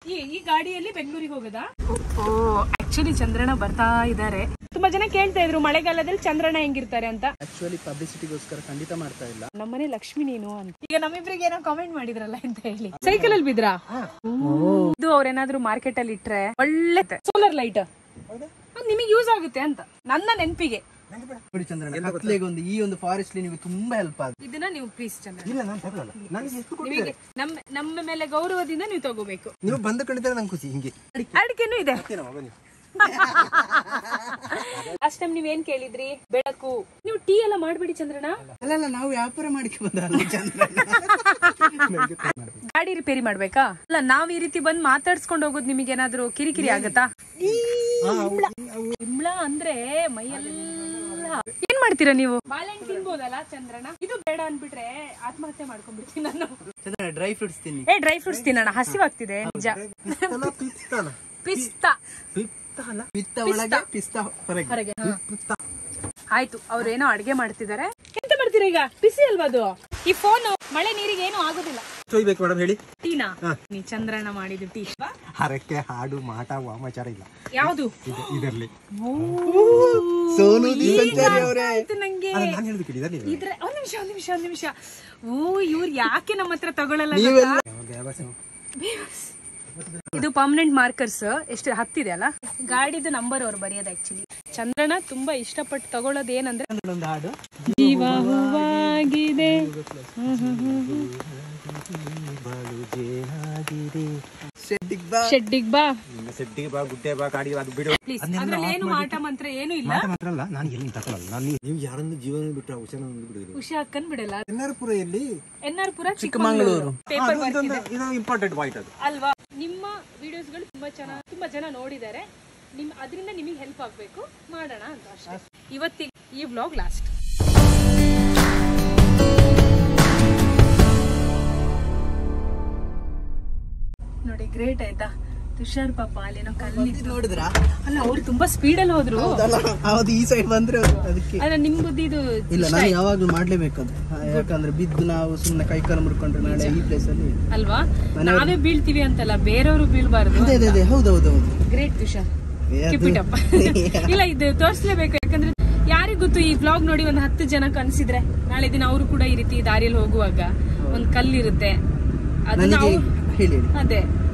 ಈ ಗಾಡಿಯಲ್ಲಿ ಬೆಂಗಳೂರಿಗೆ ಹೋಗದಾ? ಆಕ್ಚುಲಿ ಚಂದ್ರಣ್ಣ ಬರ್ತಾ ಇದ್ದಾರೆ. ತುಂಬಾ ಜನ ಕೇಳ್ತಾ ಇದ್ರು ಮಳೆಗಾಲದಲ್ಲಿ ಚಂದ್ರಣ್ಣ ಹೆಂಗಿರ್ತಾರೆ ಅಂತ. ಆಕ್ಚುಲಿ ಪಬ್ಲಿಸಿಟಿಗೋಸ್ಕರ ಖಂಡಿತ ಮಾಡ್ತಾ ಇಲ್ಲ. ನಮ್ಮನೆ ಲಕ್ಷ್ಮಿ ನೀನು ಅಂತ. ಈಗ ನಮ್ಮಿಬ್ರಿಗೆ ಏನೋ ಕಾಮೆಂಟ್ ಮಾಡಿದ್ರಲ್ಲ ಅಂತ ಹೇಳಿ ಸೈಕಲ್ ಅಲ್ಲಿ ಬಿದ್ರಾ? ಇದು ಅವ್ರೇನಾದ್ರು ಮಾರ್ಕೆಟ್ ಅಲ್ಲಿ ಇಟ್ರೆ ಒಳ್ಳೆ ಸೋಲಾರ್ ಲೈಟ್ ನಿಮಗೆ ಯೂಸ್ ಆಗುತ್ತೆ ಅಂತ ನನ್ನ ನೆನಪಿಗೆ. ನೋಡಿ ಚಂದ್ರಣ್ಣ, ಕತ್ಲೆಗೆ ಒಂದು ಈ ಒಂದು ಫಾರೆಸ್ಟ್ ನಿಮಗೆ ತುಂಬಾ ಹೆಲ್ಪ್ ಆಗುತ್ತೆ. ಇದನ್ನ ನೀವು ಪ್ಲೀಸ್ ಚಂದ್ರಣ್ಣ, ಇಲ್ಲ ನಾನು ತಗೊಳ್ಳಲ್ಲ. ನಿಮಗೆ ನಮ್ಮ ಮೇಲೆ ಗೌರವದಿಂದ ನೀವು ತಗೋಬೇಕು. ನೀವು ಬಂದು ಕಂಡಿದ್ರೆ ನಂಗೆ ಖುಷಿ. ಹಿಂಗೆ ಅಡಿಕೆನೂ ಇದೆ. ಲಾಸ್ಟ್ ಟೈಮ್ ನೀವೇನ್ ಕೇಳಿದ್ರಿ? ಬೆಳಕು. ನೀವು ಟೀ ಎಲ್ಲ ಮಾಡ್ಬೇಡಿ ಚಂದ್ರಣ್ಣ. ಅಲ್ಲ ನಾವು ವ್ಯಾಪಾರ ಮಾಡಿಕೆ ಬಂದ ಚಂದ್ರಣ್ಣ. ಗಾಡಿ ರಿಪೇರಿ ಮಾಡ್ಬೇಕಾ? ಅಲ್ಲ ನಾವ್ ಈ ರೀತಿ ಬಂದ್ ಮಾತಾಡ್ಸ್ಕೊಂಡ್ ಹೋಗೋದು ನಿಮಗೆ ಏನಾದ್ರು ಕಿರಿಕಿರಿ ಆಗತ್ತಾ? ಇಂಬ್ಳ ಅಂದ್ರೆ ಮೈಯೆಲ್ಲ ಏನ್ ಮಾಡ್ತೀರಾ ನೀವು? ಬಾಳೆಹಣ್ಣು ತಿನ್ಬೋದಲ್ಲ ಚಂದ್ರಣ್ಣ? ಇದು ಬೇಡ ಅನ್ಬಿಟ್ರೆ ಆತ್ಮಹತ್ಯೆ ಮಾಡ್ಕೊಂಡ್ಬಿಡ್ತೀನಿ ನಾನು. ಚಂದ್ರಣ್ಣ ಡ್ರೈ ಫ್ರೂಟ್ಸ್ ತಿನ್ನಿ. ಡ್ರೈ ಫ್ರೂಟ್ಸ್ ತಿನ್ನೋಣ, ಹಸಿವಾಗ್ತಿದೆ ನಿಜ. ಪಿಸ್ತಾ ಒಳಗೆ ಪಿಸ್ತಾ ಹೊರಗೆ. ಆಯ್ತು, ಅವ್ರೇನೋ ಅಡ್ಗೆ ಮಾಡ್ತಿದ್ದಾರೆ. ಎಂತ ಮಾಡ್ತೀರಾ ಈಗ? ಬಿಸಿ ಅಲ್ವಾ ಅದು? ಈ ಫೋನ್ ಮಳೆ ನೀರಿಗೆ ಏನು ಆಗೋದಿಲ್ಲ. ತೊಯ್ಬೇಕು ಮೇಡಮ್ ಹೇಳಿ. ಟೀನಾ? ನೀ ಚಂದ್ರಣ್ಣ ಮಾಡಿದ್ದು ಟೀ. ಹರಕೆ ಹಾಡು ಮಾಟ ವಾಮಾಚಾರ ಇಲ್ಲ. ಯಾವುದು ಇದರಲ್ಲಿ? ಸೋನು ಸಂಚಾರಿ ಅವರೇ. ನಂಗೆ ಇದ್ರೆ ಒಂದ್ ನಿಮಿಷ. ಇವ್ರು ಯಾಕೆ ನಮ್ಮ ಹತ್ರ ತಗೊಳ್ಳಲ್ಲ? ಇದು ಪರ್ಮನೆಂಟ್ ಮಾರ್ಕರ್ಸ್ ಎಷ್ಟು ಹತ್ತಿದೆ ಅಲ್ಲ. ಗಾಡಿದು ನಂಬರ್ ಅವ್ರು ಬರೆಯೋದು. ಆಕ್ಚುಲಿ ಚಂದ್ರಣ್ಣ ತುಂಬಾ ಇಷ್ಟಪಟ್ಟು ತಗೊಳ್ಳೋದು ಏನಂದ್ರೆ ಹಾಡು ಜೀವ ಹೂವಾಗಿದೆ. ಶೆಡ್ಡಿಗ್ ಬಾ ಗುಡ್ಡೆ ಬಾ ಕಾಡಿ ಅದು ಬಿಡು. ಏನು ಮಾಟ ಮಂತ್ರ ಏನು ಇಲ್ಲ. ನಾನು ಎಲ್ಲಿ ತಗೊಳ್ಳಲ್ಲ. ನೀವು ಯಾರನ್ನು ಜೀವನ ಬಿಟ್ಟರೆ ಖುಷಿ ಅಕ್ಕನ್ ಬಿಡಲ್ಲ. ಎನ್.ಆರ್. ಪುರ ಚಿಕ್ಕಮಗಳೂರು. ಪೇಪರ್ ಇಂಪಾರ್ಟೆಂಟ್ ಪಾಯಿಂಟ್ ಅದು ಅಲ್ವಾ? ನಿಮ್ಮ ವಿಡಿಯೋಸ್ಗಳು ತುಂಬಾ ಜನ ನೋಡಿದ್ದಾರೆ. ಅದರಿಂದ ನಿಮಗೆ ಹೆಲ್ಪ್ ಆಗ್ಬೇಕು, ಮಾಡೋಣ ಅಂತ ಅಷ್ಟೇ. ಇವತ್ತಿಗೆ ಈ ವ್ಲಾಗ್ ಲಾಸ್ಟ್. ನೋಡಿ ಗ್ರೇಟ್ ಆಯ್ತಾ? ತುಷಾರ್ ಪಾಪ ಅಲ್ಲೇನೋ ಕಲ್ಲಿ ನೋಡಿದ್ರ? ಅಲ್ಲ ಅವ್ರು ತುಂಬಾ ಸ್ಪೀಡ್ ಅಲ್ಲಿ ಹೋದ್ರು. ಹೌದು, ಈ ಸೈಡ್ ಬಂದ್ರೆ ಅದಕ್ಕೆ. ಅಲ್ಲ ನಿಮ್ ಬುದ್ಧಿ ಇದು ಇಲ್ಲ, ನಾನು ಯಾವಾಗ್ಲೂ ಮಾಡ್ಲೇಬೇಕು ಅದು. ಯಾಕಂದ್ರೆ ಬಿದ್ದು ನಾವು ಸುಮ್ಮನೆ ಕೈ ಕಾಲು ಮುರ್ಕೊಂಡ್ರೆ ನಾಳೆ ಈ ಪ್ಲೇಸ್ ಅಲ್ಲಿ ಅಲ್ವಾ ನಾವೇ ಬೀಳ್ತೀವಿ ಅಂತಲ್ಲ, ಬೇರೆಯವರು ಬೀಳ್ಬಾರ್ದು. ಹೌದೌದು. Great Tushar, keep it up. ಇಲ್ಲ ಇದು ತೋರಿಸ್ಲೇಬೇಕು, ಯಾಕಂದ್ರೆ ಯಾರಿಗ್ ಗೊತ್ತು ಈ ವ್ಲಾಗ್ ನೋಡಿ ಒಂದು 10 ಜನ ಕನ್ಸಿದ್ರೆ ನಾಳೆ ದಿನ ಅವರು ಕೂಡ ಈ ರೀತಿ ದಾರಿಯಲ್ಲಿ ಹೋಗುವಾಗ ಒಂದ್ ಕಲ್ಲಿರುತ್ತೆ,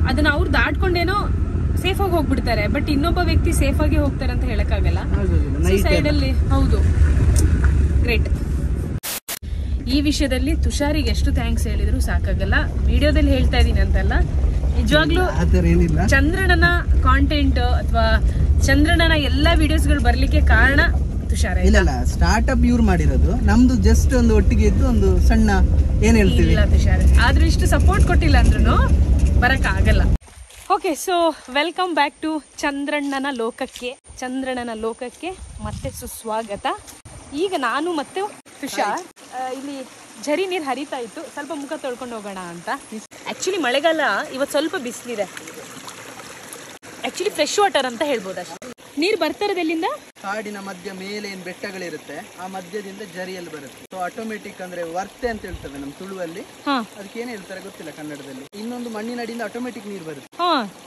ಅದನ್ನ ಅವ್ರು ದಾಟ್ಕೊಂಡೇನೋ ಸೇಫ್ ಆಗಿ ಹೋಗ್ಬಿಡ್ತಾರೆ. ಬಟ್ ಇನ್ನೊಬ್ಬ ವ್ಯಕ್ತಿ ಸೇಫ್ ಆಗಿ ಹೋಗ್ತಾರೆ ಅಂತ ಹೇಳಕ್ಕಾಗಲ್ಲ. ಸೈಡ್ ಅಲ್ಲಿ ಹೌದು, ಗ್ರೇಟ್. ಈ ವಿಷಯದಲ್ಲಿ ತುಷಾರಿಗೆ ಎಷ್ಟು ಥ್ಯಾಂಕ್ಸ್ ಹೇಳಿದ್ರು ಸಾಕಾಗಲ್ಲ. ವಿಡಿಯೋದಲ್ಲಿ ಹೇಳ್ತಾ ಇದೀನಿ ಅಂತಲ್ಲ, ನಿಜವಾಗ್ಲೂ ಚಂದ್ರಣ್ಣನ ಕಾಂಟೆಂಟ್ ಅಥವಾ ಚಂದ್ರಣ್ಣನ ಎಲ್ಲಾ ವಿಡಿಯೋಸ್ಗಳು ಬರ್ಲಿಕ್ಕೆ ಕಾರಣ ತುಷಾರ. ಇಲ್ಲ, ಸ್ಟಾರ್ಟ್ಅಪ್ ಇವ್ರು ಮಾಡಿರೋದು, ನಮ್ದು ಜಸ್ಟ್ ಒಂದು ಒಟ್ಟಿಗೆ ಇದ್ದು ಒಂದು ಸಣ್ಣ ಏನ್ ಹೇಳ್ತೀವಿ. ಇಲ್ಲ ತುಷಾರ, ಆದ್ರೂ ಇಷ್ಟು ಸಪೋರ್ಟ್ ಕೊಟ್ಟಿಲ್ಲ ಅಂದ್ರೂ ಬರಕ್ ಆಗಲ್ಲ. Okay, so welcome back to ಚಂದ್ರಣ್ಣನ ಲೋಕಕ್ಕೆ ಮತ್ತೆ ಸುಸ್ವಾಗತ. ಈಗ ನಾನು ಮತ್ತೆ ತುಷಾರ್ ಇಲ್ಲಿ ಝರಿ ನೀರು ಹರಿತಾ ಇತ್ತು, ಸ್ವಲ್ಪ ಮುಖ ತೊಳ್ಕೊಂಡು ಹೋಗೋಣ ಅಂತ. ಆಕ್ಚುಲಿ ಮಳೆಗಾಲ, ಇವತ್ತು ಸ್ವಲ್ಪ ಬಿಸಿಲಿದೆ. ಆಕ್ಚುಲಿ ಫ್ರೆಶ್ ವಾಟರ್ ಅಂತ ಹೇಳ್ಬೋದು ಅಷ್ಟೇ. ನೀರು ಬರ್ತಾರದೆಲ್ಲಿಂದ? ಕಾಡಿನ ಮಧ್ಯ ಮೇಲೆ ಏನ್ ಬೆಟ್ಟಗಳಿರುತ್ತೆ ಆ ಮಧ್ಯದಿಂದ ಜರಿಯಲ್ಲಿ ಬರುತ್ತೆ. ಸೊ ಆಟೋಮೆಟಿಕ್ ಅಂದ್ರೆ ವರ್ತೆ ಅಂತ ಹೇಳ್ತೇವೆ ನಮ್ಮ ತುಳುವಲ್ಲಿ. ಅದಕ್ಕೆ ಏನ್ ಹೇಳ್ತಾರೆ ಗೊತ್ತಿಲ್ಲ ಕನ್ನಡದಲ್ಲಿ. ಇನ್ನೊಂದು ಮಣ್ಣಿನಡಿಯಿಂದ ಆಟೋಮೆಟಿಕ್ ನೀರು ಬರುತ್ತೆ.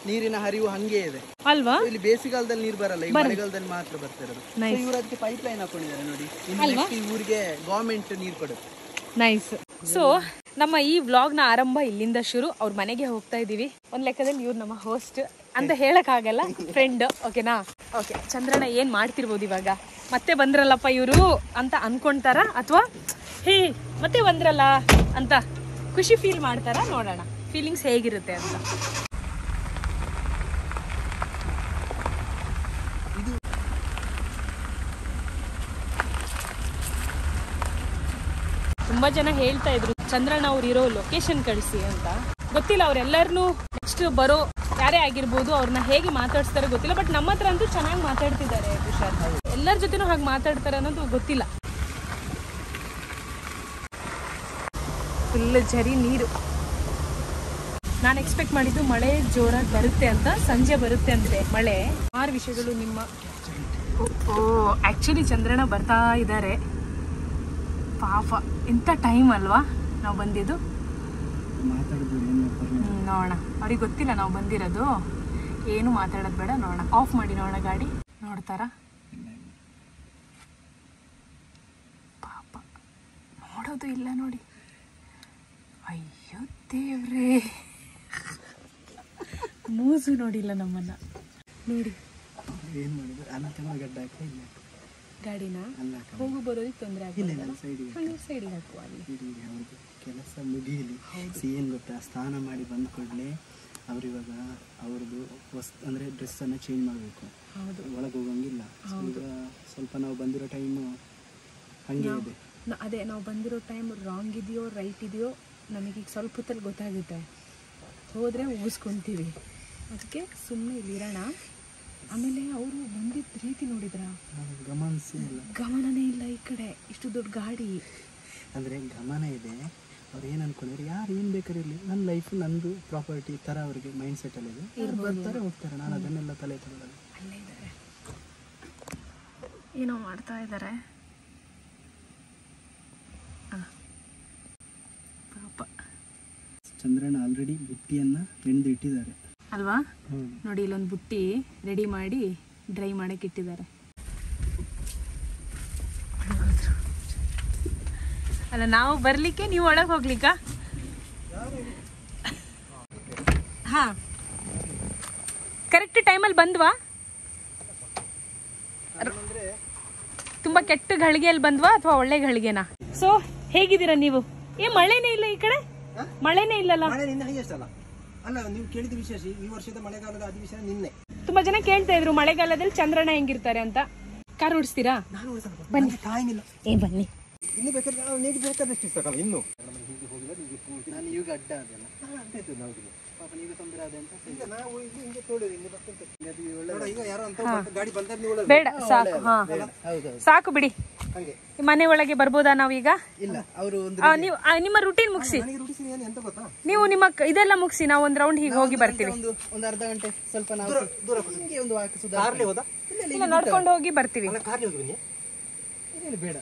ನೀರಿನ ಹರಿವು ಹಂಗೆ ಇದೆ ಅಲ್ವಾ? ಇಲ್ಲಿ ಬೇಸಿಗೆಗಾಲದಲ್ಲಿ ನೀರು ಬರಲ್ಲ, ಈ ಮಳೆಗಾಲದಲ್ಲಿ ಮಾತ್ರ ಬರ್ತಿರೋದು. ಇವರು ಅದಕ್ಕೆ ಪೈಪ್ ಲೈನ್ ಹಾಕೊಂಡಿದ್ದಾರೆ ನೋಡಿ. ಈ ಊರಿಗೆ ಗವರ್ಮೆಂಟ್ ನೀರು ಕೊಡುತ್ತೆ. ನೈಸ್. ಸೊ ನಮ್ಮ ಈ ವ್ಲಾಗ್ ನ ಆರಂಭ ಇಲ್ಲಿಂದ ಶುರು. ಅವ್ರ ಮನೆಗೆ ಹೋಗ್ತಾ ಇದೀವಿ. ಒಂದ್ ಲೆಕ್ಕದಲ್ಲಿ ಇವ್ರು ನಮ್ಮ ಹೋಸ್ಟ್ ಅಂತ ಹೇಳಕ್ ಆಗಲ್ಲ, ಫ್ರೆಂಡ್. ಓಕೆನಾ? ಓಕೆ, ಚಂದ್ರಣ್ಣ ಏನ್ ಮಾಡ್ತಿರ್ಬೋದು ಇವಾಗ? ಮತ್ತೆ ಬಂದ್ರಲ್ಲಪ್ಪ ಇವರು ಅಂತ ಅನ್ಕೊಂತಾರ, ಅಥವಾ ಹೇ ಮತ್ತೆ ಬಂದ್ರಲ್ಲ ಅಂತ ಖುಷಿ ಫೀಲ್ ಮಾಡ್ತಾರ? ನೋಡೋಣ ಫೀಲಿಂಗ್ಸ್ ಹೇಗಿರುತ್ತೆ ಅಂತ. ತುಂಬಾ ಜನ ಹೇಳ್ತಾ ಇದ್ರು ಚಂದ್ರಣ್ಣ ಅವ್ರು ಇರೋ ಲೊಕೇಶನ್ ಕಳಿಸಿ ಅಂತ. ಗೊತ್ತಿಲ್ಲ ಅವ್ರೆಲ್ಲರನ್ನೂ ನೆಕ್ಸ್ಟ್ ಬರೋ ಯಾರೇ ಆಗಿರ್ಬೋದು ಅವ್ರನ್ನ ಹೇಗೆ ಮಾತಾಡ್ಸ್ತಾರೆ ಗೊತ್ತಿಲ್ಲ. ಬಟ್ ನಮ್ಮ ಹತ್ರ ಅಂತೂ ಚೆನ್ನಾಗಿ ಮಾತಾಡ್ತಿದ್ದಾರೆ ತುಷಾರ್. ಎಲ್ಲರ ಜೊತೆನೂ ಹಾಗೆ ಮಾತಾಡ್ತಾರೆ ಅನ್ನೋದು ಗೊತ್ತಿಲ್ಲ. ಫುಲ್ ಝರಿ ನೀರು. ನಾನು ಎಕ್ಸ್ಪೆಕ್ಟ್ ಮಾಡಿದ್ದು ಮಳೆ ಜೋರಾಗಿ ಬರುತ್ತೆ ಅಂತ, ಸಂಜೆ ಬರುತ್ತೆ ಅಂದ್ರೆ ಮಳೆ. 6 ವಿಷಯಗಳು ನಿಮ್ಮ. ಆಕ್ಚುಲಿ ಚಂದ್ರಣ್ಣ ಬರ್ತಾ ಇದ್ದಾರೆ ಪಾಪ. ಇಂಥ ಟೈಮ್ ಅಲ್ವಾ ನಾವು ಬಂದಿದ್ದು. ನೋಡೋಣ, ಅವ್ರಿಗೆ ಗೊತ್ತಿಲ್ಲ ನಾವು ಬಂದಿರೋದು, ಏನು ಮಾತಾಡೋದು ಬೇಡ. ನೋಡೋಣ, ಆಫ್ ಮಾಡಿ ನೋಡೋಣ ಗಾಡಿ. ನೋಡ್ತಾರ ಪಾಪ, ನೋಡೋದು ಇಲ್ಲ ನೋಡಿ. ಅಯ್ಯೋ ದೇವ್ರೇ, ಮೂಸು ನೋಡಿಲ್ಲ ನಮ್ಮನ್ನ ನೋಡಿ. ಗಾಡಿನ ಹೋಗು ಬರೋದಕ್ಕೆ ತೊಂದರೆ ಆಗಿಲ್ಲ, ಸೈಡಿಗೆ ಹಾಕುವ. ಅಲ್ಲಿ ಕೆಲಸ ಮುಗಿಯಲಿ. ಏನು ಗೊತ್ತಾ, ಸ್ನಾನ ಮಾಡಿ ಬಂದ ಕೂಡಲೇ ಅವ್ರಿವಾಗ ಅವ್ರದ್ದು ಅಂದರೆ ಡ್ರೆಸ್ಸನ್ನು ಚೇಂಜ್ ಮಾಡಬೇಕು. ಹೌದು, ಒಳಗೆ ಹೋಗಂಗಿಲ್ಲ. ಈಗ ಸ್ವಲ್ಪ ನಾವು ಬಂದಿರೋ ಟೈಮು ಹಾಗೆ ಇದೆ. ಅದೇ ನಾವು ಬಂದಿರೋ ಟೈಮ್ ರಾಂಗ್ ಇದೆಯೋ ರೈಟ್ ಇದೆಯೋ ನಮಗೀಗ ಸ್ವಲ್ಪ ಹೊತ್ತಲ್ಲಿ ಗೊತ್ತಾಗುತ್ತೆ. ಹೋದರೆ ಉಗಿಸ್ಕೊತೀವಿ, ಅದಕ್ಕೆ ಸುಮ್ಮನೆ ಇಲ್ಲಿರೋಣ. ಆಮೇಲೆ ಅವರು ಬಂದಿದ್ದ ರೀತಿ ನೋಡಿದ್ರ, ಗಮನನೇ ಇಲ್ಲ ಈ ಕಡೆ. ಇಷ್ಟು ದೊಡ್ಡ ಗಾಡಿ ಅಂದರೆ ಗಮನ ಇದೆ. ಅವ್ರು ಏನು ಅನ್ಕೊಂಡಿದ್ರು, ಯಾರು ಏನು ಬೇಕಾದ್ರೆ ಇರಲಿ, ನನ್ನ ಲೈಫು ನಂದು ಪ್ರಾಪರ್ಟಿ ಥರ ಅವ್ರಿಗೆ ಮೈಂಡ್ ಸೆಟ್ಟಲ್ಲಿ ಇದೆ. ಬರ್ತಾರೆ ಹೋಗ್ತಾರೆ, ನಾನು ಅದನ್ನೆಲ್ಲ ತಲೆ ತಗೊಳ್ಳಲ್ಲ. ಅಲ್ಲೇ ಇದ್ದಾರೆ, ಏನೋ ಮಾಡ್ತಾ ಇದ್ದಾರೆ ಪಾಪ. ಚಂದ್ರಣ್ಣ ಆಲ್ರೆಡಿ ಬುಟ್ಟಿಯನ್ನು ಹೆಣ್ದು ಇಟ್ಟಿದ್ದಾರೆ ಅಲ್ವಾ? ನೋಡಿ, ಇಲ್ಲೊಂದು ಬುಟ್ಟಿ ರೆಡಿ ಮಾಡಿ ಡ್ರೈ ಮಾಡಕ್ಕೆ ಇಟ್ಟಿದ್ದಾರೆ. ಅಲ್ಲ, ನಾವು ಬರ್ಲಿಕ್ಕೆ ನೀವು ಒಳಗೆ ಹೋಗ್ಲಿಕ್ಕ? ಹಾ, ಕರೆಕ್ಟ್ ಟೈಮಲ್ಲಿ ಬಂದ್ವಾ? ತುಂಬಾ ಕೆಟ್ಟ ಘಳಿಗೆಯಲ್ಲಿ ಬಂದ್ವಾ ಅಥವಾ ಒಳ್ಳೆ ಘಳಿಗೆನಾ? ಸೊ ಹೇಗಿದ್ದೀರಾ ನೀವು? ಮಳೆನೇ ಇಲ್ಲ ಈ ಕಡೆ, ಮಳೆನೇ ಇಲ್ಲಲ್ಲ. ಅಲ್ಲ, ನೀವು ಕೇಳಿದ ವಿಶೇಷ ಈ ವರ್ಷದ ಮಳೆಗಾಲದ ಅಧಿವೇಶನ ನಿನ್ನೆ. ತುಂಬಾ ಜನ ಕೇಳ್ತಾ ಇದ್ರು ಮಳೆಗಾಲದಲ್ಲಿ ಚಂದ್ರಣ್ಣ ಹೆಂಗಿರ್ತಾರೆ ಅಂತ. ಕಾರ್ ಓಡಿಸ್ತೀರಾ? ಬನ್ನಿ, ಬನ್ನಿ. ಇನ್ನು ಬೇಕಾದ್ರೆ ನಾವು ನೀರು ಬೇಕಾದಷ್ಟು ಇರ್ತಕ್ಕಲ್ಲ. ಇನ್ನು ನಾನು ಈಗ ಅಡ್ಡ ಅದಲ್ಲ, ಪಾಪ ನೀವು ತೊಂದರೆ ಆದ ಅಂತ ನಾವು ಹಿಂಗೆ ತೋಳಿದ್ವಿ. ಈಗ ಯಾರೋ ಅಂತ ಗಾಡಿ ಬಂದ ಬೇಡ, ಸಾಕು. ಹಾ, ಸಾಕು ಬಿಡಿ. ಮನೆ ಒಳಗೆ ಬರ್ಬೋದಾ ನಾವೀಗ? ಇಲ್ಲ, ಅವರು ನೀವು ನಿಮ್ಮ ರೂಟೀನ್ ಮುಗಿಸಿ, ನೀವು ನಿಮ್ಮ ಇದೆಲ್ಲ ಮುಗಿಸಿ, ನಾವು ಒಂದ್ ರೌಂಡ್ ಹೀಗೆ ಹೋಗಿ ಬರ್ತೀವಿ. ಒಂದು ಅರ್ಧ ಗಂಟೆ ಸ್ವಲ್ಪ ನಾವು ನಡ್ಕೊಂಡು ಹೋಗಿ ಬರ್ತೀವಿ. ಬೇಡ,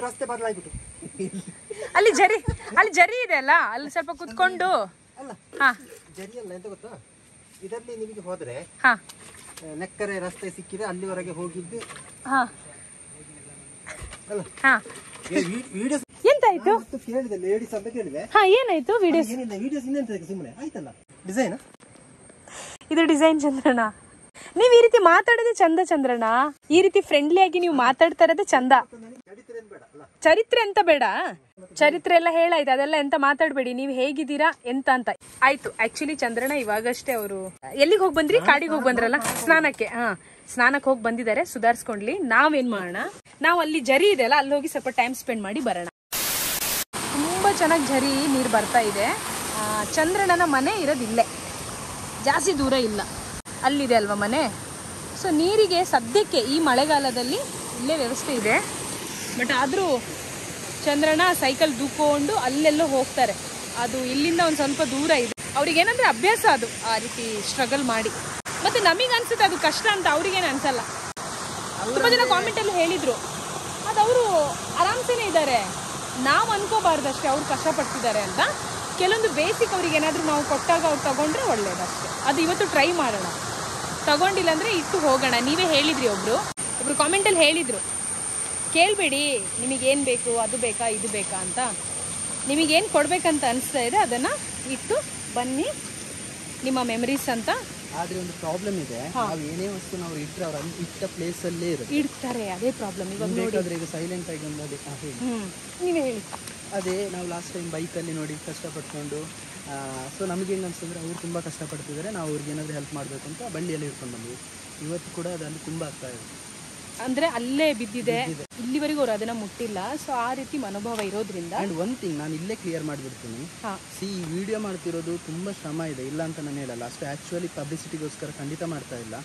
ರಸ್ತೆ ಬದಲಾಗ್ಬಿಟ್ಟು ಅಲ್ಲಿ ಜರಿ ಇದೆ ಅಲ್ಲ, ಅಲ್ಲಿ ಸ್ವಲ್ಪ ಕುತ್ಕೊಂಡು. ಹಾ, ಜರಿ ಅಲ್ಲ, ಎಂತ ಗೊತ್ತಾ, ಇದರಲ್ಲಿ ನಿಮಗೆ ಹೋದ್ರೆ ನೆಕ್ಕರೆ ರಸ್ತೆ ಸಿಕ್ಕಿದೆ, ಅಲ್ಲಿವರೆಗೆ ಹೋಗಿದ್ದು. ಎಂತಾಯ್ತು ಕೇಳಿದೆ, ಲೇಡೀಸ್ ಅಂತ ಕೇಳಿದೆ. ಏನಾಯ್ತು? ವಿಡಿಯೋಸ್ ವಿಡಿಯೋಸ್ ಇನ್ನೆಂತ ಸುಮ್ಮನೆ ಆಯ್ತಲ್ಲ. ಡಿಸೈನ್ ಇದು ಡಿಸೈನ್ ಚಂದ್ರಣ್ಣ. ನೀವ್ ಈ ರೀತಿ ಮಾತಾಡೋದೇ ಚಂದ ಚಂದ್ರಣ್ಣ. ಈ ರೀತಿ ಫ್ರೆಂಡ್ಲಿ ಆಗಿ ನೀವು ಮಾತಾಡ್ತಾ ಇರೋದೇ ಚಂದ. ಚರಿತ್ರೆ ಅಂತ ಬೇಡ, ಚರಿತ್ರೆ ಎಲ್ಲ ಹೇಳಾಯ್ತು, ಅದೆಲ್ಲ ಎಂತ ಮಾತಾಡ್ಬೇಡಿ. ನೀವು ಹೇಗಿದ್ದೀರಾ ಎಂತ ಅಂತ ಆಯ್ತು. ಆಕ್ಚುಲಿ ಚಂದ್ರಣ್ಣ ಇವಾಗಷ್ಟೇ ಅವರು ಎಲ್ಲಿಗೆ ಹೋಗಿ ಬಂದ್ರಿ? ಕಾಡಿಗೆ ಹೋಗಿ ಬಂದ್ರಲ್ಲ, ಸ್ನಾನಕ್ಕೆ. ಸ್ನಾನಕ್ಕೆ ಹೋಗಿ ಬಂದಿದ್ದಾರೆ, ಸುಧಾರಿಸ್ಕೊಂಡ್ಲಿ. ನಾವೇನ್ ಮಾಡೋಣ, ನಾವು ಅಲ್ಲಿ ಜರಿ ಇದೆ ಅಲ್ಲ, ಅಲ್ಲಿ ಹೋಗಿ ಸ್ವಲ್ಪ ಟೈಮ್ ಸ್ಪೆಂಡ್ ಮಾಡಿ ಬರೋಣ. ತುಂಬಾ ಚೆನ್ನಾಗಿ ಜರಿ ನೀರು ಬರ್ತಾ ಇದೆ. ಚಂದ್ರಣ್ಣನ ಮನೆ ಇರೋದಿಲ್ಲೇ, ಜಾಸ್ತಿ ದೂರ ಇಲ್ಲ, ಅಲ್ಲಿದೆ ಅಲ್ವಾ ಮನೆ. ಸೊ ನೀರಿಗೆ ಸದ್ಯಕ್ಕೆ ಈ ಮಳೆಗಾಲದಲ್ಲಿ ಇಲ್ಲೇ ವ್ಯವಸ್ಥೆ ಇದೆ. ಬಟ್ ಆದರೂ ಚಂದ್ರಣ್ಣ ಸೈಕಲ್ ದೂಕೊಂಡು ಅಲ್ಲೆಲ್ಲೋ ಹೋಗ್ತಾರೆ. ಅದು ಇಲ್ಲಿಂದ ಒಂದು ಸ್ವಲ್ಪ ದೂರ ಇದೆ. ಅವ್ರಿಗೇನಂದ್ರೆ ಅಭ್ಯಾಸ ಅದು, ಆ ರೀತಿ ಸ್ಟ್ರಗಲ್ ಮಾಡಿ. ಮತ್ತೆ ನಮಗೆ ಅನ್ಸುತ್ತೆ ಅದು ಕಷ್ಟ ಅಂತ, ಅವ್ರಿಗೇನು ಅನ್ಸಲ್ಲ. ತುಂಬ ಜನ ಕಾಮೆಂಟಲ್ಲಿ ಹೇಳಿದ್ರು, ಅದು ಅವರು ಆರಾಮ್ಸೇನೆ ಇದ್ದಾರೆ, ನಾವು ಅನ್ಕೋಬಾರ್ದಷ್ಟೇ ಅವ್ರು ಕಷ್ಟಪಡ್ತಿದ್ದಾರೆ ಅಂತ. ಕೆಲವೊಂದು ಬೇಸಿಕ್ ಅವ್ರಿಗೆ ಏನಾದರೂ ನಾವು ಕೊಟ್ಟಾಗ ಅವ್ರು ತಗೊಂಡ್ರೆ ಒಳ್ಳೇದಷ್ಟೇ. ಅದು ಇವತ್ತು ಟ್ರೈ ಮಾಡೋಣ, ತಗೊಂಡಿಲ್ಲ ಅಂದರೆ ಇಟ್ಟು ಹೋಗೋಣ. ನೀವೇ ಹೇಳಿದ್ರಿ, ಒಬ್ರು ಕಾಮೆಂಟಲ್ಲಿ ಹೇಳಿದರು, ಕೇಳಬೇಡಿ ನಿಮಗೇನು ಬೇಕು, ಅದು ಬೇಕಾ ಇದು ಬೇಕಾ ಅಂತ. ನಿಮಗೇನು ಕೊಡಬೇಕಂತ ಅನಿಸ್ತಾ ಇದೆ ಅದನ್ನು ಇಟ್ಟು ಬನ್ನಿ, ನಿಮ್ಮ ಮೆಮರೀಸ್ ಅಂತ. ಆದ್ರೆ ಒಂದು ಪ್ರಾಬ್ಲಮ್ ಇದೆ, ನಾವು ಏನೇ ವಸ್ತು ನಾವು ಇಟ್ಟರೆ ಅವ್ರು ಇಟ್ಟ ಪ್ಲೇಸ್ ಅಲ್ಲೇ ಇಡ್ತಾರೆ. ಅದೇ ಪ್ರಾಬ್ಲಮ್. ಇವಾಗ ಬೇಕಾದ್ರೆ ಈಗ ಸೈಲೆಂಟ್ ಆಗಿ ಒಂದು ನೀವೇ ಹೇಳಿ. ಅದೇ ನಾವು ಲಾಸ್ಟ್ ಟೈಮ್ ಬೈಕಲ್ಲಿ ನೋಡಿ ಕಷ್ಟಪಟ್ಕೊಂಡು, ಸೊ ನಮಗೆ ಹೆಂಗೆ ಅನ್ಸ್ತಂದ್ರೆ ಅವ್ರು ತುಂಬ ಕಷ್ಟಪಡ್ತಿದ್ದಾರೆ, ನಾವು ಅವ್ರಿಗೆ ಏನಾದರೂ ಹೆಲ್ಪ್ ಮಾಡಬೇಕು ಅಂತ ಬಂಡಿಯಲ್ಲಿ ಹಿಡ್ಕೊಂಡು ಬಂದ್ವಿ. ಇವತ್ತು ಕೂಡ ಅದಲ್ಲಿ ತುಂಬ ಆಗ್ತಾ ಇದೆ, ಅಂದ್ರೆ ಅಲ್ಲೇ ಬಿದ್ದಿದೆ, ಇಲ್ಲಿವರೆಗೂ ಅವ್ರು ಅದನ್ನ ಮುಟ್ಟಿಲ್ಲ. ಸೊ ಆ ರೀತಿ ಮನೋಭಾವ ಇರೋದ್ರಿಂದ. ಅಂಡ್ ಒನ್ ಥಿಂಗ್ ನಾನು ಇಲ್ಲೇ ಕ್ಲಿಯರ್ ಮಾಡಿಬಿಡ್ತೀನಿ, ಈ ವಿಡಿಯೋ ಮಾಡ್ತಿರೋದು ತುಂಬ ಶ್ರಮ ಇದೆ, ಇಲ್ಲ ಅಂತ ನಾನು ಹೇಳಲ್ಲ. ಅಷ್ಟು ಆ್ಯಕ್ಚುಲಿ ಪಬ್ಲಿಸಿಟಿಗೋಸ್ಕರ ಖಂಡಿತ ಮಾಡ್ತಾ ಇಲ್ಲ.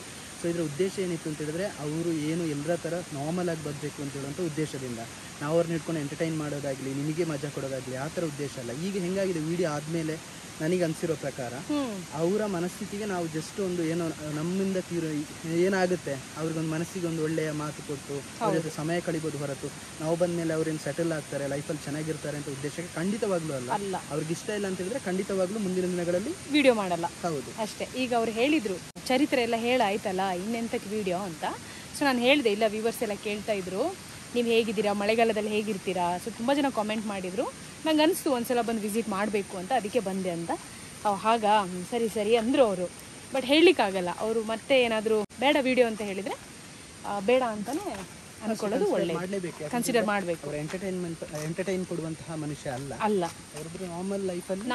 ಸೊ ಇದರ ಉದ್ದೇಶ ಏನಿತ್ತು ಅಂತ ಹೇಳಿದ್ರೆ, ಅವರು ಏನು ಎಲ್ಲರ ಥರ ನಾರ್ಮಲ್ ಆಗಿ ಬರಬೇಕು ಅಂತ ಹೇಳುವಂಥ ಉದ್ದೇಶದಿಂದ ನಾವು ಅವ್ರನ್ನ ಹಿಡ್ಕೊಂಡು ಎಂಟರ್ಟೈನ್ ಮಾಡೋದಾಗಲಿ, ನಿಮಗೆ ಮಜಾ ಕೊಡೋದಾಗಲಿ ಆ ಥರ ಉದ್ದೇಶ ಅಲ್ಲ. ಈಗ ಹೆಂಗಾಗಿದೆ, ವಿಡಿಯೋ ಆದಮೇಲೆ ನನಗೆ ಅನ್ಸಿರೋ ಪ್ರಕಾರ ಅವರ ಮನಸ್ಥಿತಿಗೆ ನಾವು ಜಸ್ಟ್ ಒಂದು ಏನೋ ನಮ್ಮಿಂದ ಏನಾಗುತ್ತೆ ಅವ್ರಿಗೊಂದು ಮನಸ್ಸಿಗೆ ಒಂದು ಒಳ್ಳೆಯ ಮಾತು ಕೊಟ್ಟು ಅವ್ರ ಜೊತೆ ಸಮಯ ಕಳಿಬೋದು ಹೊರತು ನಾವು ಬಂದ್ಮೇಲೆ ಅವ್ರೇನು ಸೆಟಲ್ ಆಗ್ತಾರೆ ಲೈಫಲ್ಲಿ ಚೆನ್ನಾಗಿರ್ತಾರೆ ಅಂತ ಉದ್ದೇಶಕ್ಕೆ ಖಂಡಿತವಾಗ್ಲೂ ಅಲ್ಲ. ಅವ್ರಿಗೆ ಇಷ್ಟ ಇಲ್ಲ ಅಂತ ಹೇಳಿದ್ರೆ ಖಂಡಿತವಾಗ್ಲೂ ಮುಂದಿನ ದಿನಗಳಲ್ಲಿ ವಿಡಿಯೋ ಮಾಡಲ್ಲ. ಹೌದು ಅಷ್ಟೇ. ಈಗ ಅವ್ರು ಹೇಳಿದ್ರು ಚರಿತ್ರೆ ಎಲ್ಲ ಹೇಳಾಯ್ತಲ್ಲ ಇನ್ನೆಂತಕ್ಕೆ ವಿಡಿಯೋ ಅಂತ. ಸೊ ನಾನು ಹೇಳಿದೆ ಇಲ್ಲ, ವ್ಯೂವರ್ಸ್ ಎಲ್ಲ ಕೇಳ್ತಾ ಇದ್ರು ನೀವು ಹೇಗಿದ್ದೀರಾ, ಮಳೆಗಾಲದಲ್ಲಿ ಹೇಗಿರ್ತೀರಾ. ಸೊ ತುಂಬ ಜನ ಕಾಮೆಂಟ್ ಮಾಡಿದ್ರು. ನಂಗೆ ಅನಿಸ್ತು ಒಂದ್ಸಲ ಬಂದು ವಿಸಿಟ್ ಮಾಡಬೇಕು ಅಂತ, ಅದಕ್ಕೆ ಬಂದೆ ಅಂತ. ಹಾಗಾ ಸರಿ ಸರಿ ಅಂದರು ಅವರು. ಬಟ್ ಹೇಳಲಿಕ್ಕಾಗಲ್ಲ, ಅವರು ಮತ್ತೆ ಏನಾದರೂ ಬೇಡ ವಿಡಿಯೋ ಅಂತ ಹೇಳಿದರೆ ಬೇಡ ಅಂತಲೇ ಅನ್ಕೊಳ್ಳೋದು ಒಳ್ಳೆಯದು. ಕನ್ಸಿಡರ್ ಮಾಡಬೇಕು. ಎಂಟರ್ಟೈನ್ ಕೊಡುವಂತಹ ಮನುಷ್ಯ ಅಲ್ಲ. ಅವ್ರದ್ದು ನಾರ್ಮಲ್ ಲೈಫಲ್ಲಿ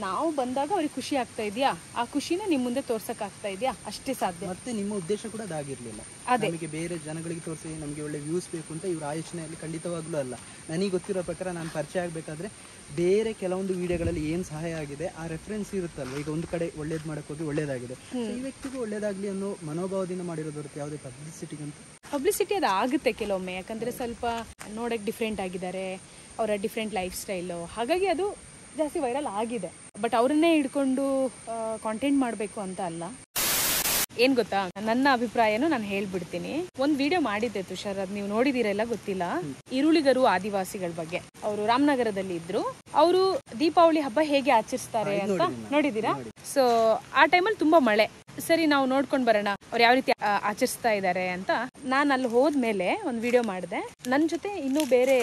ನಾವು ಬಂದಾಗ ಅವ್ರಿಗೆ ಖುಷಿ ಆಗ್ತಾ ಇದೆಯಾ, ಆ ಖುಷಿನ ನಿಮ್ಮ ಮುಂದೆ ತೋರ್ಸಕ್ ಆಗ್ತಾ ಇದೆಯಾ, ಅಷ್ಟೇ ಸಾಧ್ಯ. ಮತ್ತೆ ನಿಮ್ಮ ಉದ್ದೇಶ ಕೂಡ ಅದಾಗಿರ್ಲಿಲ್ಲ. ನಮಗೆ ಬೇರೆ ಜನಗಳಿಗೆ ತೋರಿಸಿ ನಮಗೆ ಒಳ್ಳೆ ವ್ಯೂಸ್ ಬೇಕು ಅಂತ ಇವ್ರ ಆ ಯೋಚನೆಯಲ್ಲಿ ಖಂಡಿತವಾಗ್ಲೂ ಅಲ್ಲ. ನನಗೆ ಗೊತ್ತಿರೋ ಪ್ರಕಾರ ನಾನು ಪರಿಚಯ ಆಗಬೇಕಾದ್ರೆ ಬೇರೆ ಕೆಲವೊಂದು ವಿಡಿಯೋಗಳಲ್ಲಿ ಏನು ಸಹಾಯ ಆಗಿದೆ ಆ ರೆಫರೆನ್ಸ್ ಇರುತ್ತಲ್ವ. ಈಗ ಒಂದು ಕಡೆ ಒಳ್ಳೇದು ಮಾಡಕ್ ಹೋಗಿ ಒಳ್ಳೇದಾಗಿದೆ, ಈ ವ್ಯಕ್ತಿಗೂ ಒಳ್ಳೇದಾಗ್ಲಿ ಅನ್ನೋ ಮನೋಭಾವದಿಂದ ಮಾಡಿರೋದು ಹೊರತು ಯಾವುದೇ ಪಬ್ಲಿಸಿಟಿ ಅದು ಆಗುತ್ತೆ ಕೆಲವೊಮ್ಮೆ. ಯಾಕಂದರೆ ಸ್ವಲ್ಪ ನೋಡೋಕ್ಕೆ ಡಿಫ್ರೆಂಟ್ ಆಗಿದ್ದಾರೆ, ಅವರ ಡಿಫ್ರೆಂಟ್ ಲೈಫ್ ಸ್ಟೈಲು, ಹಾಗಾಗಿ ಅದು ಜಾಸ್ತಿ ವೈರಲ್ ಆಗಿದೆ. ಬಟ್ ಅವರನ್ನೇ ಹಿಡ್ಕೊಂಡು ಕಾಂಟೆಂಟ್ ಮಾಡಬೇಕು ಅಂತ ಅಲ್ಲ. ಏನು ಗೊತ್ತಾ, ನನ್ನ ಅಭಿಪ್ರಾಯನೂ ನಾನು ಹೇಳ್ಬಿಡ್ತೀನಿ. ಒಂದು ವಿಡಿಯೋ ಮಾಡಿದ್ದೆ ತುಷಾರ್, ಅದು ನೀವು ನೋಡಿದಿರಲ್ಲ ಗೊತ್ತಿಲ್ಲ. ಈರುಳಿಗರು ಆದಿವಾಸಿಗಳ ಬಗ್ಗೆ. ಅವರು ರಾಮನಗರದಲ್ಲಿ ಇದ್ರು. ಅವರು ದೀಪಾವಳಿ ಹಬ್ಬ ಹೇಗೆ ಆಚರಿಸ್ತಾರೆ ಅಂತ ನೋಡಿದೀರಾ? ಸೊ ಆ ಟೈಮಲ್ಲಿ ತುಂಬಾ ಮಳೆ. ಸರಿ ನಾವು ನೋಡ್ಕೊಂಡ್ ಬರೋಣ ಅವ್ರು ಯಾವ ರೀತಿ ಆಚರಿಸ್ತಾ ಇದ್ದಾರೆ ಅಂತ ನಾನು ಅಲ್ಲಿ ಹೋದ್ಮೇಲೆ ಒಂದು ವಿಡಿಯೋ ಮಾಡಿದೆ. ನನ್ನ ಜೊತೆ ಇನ್ನೂ ಬೇರೆ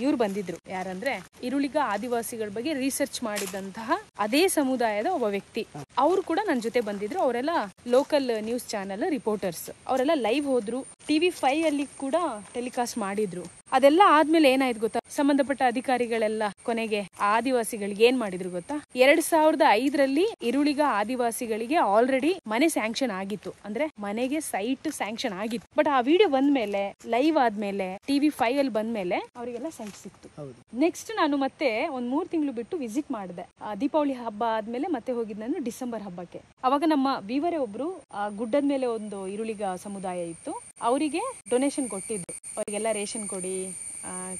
ಇವ್ರು ಬಂದಿದ್ರು. ಯಾರಂದ್ರೆ ಈರುಳಿಗ ಆದಿವಾಸಿಗಳ ಬಗ್ಗೆ ರಿಸರ್ಚ್ ಮಾಡಿದಂತಹ ಅದೇ ಸಮುದಾಯದ ಒಬ್ಬ ವ್ಯಕ್ತಿ. ಅವರು ಕೂಡ ನನ್ನ ಜೊತೆ ಬಂದಿದ್ರು. ಅವರೆಲ್ಲ ಲೋಕಲ್ ನ್ಯೂಸ್ ಚಾನೆಲ್ ರಿಪೋರ್ಟರ್ಸ್. ಅವರೆಲ್ಲ ಲೈವ್ ಹೋದ್ರು. TV5 ಅಲ್ಲಿ ಕೂಡ ಟೆಲಿಕಾಸ್ಟ್ ಮಾಡಿದ್ರು. ಅದೆಲ್ಲ ಆದ್ಮೇಲೆ ಏನಾಯ್ತು ಗೊತ್ತಾ, ಸಂಬಂಧಪಟ್ಟ ಅಧಿಕಾರಿಗಳೆಲ್ಲ ಕೊನೆಗೆ ಆದಿವಾಸಿಗಳಿಗೆ ಏನ್ ಮಾಡಿದ್ರು ಗೊತ್ತಾ, 2005ರಲ್ಲಿ ಈರುಳಿಗ ಆದಿವಾಸಿಗಳಿಗೆ ಆಲ್ರೆಡಿ ಮನೆ ಸ್ಯಾಂಕ್ಷನ್ ಆಗಿತ್ತು. ಅಂದ್ರೆ ಮನೆಗೆ ಸೈಟ್ ಸ್ಯಾಂಕ್ಷನ್ ಆಗಿತ್ತು. ಬಟ್ ಆ ವಿಡಿಯೋ ಬಂದ್ಮೇಲೆ, ಲೈವ್ ಆದ್ಮೇಲೆ, TV5 ಅಲ್ಲಿ ಬಂದ್ಮೇಲೆ ಅವರಿಗೆಲ್ಲ ಸೈಟ್ ಸಿಕ್ತು. ನೆಕ್ಸ್ಟ್ ನಾನು ಮತ್ತೆ ಒಂದ್ 3 ತಿಂಗಳು ಬಿಟ್ಟು ವಿಸಿಟ್ ಮಾಡಿದೆ. ದೀಪಾವಳಿ ಹಬ್ಬ ಆದ್ಮೇಲೆ ಮತ್ತೆ ಹೋಗಿದ್ ನಾನು ಡಿಸೆಂಬರ್ ಹಬ್ಬಕ್ಕೆ. ಅವಾಗ ನಮ್ಮ ವೀವರೇ ಒಬ್ರು ಗುಡ್ಡದ ಮೇಲೆ ಒಂದು ಈರುಳಿಗ ಸಮುದಾಯ ಇತ್ತು, ಅವರಿಗೆ ಡೊನೇಷನ್ ಕೊಟ್ಟಿದ್ರು. ಅವರಿಗೆಲ್ಲ ರೇಷನ್ ಕೊಡಿ,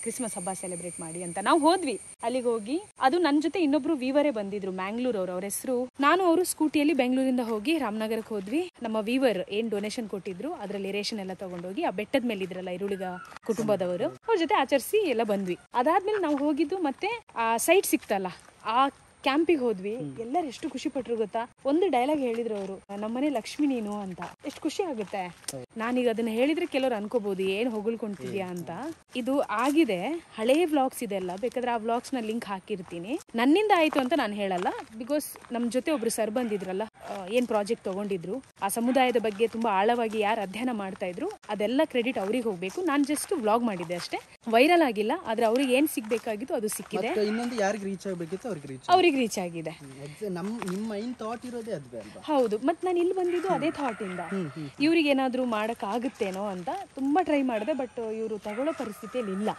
ಕ್ರಿಸ್ಮಸ್ ಹಬ್ಬ ಸೆಲೆಬ್ರೇಟ್ ಮಾಡಿ ಅಂತ. ನಾವು ಹೋದ್ವಿ ಅಲ್ಲಿಗೆ. ಹೋಗಿ ಅದು ನನ್ನ ಜೊತೆ ಇನ್ನೊಬ್ರು ವೀವರೇ ಬಂದಿದ್ರು, ಮ್ಯಾಂಗ್ಳೂರ್ ಅವ್ರ ಹೆಸರು. ನಾನು ಅವರು ಸ್ಕೂಟಿಯಲ್ಲಿ ಬೆಂಗಳೂರಿಂದ ಹೋಗಿ ರಾಮನಗರಕ್ಕೆ ಹೋದ್ವಿ. ನಮ್ಮ ವೀವರ್ ಏನ್ ಡೊನೇಷನ್ ಕೊಟ್ಟಿದ್ರು ಅದರಲ್ಲಿ ರೇಷನ್ ಎಲ್ಲ ತಗೊಂಡೋಗಿ ಆ ಬೆಟ್ಟದ ಮೇಲೆ ಇದ್ರಲ್ಲ ಈರುಳಿಗ ಕುಟುಂಬದವರು, ಅವ್ರ ಜೊತೆ ಆಚರಿಸಿ ಎಲ್ಲ ಬಂದ್ವಿ. ಅದಾದ್ಮೇಲೆ ನಾವು ಹೋಗಿದ್ದು ಮತ್ತೆ ಆ ಸೈಟ್ ಸಿಕ್ತಲ್ಲ, ಆ ಕ್ಯಾಂಪಿಗೆ ಹೋದ್ವಿ. ಎಲ್ಲರೂ ಎಷ್ಟು ಖುಷಿ ಪಟ್ರು ಗೊತ್ತಾ. ಒಂದು ಡೈಲಾಗ್ ಹೇಳಿದ್ರು ಅವರು, ನಮ್ಮನೆ ಲಕ್ಷ್ಮಿ ನೀನು ಅಂತ. ಎಷ್ಟು ಖುಷಿ ಆಗುತ್ತೆ. ನಾನೀಗ ಅದನ್ನ ಹೇಳಿದ್ರೆ ಕೆಲವ್ರು ಅನ್ಕೋಬಹುದು ಏನ್ ಹೊಗಳ್ಕೊಂತಿದ್ಯಾ ಅಂತ. ಇದು ಆಗಿದೆ, ಹಳೇ ವ್ಲಾಗ್ಸ್ ಇದೆಲ್ಲ, ಬೇಕಾದ್ರೆ ಆ ವ್ಲಾಗ್ಸ್ ನ ಲಿಂಕ್ ಹಾಕಿರ್ತೀನಿ. ನನ್ನಿಂದ ಆಯ್ತು ಅಂತ ನಾನು ಹೇಳಲ್ಲ, ಬಿಕಾಸ್ ನಮ್ ಜೊತೆ ಒಬ್ರು ಸರ್ ಬಂದಿದ್ರಲ್ಲ, ಏನ್ ಪ್ರಾಜೆಕ್ಟ್ ತಗೊಂಡಿದ್ರು, ಆ ಸಮುದಾಯದ ಬಗ್ಗೆ ತುಂಬಾ ಆಳವಾಗಿ ಯಾರು ಅಧ್ಯಯನ ಮಾಡ್ತಾ ಇದ್ರು, ಅದೆಲ್ಲ ಕ್ರೆಡಿಟ್ ಅವ್ರಿಗೆ ಹೋಗ್ಬೇಕು. ನಾನ್ ಜಸ್ಟ್ ವ್ಲಾಗ್ ಮಾಡಿದ್ದೆ ಅಷ್ಟೇ, ವೈರಲ್ ಆಗಿಲ್ಲ. ಆದ್ರೆ ಅವ್ರಿಗೆ ಏನ್ ಸಿಗ್ಬೇಕಾಗಿತ್ತು ಅದು ಸಿಕ್ಕಿದೆ. ಅವ್ರಿಗೆ ರೀಚ್ ಆಗಿದೆ. ಹೌದು. ಮತ್ ನಾನು ಇಲ್ಲಿ ಬಂದಿದ್ದು ಅದೇ ಥಾಟ್ ಇಂದ, ಇವ್ರಿಗೆ ಏನಾದ್ರು ಮಾಡಕ್ ಆಗುತ್ತೇನೋ ಅಂತ ತುಂಬಾ ಟ್ರೈ ಮಾಡಿದೆ. ಬಟ್ ಇವರು ತಗೊಳ್ಳೋ ಪರಿಸ್ಥಿತಿಯಲ್ಲಿ ಇಲ್ಲ.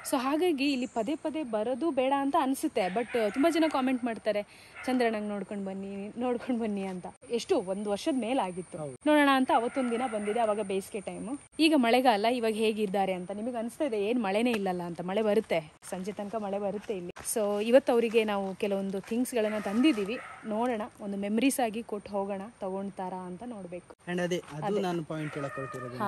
ಸೊ ಹಾಗಾಗಿ ಇಲ್ಲಿ ಪದೇ ಪದೇ ಬರೋದು ಬೇಡ ಅಂತ ಅನ್ಸುತ್ತೆ. ಬಟ್ ತುಂಬಾ ಜನ ಕಾಮೆಂಟ್ ಮಾಡ್ತಾರೆ, ಚಂದ್ರಣ್ಣಂಗೆ ನೋಡ್ಕೊಂಡು ಬನ್ನಿ ಅಂತ. ಎಷ್ಟು 1 ವರ್ಷದ ಮೇಲಾಗಿತ್ತು. ನೋಡೋಣ ಅಂತ ಅವತ್ತೊಂದ್ ದಿನ ಬಂದಿದೆ. ಅವಾಗ ಬೇಸಿಗೆ ಟೈಮು. ಈಗ ಮಳೆಗಾಲ, ಇವಾಗ ಹೇಗಿದ್ದಾರೆ ಅಂತ ನಿಮಗೆ ಅನಿಸ್ತಾ ಇದೆ ಏನ್ ಮಳೆನೇ ಇಲ್ಲಲ್ಲ ಅಂತ. ಮಳೆ ಬರುತ್ತೆ, ಸಂಜೆ ತನಕ ಮಳೆ ಬರುತ್ತೆ ಇಲ್ಲಿ. ಸೊ ಇವತ್ತು ಅವರಿಗೆ ನಾವು ಕೆಲವೊಂದು ಥಿಂಗ್ಸ್ ಗಳನ್ನ ತಂದಿದೀವಿ. ನೋಡೋಣ, ಒಂದು ಮೆಮರೀಸ್ ಆಗಿ ಕೊಟ್ಟು ಹೋಗೋಣ, ತಗೊಂಡ್ತಾರಾ ಅಂತ ನೋಡ್ಬೇಕು. ಅದು ನಾನು ಪಾಯಿಂಟ್ ಹೇಳಕ್ ಹೊರಟಿರೋದು.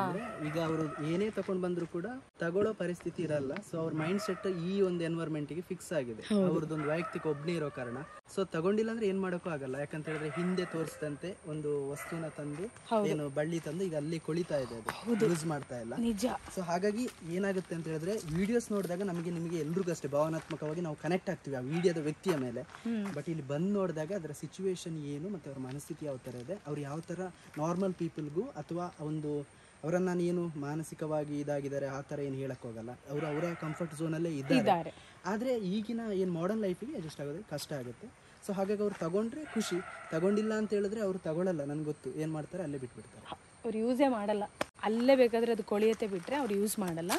ಈಗ ಅವರು ಏನೇ ತಗೊಂಡ್ ಬಂದ್ರು ಕೂಡ ತಗೊಳ್ಳೋ ಪರಿಸ್ಥಿತಿ ಇರಲ್ಲ. ಸೊ ಅವ್ರ ಮೈಂಡ್ ಸೆಟ್ ಈ ಒಂದು ಎನ್ವೈರ್ಮೆಂಟ್ ಗೆ ಫಿಕ್ಸ್ ಆಗಿದೆ. ಅವ್ರದ್ದೊಂದು ವೈಯಕ್ತಿಕ ಒಬ್ಬನೇ ಇರೋ ಕಾರಣ. ಸೊ ತಗೊಂಡಿಲ್ಲ ಅಂದ್ರೆ ಏನ್ ಮಾಡೋಕ್ಕೂ ಆಗಲ್ಲ. ಯಾಕಂತ ಹೇಳಿದ್ರೆ ಹಿಂದೆ ತೋರಿಸಿದಂತೆ ಒಂದು ವಸ್ತುನ ತಂದು ಏನು ಬಳ್ಳಿ ತಂದು ಈಗ ಅಲ್ಲಿ ಕೊಳಿತಾ ಇದೆ, ಅದು ಯೂಸ್ ಮಾಡ್ತಾ ಇಲ್ಲ. ಸೊ ಹಾಗಾಗಿ ಏನಾಗುತ್ತೆ ಅಂತ ಹೇಳಿದ್ರೆ ವಿಡಿಯೋಸ್ ನೋಡಿದಾಗ ನಿಮಗೆ ಎಲ್ರಿಗೂ ಅಷ್ಟೇ ಭಾವನಾತ್ಮಕವಾಗಿ ನಾವು ಕನೆಕ್ಟ್ ಆಗ್ತೀವಿ ಆ ವಿಡಿಯೋದ ವ್ಯಕ್ತಿಯ ಮೇಲೆ. ಬಟ್ ಇಲ್ಲಿ ಬಂದು ನೋಡಿದಾಗ ಅದರ ಸಿಚುವೇಶನ್ ಏನು ಮತ್ತೆ ಅವ್ರ ಮನಸ್ಥಿತಿ ಯಾವ ತರ ಇದೆ, ಅವ್ರು ಯಾವ ತರ ನಾರ್ಮಲ್ ಪೀಪಲ್ಗೂ ಅಥವಾ ಒಂದು ಅವರನ್ನ ಏನು ಮಾನಸಿಕವಾಗಿ ಇದಾಗಿದ್ದಾರೆ ಆ ತರ ಏನು ಹೇಳಕ್ ಹೋಗಲ್ಲ. ಅವರು ಅವರ ಕಂಫರ್ಟ್ ಝೋನ್ ಅಲ್ಲೇ ಇದ್ದಾರೆ. ಆದ್ರೆ ಈಗಿನ ಏನ್ ಮಾಡರ್ನ್ ಲೈಫಿಗೆ ಅಡ್ಜಸ್ಟ್ ಆಗೋದಕ್ಕೆ ಕಷ್ಟ ಆಗುತ್ತೆ. ಸೊ ಹಾಗಾಗಿ ಅವ್ರು ತಗೊಂಡ್ರೆ ಖುಷಿ, ತಗೊಂಡಿಲ್ಲ ಅಂತ ಹೇಳಿದ್ರೆ ಅವ್ರು ತಗೊಳ್ಳಲ್ಲ. ನನ್ಗೆ ಗೊತ್ತು ಏನ್ ಮಾಡ್ತಾರೆ, ಅಲ್ಲೇ ಬಿಟ್ಬಿಡ್ತಾರೆ. ಅವ್ರು ಯೂಸೇ ಮಾಡಲ್ಲ. ಅಲ್ಲೇ ಬೇಕಾದ್ರೆ ಅದು ಕೊಳಿಯತ್ತೆ ಬಿಟ್ರೆ ಅವ್ರು ಯೂಸ್ ಮಾಡಲ್ಲ.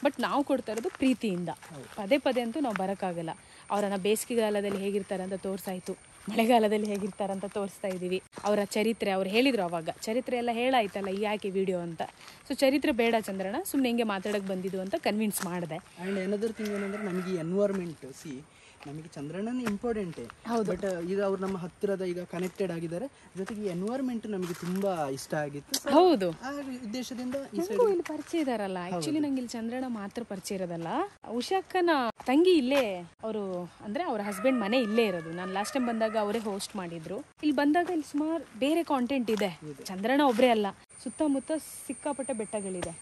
ಬಟ್ ನಾವು ಕೊಡ್ತಾ ಇರೋದು ಪ್ರೀತಿಯಿಂದ. ಪದೇ ಪದೇ ಅಂತೂ ನಾವು ಬರೋಕ್ಕಾಗಲ್ಲ. ಅವರನ್ನ ಬೇಸಿಗೆಗಾಲದಲ್ಲಿ ಹೇಗಿರ್ತಾರೆ ಅಂತ ತೋರ್ಸಾಯ್ತು, ಮಳೆಗಾಲದಲ್ಲಿ ಹೇಗಿರ್ತಾರಂತ ತೋರಿಸ್ತಾ ಇದ್ದೀವಿ. ಅವರ ಚರಿತ್ರೆ ಅವ್ರು ಹೇಳಿದ್ರು, ಅವಾಗ ಚರಿತ್ರೆ ಎಲ್ಲ ಹೇಳಾಯ್ತಲ್ಲ ಯಾಕೆ ವಿಡಿಯೋ ಅಂತ. ಸೊ ಚರಿತ್ರೆ ಬೇಡ ಚಂದ್ರಣ್ಣ, ಸುಮ್ಮನೆ ಹಿಂಗೆ ಮಾತಾಡಕ್ಕೆ ಬಂದಿದ್ದು ಅಂತ ಕನ್ವಿನ್ಸ್ ಮಾಡಿದೆ. ಆ್ಯಂಡ್ ಏನದರ್ ಥಿಂಗ್ ಏನಂದ್ರೆ ನಮಗೆ ಎನ್ವೈರ್ಮೆಂಟ್ ನಮಗೆ ಚಂದ್ರಣ್ಣನೇ ಇಂಪಾರ್ಟೆಂಟೇ, ಬಟ್ ಈಗ ಅವ್ರು ನಮ್ಮ ಹತ್ತಿರದ ಈಗ ಕನೆಕ್ಟೆಡ್ ಆಗಿದ್ದಾರೆ. ಜೊತೆಗೆ ಎನ್ವೈರ್ಮೆಂಟ್ ನಮಗೆ ತುಂಬಾ ಇಷ್ಟ ಆಗಿತ್ತು. ಹೌದು, ಆ ಉದ್ದೇಶದಿಂದ ಇಲ್ಲಿ ಪರಿಚಯ ಇದಾರಲ್ಲ. ಆಕ್ಚುಲಿ ನಂಗೆ ಇಲ್ಲಿ ಚಂದ್ರಣ್ಣ ಮಾತ್ರ ಪರಿಚಯ ಇರೋದಲ್ಲ, ಉಷಾಕ್ಕನ ತಂಗಿ ಇಲ್ಲೇ, ಅವರು ಅಂದ್ರೆ ಅವ್ರ ಹಸ್ಬೆಂಡ್ ಮನೆ ಇಲ್ಲೇ ಇರೋದು. ನಾನು ಲಾಸ್ಟ್ ಟೈಮ್ ಬಂದಾಗ ಅವರೇ ಹೋಸ್ಟ್ ಮಾಡಿದ್ರು. ಇಲ್ಲಿ ಬಂದಾಗ ಇಲ್ಲಿ ಸುಮಾರು ಬೇರೆ ಕಾಂಟೆಂಟ್ ಇದೆ. ಚಂದ್ರಣ್ಣ ಒಬ್ರೇ ಅಲ್ಲ, ಸುತ್ತಮುತ್ತ ಸಿಕ್ಕಾಪಟ್ಟೆ ಬೆಟ್ಟಗಳಿದೆ,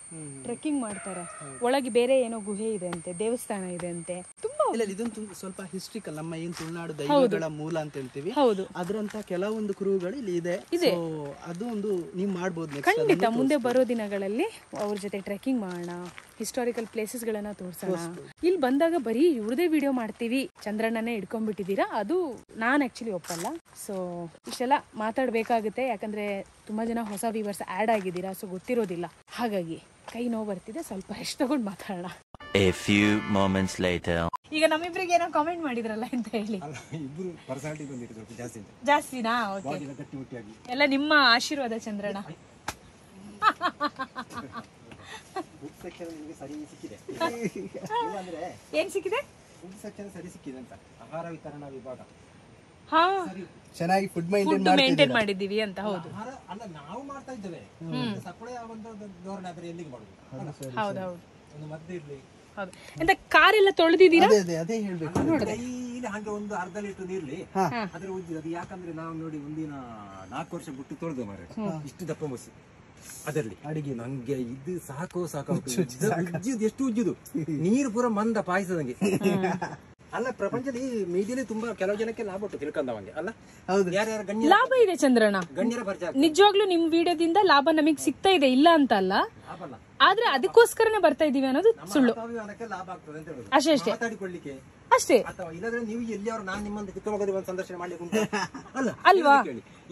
ಟ್ರೆಕ್ಕಿಂಗ್ ಮಾಡ್ತಾರೆ. ಒಳಗೆ ಬೇರೆ ಏನೋ ಗುಹೆ ಇದೆ ಅಂತೆ, ದೇವಸ್ಥಾನ ಇದೆ ಅಂತೆ. ತುಂಬಾ ಇದೊಂದು ಸ್ವಲ್ಪ ಹಿಸ್ಟ್ರಿಕಲ್, ನಮ್ಮ ಏನ್ ತುಳುನಾಡು ದೈವಗಳ ಮೂಲ ಅಂತ ಹೇಳ್ತೀವಿ. ಹೌದು, ಅದರಂತ ಕೆಲವೊಂದು ಕುರುಹುಗಳು ಇಲ್ಲಿ ಇದೆ. ಅದು ಒಂದು ನೀವು ಮಾಡ್ಬೋದು. ಖಂಡಿತ ಮುಂದೆ ಬರೋ ದಿನಗಳಲ್ಲಿ ಅವ್ರ ಜೊತೆ ಟ್ರೆಕ್ಕಿಂಗ್ ಮಾಡೋಣ, ಹಿಸ್ಟಾರಿಕಲ್ ಪ್ಲೇಸಸ್ ಗಳನ್ನ ತೋರ್ಸೋಣ. ಇಲ್ಲಿ ಬಂದಾಗ ಬರೀ ಇವ್ರದೇ ವಿಡಿಯೋ ಮಾಡ್ತೀವಿ, ಚಂದ್ರಣ್ಣನೇ ಇಟ್ಕೊಂಡ್ಬಿಟ್ಟಿದ್ದೀರಾ, ಅದು ನಾನ್ ಆಕ್ಚುಲಿ ಒಪ್ಪಲ್ಲ. ಸೊ ಇಷ್ಟೆಲ್ಲ ಮಾತಾಡ್ಬೇಕಾಗುತ್ತೆ, ಯಾಕಂದ್ರೆ ತುಂಬಾ ಜನ ಹೊಸ ವ್ಯೂವರ್ಸ್ ಆಡ್ ಆಗಿದ್ದೀರಾ, ಸೊ ಗೊತ್ತಿರೋದಿಲ್ಲ. ಹಾಗಾಗಿ ಕೈ ನೋವು ಬರ್ತಿದೆ, ಸ್ವಲ್ಪ ರೆಸ್ಟ್ ತಗೊಂಡು ಮಾತಾಡೋಣ. A few moments later. ಈಗ ನಮ್ಮಿಬ್ರಿಗೆ ಏನೋ ಕಾಮೆಂಟ್ ಮಾಡಿದ್ರಲ್ಲ ಅಂತ ಹೇಳಿ, ಜಾಸ್ತಿನಾ? ಎಲ್ಲ ನಿಮ್ಮ ಆಶೀರ್ವಾದ ಚಂದ್ರಣ್ಣ. ಏನ್ ಸಿಕ್ಕಿದೆ? ಆಹಾರ ವಿತರಣಾ ವಿಭಾಗ ಚೆನ್ನಾಗಿ ಫುಡ್ ಮೇಂಟೈನ್ ಮಾಡಿದ್ದೀವಿ ಅಂತ. ಹೌದು, ಅಲ್ಲ ನಾವು ಮಾಡ್ತಾ ಇದ್ದೇವೆ, ಸಪ್ಲೈ ಆಗುವಂತ ಧೋರಣೆ ಆದ್ರೆ ಎಲ್ಲಿಗೆ ಮಾಡುದು? ಹೌದೌದು, ಒಂದು ಮದ್ದು ಇರ್ಲಿ. ಹೌದು. ಎಂತ ಕಾರ್ ಎಲ್ಲ ತೊಳೆದಿದ್ದೀರಾ? ಅದೇ ಹೇಳ್ಬೇಕು. ಇಲ್ಲಿ ಹಾಗೆ ಒಂದು ಅರ್ಧ ಲೀಟರ್ ನೀರ್ಲಿ ಅದ್ರ ಉಜ್ಜಿದ. ಅದು ಯಾಕಂದ್ರೆ ನಾವು ನೋಡಿ ಒಂದಿನ 4 ವರ್ಷ ಬಿಟ್ಟು ತೊಳೆದು ಮಾರ ಇಷ್ಟು ದಪ್ಪ ಮೊಸಿ ಅದರಲ್ಲಿ ಅಡಿಗೆ. ನಂಗೆ ಇದು ಸಾಕು ಉಜ್ಜಿದ್ ಎಷ್ಟು ಉಜ್ಜುದು, ನೀರು ಪೂರ ಮಂದ ಪಾಯಿಸದಂಗೆ. ಅಲ್ಲ, ಪ್ರಪಂಚದಲ್ಲಿ ಮೀಡಿಯಲ್ಲಿ ತುಂಬಾ ಕೆಲವು ಜನಕ್ಕೆ ಲಾಭ ಉಂಟು ತಿಳ್ಕೊಂಡವಂಗೆ ಅಲ್ಲ. ಹೌದು, ಯಾರ್ಯಾರ ಗಣ್ಯ ಲಾಭ ಇದೆ ಚಂದ್ರಣ್ಣ. ಗಣ್ಯರ ಪರಿಚಯ ನಿಜವಾಗ್ಲೂ ನಿಮ್ ವಿಡಿಯೋದಿಂದ ಲಾಭ ನಮಗ್ ಸಿಗ್ತಾ ಇದೆ, ಇಲ್ಲ ಅಂತ ಅಲ್ಲ. ಆದ್ರೆ ಅದಕ್ಕೋಸ್ಕರನೇ ಬರ್ತಾ ಇದೀವಿ ಅನ್ನೋದು ಸುಳ್ಳು. ಲಾಭ ಆಗ್ತದೆ ಅಂತ ಹೇಳುದು ಅಷ್ಟೇ ಅಷ್ಟೇ ಮಾತಾಡಿಕೊಳ್ಳಿಕ್ಕೆ ಅಷ್ಟೇ. ಅಥವಾ ಇಲ್ಲದ್ರೆ ನೀವು ಎಲ್ಲಿಯವರು ನಾನು ನಿಮ್ಮಂತ ಕಿತ್ತೊಳಗಡೆ ಒಂದು ಸಂದರ್ಶನ ಮಾಡ್ಲಿಕ್ಕೆ ಅಲ್ಲ ಅಲ್ವಾ?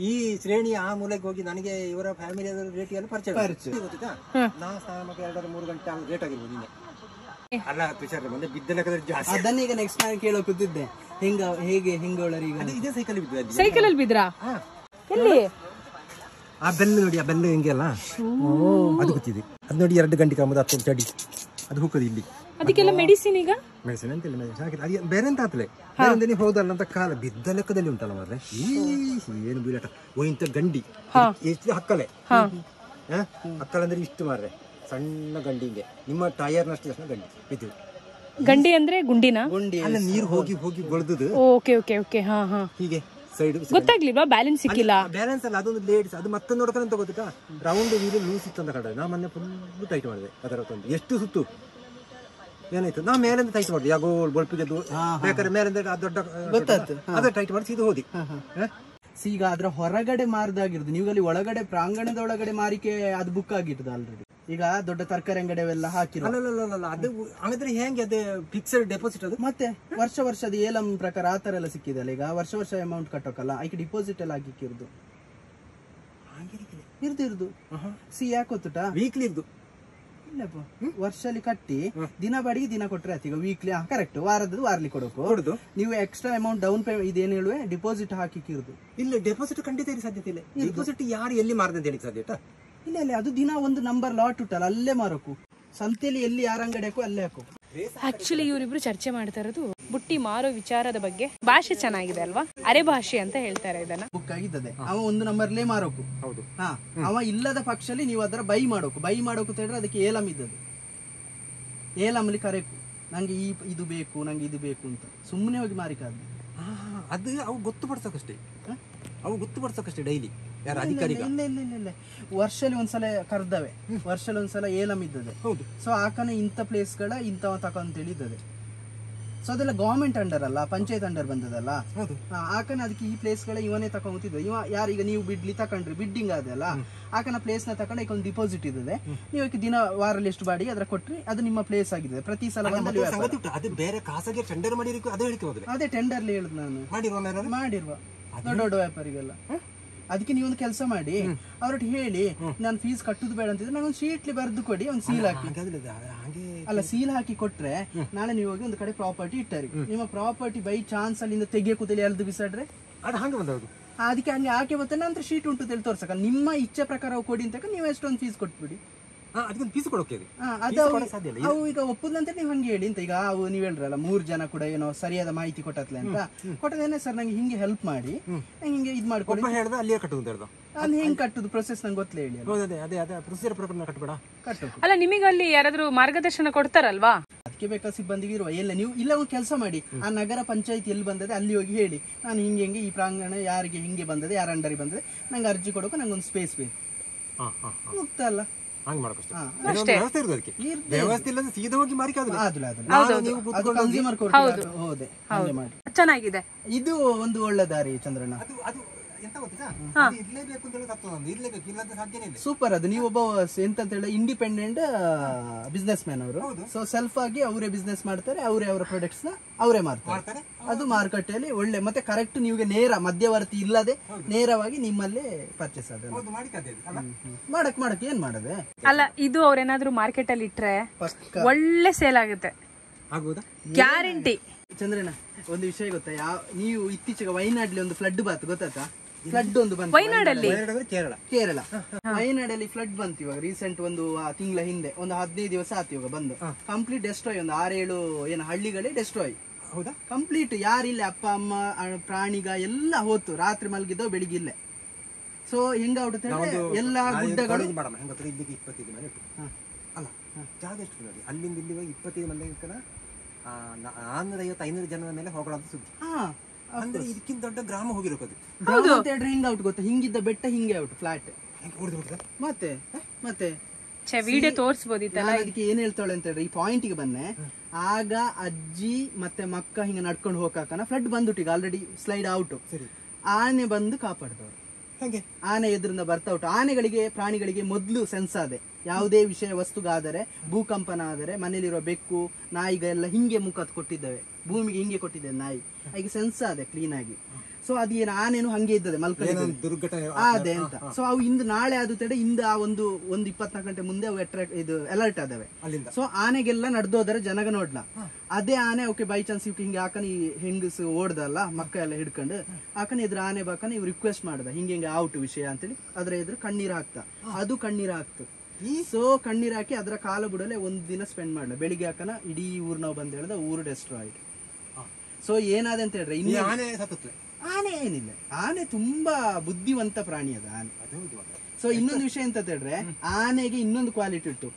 ಈ ಶ್ರೇಣಿಯ ಆ ಮೂಲೆಗೆ ಹೋಗಿ ನನಗೆ ಇವರ ಫ್ಯಾಮಿಲಿ ರೇಟಿಯಲ್ಲಿ ಪರಿಚಯ ಗೊತ್ತಿತ್ತಾ? ನಾವು ಸ್ನಾನ ಮಾಡಿ 2-3 ಗಂಟೆ ಲೇಟ್ ಆಗಿರ್ಬೋದು ನಿನ್ನೆ. ಅಲ್ಲ ತುಷಾರ್ ಬಂದೆ ಬಿದ್ದ ಲೆಕ್ಕದಲ್ಲಿ ಜಾಸ್ತಿ. ಅದನ್ನ ಈಗ ನೆಕ್ಸ್ಟ್ ನಾನು ಕೇಳೋ ಕೂತಿದ್ದೆ, ಹೇಗೆ ಹೆಂಗೋಳರಿಗೆ ಇದೇ ಸೈಕಲ್ ಬಿದ್ದ. ಸೈಕಲ್ ಅಲ್ಲಿ ಬಿದ್ರಾ? ಎಲ್ಲಿ? ಆ ಬೆಲ್ಲು ನೋಡಿ, ಆ ಬೆಲ್ಲು ಹೆಂಗೆ ಅಲ್ಲ, ಅದು ಗೊತ್ತಿದೆ. ಅದು ನೋಡಿ 2 ಗಂಟೆ ಕಾಮದ 10 ಚಡಿ ಅದು ಹೋಗೋದು ಇಲ್ಲಿ. ಅದಕ್ಕೆಲ್ಲ ಮೆಡಿಸಿನ್, ಈಗ ಮೆಡಿಸಿನ್ ಅಂತಿಲ್ಲ, ಮೆಡಿಸಿನ್ ಬೇರೆ ಎಂತ ಆತಲೆ ಬೇರೆ ನೀವು ಹೋದಲ್ಲ ಅಂತ ಕಾಲ ಬಿದ್ದ ಲೆಕ್ಕದಲ್ಲಿ ಉಂಟಲ್ಲ ಮಾರ್ರೆ. ಏನು ಬೀಳಟ ಇಂತ ಗಂಡಿ ಎಷ್ಟು ಹಕ್ಕಲೆ, ಹಕ್ಕಲಂದ್ರೆ ಇಷ್ಟು ಮಾರ್ರೆ, ಸಣ್ಣ ಗಂಡಿಗೆ ನಿಮ್ಮ ಟೈರ್ನಷ್ಟು ಗಂಡಿ ಬಿದ್ದು. ಗಂಡಿ ಅಂದ್ರೆ ಗುಂಡಿನ ಅಲ್ಲ, ನೀರು ಹೋಗಿ ಹೋಗಿ ಬೆಳೆದುದು. ಓಕೆ ಓಕೆ ಓಕೆ, ಹಾ ಹಾ, ಹೀಗೆ ಸೈಡ್ ಗೊತ್ತಾಗ್ಲಿಲ್ವಾ? ಬ್ಯಾಲೆನ್ಸ್ ಸಿಕ್ಕಿಲ್ಲ. ಬ್ಯಾಲೆನ್ಸ್ ಅಲ್ಲ, ಅದೊಂದು ಲೇಡೀಸ್ ಅದು ಮತ್ತೆ ನೋಡ್ಕೊಂತ ಗೊತ್ತಾ, ರೌಂಡ್ ವೀಲ್ ಲೂಸ್ ಇತ್ತು ಅಂತ ಕಡೆ. ನಾ ಮೊನ್ನೆ ಫುಲ್ ಟೈಟ್ ಮಾಡಿದೆ ಅದರ ಒಂದು ಎಷ್ಟು ಸುತ್ತು ಏನಾಯ್ತು, ನಾ ಮೇಲಿಂದ ಟೈಟ್ ಮಾಡಿದೆ. ಯಾಗೋ ಬೊಲ್ಪಿಗೆ ಬೇಕಾದ್ರೆ ಮೇಲಿಂದ ದೊಡ್ಡ ಅದೇ ಟೈಟ್ ಮಾಡಿ ಇದು ಹೋದಿ. ಈಗ ಅದ್ರ ಹೊರಗಡೆ ಮಾರ್ದಾಗಿರೋದು, ನೀವು ಅಲ್ಲಿ ಒಳಗಡೆ ಪ್ರಾಂಗಣದ ಒಳಗಡೆ ಮಾರಿಕೆ ಅದು ಬುಕ್ ಆಗಿರ್ತದೆ ಆಲ್ರೆಡಿ. ಈಗ ದೊಡ್ಡ ತರಕಾರಿ ಅಂಗಡಿ ಅವೆಲ್ಲ ಹಾಕಿರೋ ಅದು ಹಾಗಾದ್ರೆ ಹೆಂಗೆ ಅದೇ ಫಿಕ್ಸ್ಡ್ ಡೆಪಾಸಿಟ್ ಅದು ಮತ್ತೆ ವರ್ಷ ಅದು ಏಲಂ ಪ್ರಕಾರ ಆ ತರ ಎಲ್ಲ ಸಿಕ್ಕಿದಲ್ಲ. ಈಗ ವರ್ಷ ಅಮೌಂಟ್ ಕಟ್ಟೋಕಲ್ಲ, ಆಯ್ಕೆ ಡಿಪಾಸಿಟ್ ಎಲ್ಲ ಹಾಕಿಕ್ಕಿರ್ದು ಇರ್ದು ಯಾಕೆ ಗೊತ್ತುಟಾ, ವೀಕ್ಲಿ ಇರ್ದು ಇಲ್ಲಪ್ಪ, ವರ್ಷದಲ್ಲಿ ಕಟ್ಟಿ ದಿನ ಬಾಡಿಗೆ ದಿನ ಕೊಟ್ರೆ ಆಯ್ತು. ಈಗ ವೀಕ್ಲಿ ಕರೆಕ್ಟ್, ವಾರದಲ್ಲಿ ಕೊಡೋಕು. ನೀವು ಎಕ್ಸ್ಟ್ರಾ ಅಮೌಂಟ್ ಡೌನ್ ಪೇಮೆಂಟ್ ಇದೇನು ಹೇಳುವೆ, ಡಿಪಾಸಿಟ್ ಹಾಕಿಕ್ಕಿರ್ದು. ಇಲ್ಲ, ಡೆಪಾಸಿಟ್ ಖಂಡಿತ ಇಲ್ಲಿ ಸಾಧ್ಯತೆ ಇಲ್ಲ. ಡೆಪಾಸಿಟ್ ಯಾರು ಎಲ್ಲಿ ಮಾರ್ದ ಅಂತ ಹೇಳಿ ಸಾಧ್ಯತಾ ಇಲ್ಲ. ಅದು ದಿನ ಒಂದು ನಂಬರ್ ಲಾಟ್ ಉಂಟಲ್ಲ, ಅಲ್ಲೇ ಮಾರೋಕು. ಸಂತೆಯಲ್ಲಿ ಎಲ್ಲಿ ಯಾರ ಅಂಗಡಿ ಹಾಕೋ ಅಲ್ಲೇ ಹಾಕೋ. ಆಕ್ಚುಲಿ ಇವರಿಬ್ರು ಚರ್ಚೆ ಮಾಡ್ತಾ ಇರೋದು ಬುಟ್ಟಿ ಮಾರೋ ವಿಚಾರದ ಬಗ್ಗೆ. ಭಾಷೆ ಚೆನ್ನಾಗಿದೆ ಅಲ್ವಾ, ಅರೆ ಭಾಷೆ ಅಂತ ಹೇಳ್ತಾರೆ ಇದನ್ನ. ಬುಕ್ ಆಗಿದ್ದದೆ, ಅವ ಒಂದು ನಂಬರ್ಲೇ ಮಾರೋಕು. ಹೌದು, ಅವ ಇಲ್ಲದ ಪಕ್ಷದಲ್ಲಿ ನೀವು ಅದರ ಬೈ ಮಾಡೋಕು ಅಂತ ಹೇಳಿದ್ರೆ ಅದಕ್ಕೆ ಏಲಂ ಇದ್ದದು. ಏಲಂಲಿ ಕರೆಕು, ನಂಗೆ ಇದು ಬೇಕು, ನಂಗೆ ಇದು ಬೇಕು ಅಂತ ಸುಮ್ಮನೆ ಹೋಗಿ ಮಾರಿಕಾದ. ಅದು ಅವು ಗೊತ್ತುಪಡಿಸೋಕಷ್ಟೇ ಡೈಲಿ ಯಾರು ಅಧಿಕಾರಿ. ಇಲ್ಲ, ವರ್ಷದಲ್ಲಿ ಒಂದ್ಸಲ ಕರ್ದವೆ, ವರ್ಷದಲ್ಲಿ ಒಂದ್ಸಲ ಏಲಂ ಇದ್ದದೆ. ಹೌದು. ಸೊ ಆಕನ ಇಂಥ ಪ್ಲೇಸ್ಗಳ ಇಂಥವ ತಕೊಂತೇಳಿ ಇದ್ದದೆ. ಸೊ ಅದೆಲ್ಲ ಗವರ್ಮೆಂಟ್ ಅಂಡರ್ ಅಲ್ಲ, ಪಂಚಾಯತ್ ಅಂಡರ್ ಬಂದದಲ್ಲ. ಆಕನ ಅದಕ್ಕೆ ಈ ಪ್ಲೇಸ್ಗಳ ಇವನೇ ತಕೊಂತಿದ್ದ. ಇವ ಯಾರೀಗ ನೀವು ಬಿಡ್ಲಿ ತಕೊಂಡ್ರಿ, ಬಿಡ್ಡಿಂಗ್ ಅದಲ್ಲ, ಆಕನ ಪ್ಲೇಸ್ ನ ತಕೊಂಡ ಈಗ ಒಂದು ಡಿಪಾಸಿಟ್ ಇದ್ದದೆ. ನೀವು ದಿನ ವಾರಲ್ಲಿ ಎಷ್ಟು ಬಾಡಿಗೆ ಅದರ ಕೊಟ್ರಿ, ಅದು ನಿಮ್ಮ ಪ್ಲೇಸ್ ಆಗಿದೆ. ಪ್ರತಿ ಸಲ ಅದು ಬೇರೆ ಖಾಸಗಿ ಟೆಂಡರ್ ಮಾಡಿರಿಗೂ ಅದೇ ಹೇಳಿಕೆ ಹೋದ್ರೆ ಅದೇ ಟೆಂಡರ್ಲಿ ಹೇಳುದು ನಾನು ಮಾಡಿರುವ ದೊಡ್ಡ ವ್ಯಾಪಾರಿಗೆಲ್ಲ. ಅದಕ್ಕೆ ನೀವೊಂದು ಕೆಲಸ ಮಾಡಿ, ಅವ್ರೊಟ್ಟು ಹೇಳಿ ನಾನು ಫೀಸ್ ಕಟ್ಟುದು ಬೇಡ ಅಂತಿದ್ರೆ ನಂಗೊಂದು ಶೀಟ್ಲಿ ಬರೆದು ಕೊಡಿ, ಒಂದು ಸೀಲ್ ಹಾಕಿ. ಅಲ್ಲ, ಸೀಲ್ ಹಾಕಿ ಕೊಟ್ರೆ ನಾಳೆ ನೀವು ಹೋಗಿ ಒಂದು ಕಡೆ ಪ್ರಾಪರ್ಟಿ ಇಟ್ಟರಿ, ನಿಮ್ಮ ಪ್ರಾಪರ್ಟಿ ಬೈ ಚಾನ್ಸ್ ಅಲ್ಲಿಂದ ತೆಗಿಯಕೂದಲ್ಲಿ ಎಲ್ದು ಬಿಸಾಡ್ರೆ ಅದಕ್ಕೆ ಹಂಗೆ ಹಾಕಿ ಬರ್ತೇನೆ. ನಂತರ ಶೀಟ್ ಉಂಟು ತೋರ್ಸಕ ನಿಮ್ಮ ಇಚ್ಛೆ ಪ್ರಕಾರ ಕೊಡಿ ಅಂತ ನೀವು ಎಷ್ಟೊಂದು ಫೀಸ್ ಕೊಟ್ಬಿಡಿ. ಅದಕ್ಕೊಂದು ಪೀಸ್ ಕೊಡೋಕೆ ಅವು ಈಗ ಒಪ್ಪುದಂತ ನೀವು ಹಂಗೆ ಹೇಳಿ ಅಂತ. ಈಗ ಅವು ನೀವ್ ಹೇಳ್ರಲ್ಲ 3 ಜನ ಕೂಡ ಏನೋ ಸರಿಯಾದ ಮಾಹಿತಿ ಕೊಟ್ಟತ್ಲೆ ಅಂತ ಕೊಟ್ಟದೇನೆ ಸರ್ ನಂಗೆ ಹಿಂಗೆ ಹೆಲ್ಪ್ ಮಾಡಿ ಹಿಂಗೆ ಇದ್ ಮಾಡ್ಕೊಂಡು ಹೇಳ್ದ ಅಲ್ಲಿಯೇ ಕಟ್ಟುದು ಹೇಳ್ದ. ನಾನು ಹೆಂಗ್ ಕಟ್ಟುದು ಪ್ರೊಸೆಸ್ ನಂಗೆ ಗೊತ್ತಲೇ ಹೇಳಿ. ಅದೇ ಪ್ರೊಸೀಜರ್ ಪ್ರಕಾರ ಕಟ್ಟಬೇಡ ಕಟ್ಟು. ಅಲ್ಲ ನಿಮಗೆ ಅಲ್ಲಿ ಯಾರಾದ್ರೂ ಮಾರ್ಗದರ್ಶನ ಕೊಡ್ತಾರಲ್ವಾ? ಅದಕ್ಕೆ ಬೇಕಾದ ಸಿಬ್ಬಂದಿ ಇರುವ ಎಲ್ಲ ನೀವು ಇಲ್ಲ ಒಂದು ಕೆಲಸ ಮಾಡಿ, ಆ ನಗರ ಪಂಚಾಯತ್ ಎಲ್ಲಿ ಬಂದದೆ ಅಲ್ಲಿ ಹೋಗಿ ಹೇಳಿ ನಾನು ಹಿಂಗೆ ಈ ಪ್ರಾಂಗಣ ಯಾರಿಗೆ ಹಿಂಗೆ ಬಂದದೆ, ಯಾರ ಅಂಡರಿ ಬಂದದೆ, ನಂಗೆ ಅರ್ಜಿ ಕೊಡೋಕೆ ನಂಗೆ ಒಂದು ಸ್ಪೇಸ್ ಬೇಕು. ಮುಕ್ತ ಅಲ್ಲ ಹಂಗ್ ಮಾಡ್ಕೊ ವ್ಯವಸ್ಥೆ ಇರೋದು. ಅದಕ್ಕೆ ವ್ಯವಸ್ಥೆ ಇಲ್ಲ ಸೀದಾ ಹೋಗಿ ಮಾರಿಕೆ ಹೋದೆ ಮಾಡಿ. ಚೆನ್ನಾಗಿದೆ. ಇದು ಒಂದು ಒಳ್ಳೆ ದಾರಿ ಚಂದ್ರಣ್ಣ. ಸೂಪರ್. ಅದು ನೀವು ಒಬ್ಬ ಎಂತ ಹೇಳಿ ಇಂಡಿಪೆಂಡೆಂಟ್ ಬಿಸ್ನೆಸ್ ಮ್ಯಾನ್ ಅವರು. ಸೊ ಸೆಲ್ಫ್ ಆಗಿ ಅವರೇ ಬಿಸ್ನೆಸ್ ಮಾಡ್ತಾರೆ, ಅವರೇ ಅವರ ಪ್ರಾಡಕ್ಟ್ಸ್ ನ ಅವರೇ ಮಾರ್ತಾರೆ. ಅದು ಮಾರುಕಟ್ಟೆಯಲ್ಲಿ ಒಳ್ಳೆ ಮತ್ತೆ ಕರೆಕ್ಟ್ ನಿಮಗೆ ನೇರ ಮಧ್ಯವರ್ತಿ ಇಲ್ಲದೆ ನೇರವಾಗಿ ನಿಮ್ಮಲ್ಲೇ ಪರ್ಚೇಸ್ ಆದ ಮಾಡಕ್ ಏನ್ ಮಾಡದೆ. ಅಲ್ಲ ಇದು ಅವ್ರೇನಾದ್ರೂ ಮಾರ್ಕೆಟ್ ಅಲ್ಲಿ ಇಟ್ರೆ ಒಳ್ಳೆ ಸೇಲ್ ಆಗುತ್ತೆ, ಗ್ಯಾರಂಟಿ. ಚಂದ್ರಣ್ಣ ಒಂದು ವಿಷಯ ಗೊತ್ತಾ, ನೀವು ಇತ್ತೀಚೆಗೆ ವೈನಾಡ್ಲಿ ಒಂದು ಫ್ಲಡ್ ಬಾತ್ ಗೊತ್ತಾ? ಫ್ಲಡ್ ಒಂದು ಬಂತು ವೈನಾಡಲ್ಲಿ, ಕೇರಳ ವೈನಾಡಲ್ಲಿ ಫ್ಲಡ್ ಬಂತು ಇವಾಗ ರೀಸೆಂಟ್ ಒಂದು ತಿಂಗಳ ಹಿಂದೆ. ಒಂದು 15 ದಿವಸ ಆಯ್ತು ಇವಾಗ ಬಂದು. ಕಂಪ್ಲೀಟ್ ಡೆಸ್ಟ್ರಾಯ್, ಒಂದು 6-7 ಏನು ಹಳ್ಳಿಗಳೇ ಡೆಸ್ಟ್ರಾಯ್. ಹೌದಾ? ಕಂಪ್ಲೀಟ್ ಯಾರಿಲ್ಲ, ಅಪ್ಪ ಅಮ್ಮ ಪ್ರಾಣಿಗ ಎಲ್ಲ ಹೋತು. ರಾತ್ರಿ ಮಲಗಿದ್ದವು ಬೆಳಿಗ್ಗಿಲ್ಲೇ. ಸೊ ಹೆಂಗ ಆಗ್ಬಿಡುತ್ತೆ ಎಲ್ಲಾ ಗುಡ್ಡಗಳು ಅಲ್ಲ ಜಾಗ ಎಷ್ಟು ನೋಡಿ, ಅಲ್ಲಿಂದ ಇಲ್ಲಿ 25 ಮಂದಿ 450-500 ಜನರ ಮೇಲೆ ಹೋಗೋದು ಸುದ್ದಿ. ಅಂದ್ರೆ ಇದಕ್ಕಿಂತ ದೊಡ್ಡ ಗ್ರಾಮ ಹೋಗಿರೋದು. ಹಿಂಗ ಔಟ್ ಗೊತ್ತಾ, ಹಿಂಗಿದ್ದ ಬೆಟ್ಟ ಹಿಂಗೆ ಔಟ್ ಫ್ಲಾಟ್ ಮತ್ತೆ ಮತ್ತೆ ವಿಡಿಯೋ ತೋರಿಸಬಹುದಿತ್ತಲ್ಲ. ಅದಕ್ಕೆ ಏನ್ ಹೇಳ್ತಾಳೆ ಅಂತ ಹೇಳ್ರಿ, ಈ ಪಾಯಿಂಟ್ ಗೆ ಬನ್ನೆ. ಆಗ ಅಜ್ಜಿ ಮತ್ತೆ ಮಕ್ಕ ಹಿಂಗ ನಡ್ಕೊಂಡು ಹೋಗಾಕನ ಫ್ಲಡ್ ಬಂದುಟ್ಟು ಈಗ ಆಲ್ರೆಡಿ ಸ್ಲೈಡ್ ಔಟ್. ಆನೆ ಬಂದು ಕಾಪಾಡ್ದವ್ರು. ಆನೆ ಎದುರಿಂದ ಬರ್ತಾ ಉಂಟು. ಆನೆಗಳಿಗೆ ಪ್ರಾಣಿಗಳಿಗೆ ಮೊದಲು ಸೆನ್ಸ್ ಆದೆ, ಯಾವುದೇ ವಿಷಯ ವಸ್ತುಗಾದರೆ ಭೂಕಂಪನ ಆದರೆ ಮನೇಲಿರೋ ಬೆಕ್ಕು ನಾಯಿಗೆಲ್ಲ ಹಿಂಗೆ ಮುಖ ಕೊಟ್ಟಿದ್ದೇವೆ, ಭೂಮಿಗೆ ಹಿಂಗೆ ಕೊಟ್ಟಿದ್ದೇವೆ ನಾಯಿ, ಹಾಗೆ ಸೆನ್ಸ್ ಆದೆ ಕ್ಲೀನ್ ಆಗಿ. ಸೊ ಅದೇನು ಆನೇನು ಹಂಗೆ ಇದ್ದದೆ ಮಲ್ಕೊಂಡು ಅದೇ ಅಂತ. ಸೊ ಅವು ಇಂದು ನಾಳೆ ಆದ ತಡೆ ಇಂದ ಒಂದು 24 ಗಂಟೆ ಮುಂದೆ ಅವು ಇದು ಅಲರ್ಟ್ ಆದವೆ. ಸೊ ಆನೆಗೆಲ್ಲ ನಡ್ದೋದರೆ ಜನಗ ನೋಡ್ಲಾ. ಅದೇ ಆನೆ ಓಕೆ ಬೈ ಚಾನ್ಸ್ ಇವ್ ಹಿಂಗೆ ಹಾಕನಿ ಹೆಂಗಸು ಓಡ್ದಲ್ಲ ಮಕ್ಕ ಎಲ್ಲ ಹಿಡ್ಕೊಂಡು ಹಾಕನಿ ಎದುರು ಆನೆ ಬಾಕನ ಇವ್ ರಿಕ್ವೆಸ್ಟ್ ಮಾಡ್ದ ಹಿಂಗೆ ಹಿಂಗೆ ಔಟ್ ವಿಷಯ ಅಂತೇಳಿ ಅದ್ರ ಎದುರು ಕಣ್ಣೀರ್ ಹಾಕ್ತಾ. ಅದು ಕಣ್ಣೀರ್ ಹಾಕ್ತು. ಸೊ ಕಣ್ಣೀರ್ ಹಾಕಿ ಅದರ ಕಾಲ ಬಿಡಲೆ ಒಂದ್ ದಿನ ಸ್ಪೆಂಡ್ ಮಾಡ್ಲ. ಬೆಳಿಗ್ಗೆ ಹಾಕನ ಇಡೀ ಊರ್ ನಾವು ಬಂದ್ ಹೇಳ್ದ ಊರು ಡೆಸ್ಟ್ರಾಯ್ಡ್. ಸೊ ಏನಾದೆ ಅಂತ ಹೇಳ್ರಿ, ಇನ್ನು ಆನೆ ಏನಿಲ್ಲ, ಆನೆ ತುಂಬಾ ಬುದ್ಧಿವಂತ ಪ್ರಾಣಿ ಅದ ಆನೆ. ಸೊ ಇನ್ನೊಂದು ವಿಷಯ ಎಂತ ಹೇಳ್ರೆ, ಆನೆಗೆ ಇನ್ನೊಂದು ಕ್ವಾಲಿಟಿ ಇಟ್ಟು.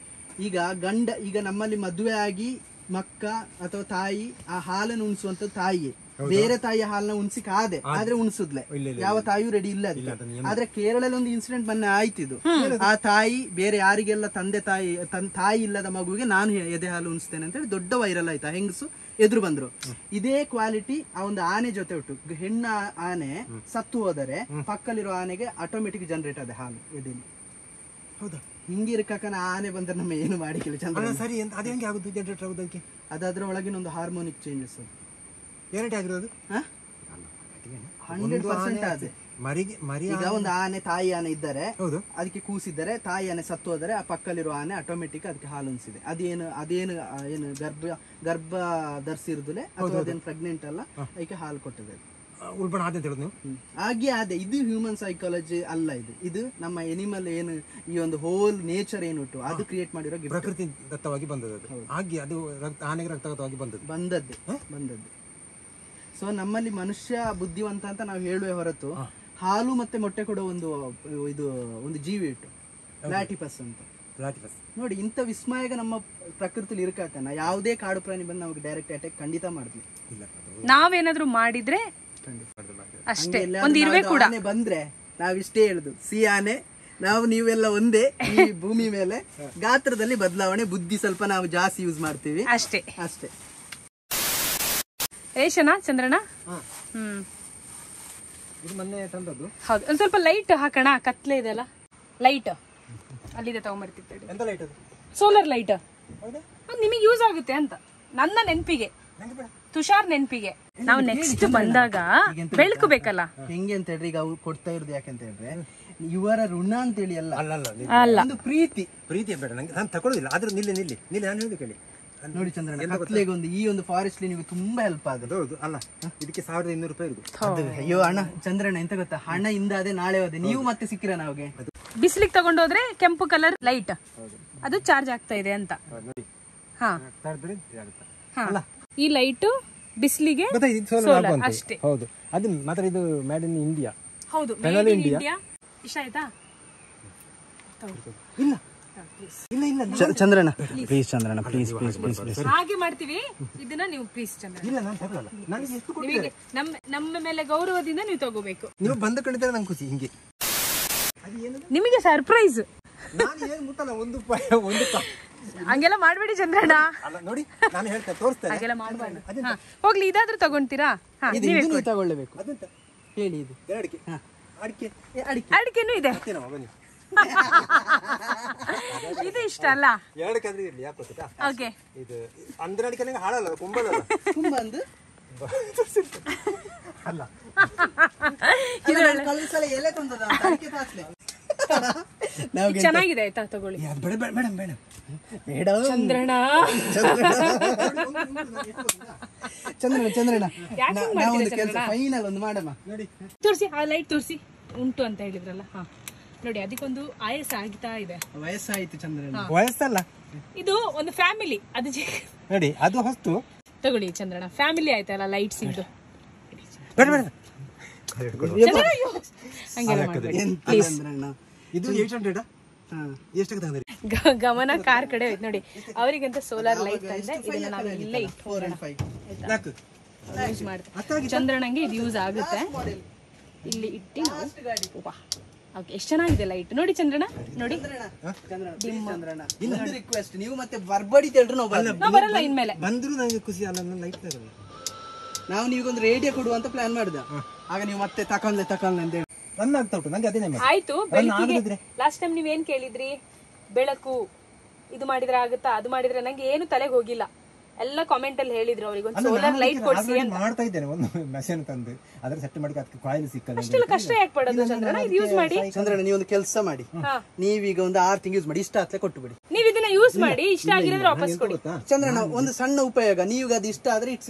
ಈಗ ನಮ್ಮಲ್ಲಿ ಮದುವೆ ಆಗಿ ಮಕ್ಕ ಅಥವಾ ತಾಯಿ ಆ ಹಾಲನ್ನು ಉಣಿಸುವಂತ ತಾಯಿ ಬೇರೆ ತಾಯಿಯ ಹಾಲನ್ನ ಉಣ್ಸಿಕ್ ಆದ್ರೆ ಉಣಿಸುದ್ಲೆ, ಯಾವ ತಾಯಿಯೂ ರೆಡಿ ಇಲ್ಲ. ಆದ್ರೆ ಕೇರಳದಲ್ಲಿ ಒಂದು ಇನ್ಸಿಡೆಂಟ್ ಮೊನ್ನೆ ಆಯ್ತಿದ್ದು. ಆ ತಾಯಿ ಬೇರೆ ಯಾರಿಗೆಲ್ಲ ತಾಯಿ ಇಲ್ಲದ ಮಗುವಿಗೆ ನಾನು ಎದೆ ಹಾಲು ಉಣಿಸ್ತೇನೆ ಅಂತ ಹೇಳಿ ದೊಡ್ಡ ವೈರಲ್ ಆಯ್ತಾ. ಹೆಂಗಸು ಎದುರು ಬಂದ್ರು. ಇದೇ ಕ್ವಾಲಿಟಿ ಆ ಒಂದು ಆನೆ ಜೊತೆ ಉಂಟು. ಹೆಣ್ಣ ಆನೆ ಸತ್ತು ಹೋದರೆ ಪಕ್ಕಲ್ಲಿರೋ ಆನೆಗೆ ಆಟೋಮೆಟಿಕ್ ಜನರೇಟ್ ಆದ ಹಾಲು ಎದೆಲಿ. ಹೌದಾ? ಹಿಂಗಿರ್ಕನ ಆನೆ ಬಂದ್ರೆ ನಮ್ಮ ಏನು ಮಾಡಿಕಿಲ್ಲ ಚಂದ್ರ. ಸರಿ ಅಂತ ಅದೇ ಹೆಂಗೆ ಆಗುದು ಜನರೇಟ್ ಆಗೋದಕ್ಕೆ? ಅದ್ರ ಒಳಗಿನ ಒಂದು ಹಾರ್ಮೋನಿಕ್ ಚೇಂಜಸ್ ಗ್ಯಾರಂಟಿ ಆಗಿರೋದು 100% ಅದೇ. ಈಗ ಒಂದು ಆನೆ ತಾಯಿ ಆನೆ ಇದ್ದಾರೆ, ಅದಕ್ಕೆ ಕೂಸಿದ್ದಾರೆ, ತಾಯಿ ಆನೆ ಸತ್ತು ಹೋದರೆ ಆ ಪಕ್ಕಲ್ಲಿರೋ ಆನೆ ಆಟೋಮೆಟಿಕ್ ಅದಕ್ಕೆ ಹಾಲು ಉಣಿಸಿದೆ. ಅದೇನು ಏನು ಗರ್ಭ ಧರಿಸಿರುದಿಲ್ಲ ಅಥವಾ ಅದೇನು ಪ್ರೆಗ್ನೆಂಟ್ ಅಲ್ಲ, ಅದಕ್ಕೆ ಹಾಲು ಕೊಟ್ಟಿದೆ. ಉಲ್ಬಣ ಆದ ನೀವು ಹಾಗೆ ಅದೇ. ಇದು ಹ್ಯೂಮನ್ ಸೈಕಾಲಜಿ ಅಲ್ಲ, ಇದು ನಮ್ಮ ಎನಿಮಲ್ ಏನು ಈ ಒಂದು ಹೋಲ್ ನೇಚರ್ ಏನುಂಟು ಅದು ಕ್ರಿಯೇಟ್ ಮಾಡಿರೋ ಪ್ರಕೃತಿ ದತ್ತವಾಗಿ ಬಂದದ್ದು. ಹಾಗೆ ಅದು ಆನೆಗೆ ರಕ್ತಗತವಾಗಿ ಬಂದದ್ದು. ಸೊ ನಮ್ಮಲ್ಲಿ ಮನುಷ್ಯ ಬುದ್ಧಿವಂತ ಅಂತ ನಾವು ಹೇಳುವೆ ಹೊರತು ಹಾಲು ಮತ್ತೆ ಮೊಟ್ಟೆ ಕೊಡೋ ಒಂದು ಜೀವಿ ಇಟ್ಟು ಪ್ಲಾಟಿಪಸ್ ಅಂತ. ನೋಡಿ, ಇಂಥ ವಿಸ್ಮಯಗ ನಮ್ಮ ಪ್ರಕೃತಿಲಿ ಇರ್ಕಾತನ ಯಾವುದೇ ಕಾಡು ಪ್ರಾಣಿ ಬಂದು ನಮಗೆ ಡೈರೆಕ್ಟ್ ಅಟ್ಯಾಕ್ ಖಂಡಿತ ಮಾಡಿದ್ವಿ. ನಾವೇನಾದ್ರೂ ಮಾಡಿದ್ರೆ ಅಷ್ಟೇ. ಆನೆ ಬಂದ್ರೆ ನಾವಿಷ್ಟೇ ಹೇಳುದು, ಸಿ ಆನೆ ನಾವು ನೀವೆಲ್ಲ ಒಂದೇ ಈ ಭೂಮಿ ಮೇಲೆ. ಗಾತ್ರದಲ್ಲಿ ಬದಲಾವಣೆ, ಬುದ್ಧಿ ಸ್ವಲ್ಪ ನಾವು ಜಾಸ್ತಿ ಯೂಸ್ ಮಾಡ್ತೀವಿ ಅಷ್ಟೇ. ರೇಷನಾ ಚಂದ್ರಣ್ಣ? ತಂದದ್ದು ಹೌದು. ಒಂದ್ ಸ್ವಲ್ಪ ಲೈಟ್ ಹಾಕೋಣ, ಕತ್ಲೆ ಇದೆಲ್ಲ ಲೈಟ್ ಅಲ್ಲಿದೆ ತಗೊಂಡ್ಬರ್ತಿತ್ತು. ಸೋಲಾರ್ ಲೈಟ್ ನಿಮಗೆ ಯೂಸ್ ಆಗುತ್ತೆ ಅಂತ ನನ್ನ ನೆನಪಿಗೆ, ತುಷಾರ್ ನೆನಪಿಗೆ. ನಾವು ನೆಕ್ಸ್ಟ್ ಬಂದಾಗ ಬೆಳಕು ಬೇಕಲ್ಲ. ಹೆಂಗೆ ಅಂತ ಹೇಳ್ರಿ, ಈಗ ಅವ್ರು ಕೊಡ್ತಾ ಇರೋದು ಯಾಕಂತ ಹೇಳಿದ್ರೆ ಇವರ ಋಣ ಅಂತೇಳಿ ಅಲ್ಲ, ಒಂದು ಪ್ರೀತಿ ಬೇಡ ನಂಗೆ, ನಾನು ತಗೊಳ್ಳೋದಿಲ್ಲ. ಆದ್ರೂ ನಿಲ್ಲಿ ನಾನು ಹೇಳಿ ಕೇಳಿ. ನೋಡಿ ಚಂದ್ರಣ್ಣ, ಕತ್ಲೆಗೆ ಈ ಒಂದು ಫಾರೆಸ್ಟ್ ನಿಮಗೆ ತುಂಬಾ ಹೆಲ್ಪ್ ಆಗುತ್ತೆ. ಹೌದು ಅಲ್ಲ, ಇದಕ್ಕೆ 1200 ರೂಪಾಯಿ ಇರುದು. ಅಯ್ಯೋ ಅಣ್ಣ ಚಂದ್ರಣ್ಣ, ಎಂತ ಗೊತ್ತಾ, ಹಣ ಇಂದ ಅದೇ ನಾಳೆ ಹೋದೆ ನೀವು ಮತ್ತೆ ಸಿಕ್ಕಿರ ನಾವ್ಗೆ. ಬಿಸಿಲಿಗೆ ತಗೊಂಡೋದ್ರೆ ಕೆಂಪು ಕಲರ್ ಲೈಟ್ ಅದು ಚಾರ್ಜ್ ಆಗ್ತಾ ಇದೆ ಅಂತ. ನೋಡಿ ಹಾ ಹಾ ಈ ಲೈಟು ಬಿಸಿಲಿಗೆ ಅಷ್ಟೇ. ಹೌದು, ಅದು ಮಾತ್ರ. ಇದು ಮೇಡ್ ಇನ್ ಇಂಡಿಯಾ. ಹೌದು, ಮೇಡ್ ಇನ್ ಇಂಡಿಯಾ. ಇಷ್ಟ ಆಯ್ತಾ? ಇಲ್ಲ ಇಲ್ಲ ಇಲ್ಲ Chandranna please, Chandranna please please please please. ಹಾಗೆ ಮಾಡ್ತೀವಿ ಇದನ್ನ, ನೀವು ಪ್ಲೀಸ್ ಚಂದ್ರಣ್ಣ. ಇಲ್ಲ, ನಾನು ತಗೊಳ್ಳಲ್ಲ. ನನಗೆ ಎಷ್ಟು ನಿಮಗೆ ನಮ್ಮ ಮೇಲೆ ಗೌರವದಿಂದ ನೀವು ತಗೋಬೇಕು. ನೀವು ಬಂದು ಕಂಡಿದ್ರೆ ನಂಗೆ ಖುಷಿ. ಹಿಂಗೆ ನಿಮಗೆ ಸರ್ಪ್ರೈಸ್. ನಾನು ಏನು ಮುಟ್ಟಲ್ಲ. ಒಂದು ಹಂಗೆಲ್ಲ ಮಾಡ್ಬೇಡಿ ಚಂದ್ರಣ್ಣ. ಅಲ್ಲ ನೋಡಿ, ನಾನು ಹೇಳ್ತೇನೆ, ತೋರಿಸ್ತೇನೆ. ಹಾಗೆಲ್ಲ ಮಾಡ್ಬಾರ್ದು. ಹೋಗ್ಲಿ, ಇದಾದ್ರೂ ತಗೊಂತೀರಾ? ತಗೊಳ್ಳೇಬೇಕು. ಅದಂತ ಹೇಳಿ. ಇದು ಅಡಿಕೆ ಅಡಿಕೆನೂ ಇದೆ. ಬನ್ನಿ. ಇದು ಇಷ್ಟ ಅಲ್ಲ? ಎರಡು ಕಂದ್ರೆ ಇರ್ಲಿ. ಯಾಕೆ ಗೊತ್ತಾ? ಓಕೆ. ಇದು ಅಂದ್ರೆ ಅಡಿಕೆ ನಂಗೆ ಹಾಳಲ್ಲ, ಕುಂಬಳಲ್ಲ. ಕುಂಬಂದು ಅಲ್ಲ, ಕಳಿಸಲ ಎಲೆ ತಂದದ ಅಡಿಕೆ ತಾಸ್ಲೆ. ಚೆನ್ನಾಗಿದೆ, ಆಯ್ತಾ? ತಗೊಳ್ಳಿ. Madam madam madam Chandranna Chandranna Chandranna ನಾವೊಂದು ಕೆಲಸ ಫೈನಲ್ ಒಂದು ಮಾಡಮ್ಮ. ನೋಡಿ, ತೋರಿಸಿ ಆ ಲೈಟ್ ತೋರಿಸಿ. ಉಂಟು ಅಂತ ಹೇಳಿದ್ರಲ್ಲ, ಹಾ ನೋಡಿ, ಅದಕ್ಕೊಂದು ಆಯಸ ಆಗ್ತಾ ಇದೆ. ವಯಸ್ಸಾಯ್ತು ಚಂದ್ರಣ್ಣ. ವಯಸ್ಸಲ್ಲ, ಇದು ಒಂದು ಫ್ಯಾಮಿಲಿ. ಅದು ನೋಡಿ, ಅದು ಹೊಸ್ತು. ತಗೊಳ್ಳಿ ಚಂದ್ರಣ್ಣ, ಫ್ಯಾಮಿಲಿ ಆಯ್ತಲ್ಲ ಲೈಟ್ಸ್ ಇದ್ದು. ಹಂಗೆಲ್ಲ ಮಾಡ್ಬೇಡಿ ಪ್ಲೀಸ್. ಇದು 800. ಎಷ್ಟಕ್ಕೆ ತಂದ್ರಿ? ಗಮನ ಕಾರ್ ಕಡೆ ಹೋಯ್ತು ನೋಡಿ. ಅವರಿಗಂತ ಸೋಲಾರ್ ಲೈಟ್ ತಂದೆ. ಇದನ್ನ ನಾವು ಇಲ್ಲೇ ಯೂಸ್ ಮಾಡ್ತೀವಿ. ಚಂದ್ರಣ್ಣಂಗೆ ಇದು ಯೂಸ್ ಆಗುತ್ತೆ. ಇಲ್ಲಿ ಇಟ್ಟು ಓಕೆ, ಎಷ್ಟು ಚೆನ್ನಾಗಿದೆ ಲೈಟ್ ನೋಡಿ ಚಂದ್ರಣ್ಣ. ನೋಡಿ, ರಿಕ್ವೆಸ್ಟ್, ನೀವು ಮತ್ತೆ ಬರ್ಬಡಿ ಹೇಳ್ರು ನಾವು ಬರಲ್ಲ ಇನ್ಮೇಲೆ. ಬಂದ್ರು ನಂಗೆ ಖುಷಿ ಅಲ್ಲ. ಲೈಟ್ ತಗೊಳ್ಳಿ. ನಾವು ನೀವೊಂದು ರೇಡಿಯೋ ಕೊಡುವ ಅಂತ ಪ್ಲಾನ್ ಮಾಡಿದ. ಆಗ ನೀವು ಮತ್ತೆ ತಕೊಂಡ್ಲೆ ಅಂತ ಹೇಳಿ ರನ್ ಆಗ್ತಾ ಉಂಟು ನಂಗೆ. ಅದೇ ಆಯ್ತು. ಬೆಳಕಿಗೆ ಲಾಸ್ಟ್ ಟೈಮ್ ನೀವೇನ್ ಕೇಳಿದ್ರಿ? ಬೆಳಕು ಇದು ಮಾಡಿದ್ರೆ ಆಗುತ್ತಾ, ಅದು ಮಾಡಿದ್ರೆ ನಂಗೆ ಏನು ತಲೆಗೆ ಹೋಗಿಲ್ಲ. ಎಲ್ಲ ಕಾಮೆಂಟ್ ಅಲ್ಲಿ ಹೇಳಿದ್ರು ಅವ್ರಿಗೆ ಒಂದು ಸೋಲಾರ್ ಲೈಟ್ ಕೊಡ್ಸಿ ಅಂತ. ಮಾಡ್ತಾ ಇದ್ದೇನೆ, ಒಂದು ಮೆಷಿನ್ ತಂದು ಅದ್ರ ಸೆಟ್ ಮಾಡಿ ಅದಕ್ಕೆ ಕಾಯಿಲ್ ಸಿಕ್ಕಲ್ಲ. ಅಷ್ಟೆಲ್ಲ ಕಷ್ಟ ಯಾಕೆ ಪಡೋದು ಚಂದ್ರಣ್ಣ? ಇದು ಯೂಸ್ ಮಾಡಿ. ಚಂದ್ರಣ್ಣ, ನೀವೊಂದು ಕೆಲಸ ಮಾಡಿ. ನೀವೀಗ ಒಂದು 6 ತಿಂಗಳು ಯೂಸ್ ಮಾಡಿ, ಇಷ್ಟ ಆತ್ಲೆ ಕೊಟ್ಟು ಬಿಡಿ. ನೀವ್ ಇದನ್ನ ಯೂಸ್ ಮಾಡಿ, ಇಷ್ಟ ಆಗಿರೋದ್ರೆ ವಾಪಸ್ ಕೊಡಿ. ಚಂದ್ರಣ್ಣ, ಒಂದು ಸಣ್ಣ ಉಪಯೋಗ, ನೀವು ಅದು ಇಷ್ಟ ಆದ್ರೆ ಇಟ್ಸ್.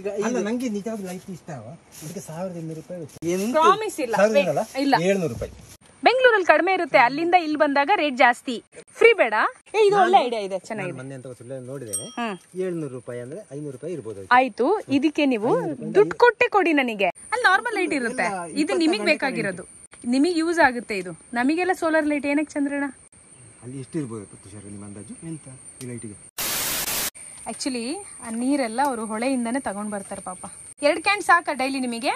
ನಂಗೆ ನಿಜವಾದ ಲೈಟ್ ಇಷ್ಟ. ಅದಕ್ಕೆ 1200 ರೂಪಾಯಿ. ಪ್ರಾಮಿಸ್ ಇಲ್ಲ, ಇಲ್ಲ 700 ರೂಪಾಯಿ. ಬೆಂಗಳೂರಲ್ಲಿ ಕಡಿಮೆ ಇರುತ್ತೆ, ಅಲ್ಲಿಂದ ಇಲ್ಲಿ ಬಂದಾಗ ರೇಟ್ ಜಾಸ್ತಿ. ಫ್ರೀ ಬೇಡ. ಇದು ಒಳ್ಳೆ ಐಡಿಯಾ ಇದೆ, ಚೆನ್ನಾಗಿದೆ. ಮೊನ್ನೆ ಅಂತ ನೋಡಿದ್ದೇನೆ, 700 ರೂಪಾಯಿ ಅಂದ್ರೆ 500 ರೂಪಾಯಿ ಇರ್ಬೋದು. ಆಯ್ತು, ಇದಕ್ಕೆ ನೀವು ದುಡ್ಡು ಕೊಟ್ಟೆ ಕೊಡಿ ನನಗೆ. ಅಲ್ಲಿ ನಾರ್ಮಲ್ ಲೈಟ್ ಇರುತ್ತೆ, ಇದು ನಿಮಗ್ ಬೇಕಾಗಿರೋದು, ನಿಮಗ್ ಯೂಸ್ ಆಗುತ್ತೆ. ಇದು ನಮಗೆಲ್ಲ ಸೋಲಾರ್ ಲೈಟ್ ಏನಕ್ಕೆ ಚಂದ್ರಣ್ಣ? ಅಲ್ಲಿ ಎಷ್ಟು ಇರ್ಬೋದು ತುಷಾರ್ ನಿಮ್ಮ ಅಂದಾಜು? ಎಂತ ಈ ಲೈಟಿಗೆ? ಆಕ್ಚುಲಿ ಆ ನೀರೆಲ್ಲ ಅವರು ಹೊಳೆಯಿಂದಾನೆ ತಗೊಂಡ್ ಬರ್ತಾರೆ ಪಾಪ. 2 ಕ್ಯಾನ್ ಸಾಕ ಡೈಲಿ ನಿಮಗೆ?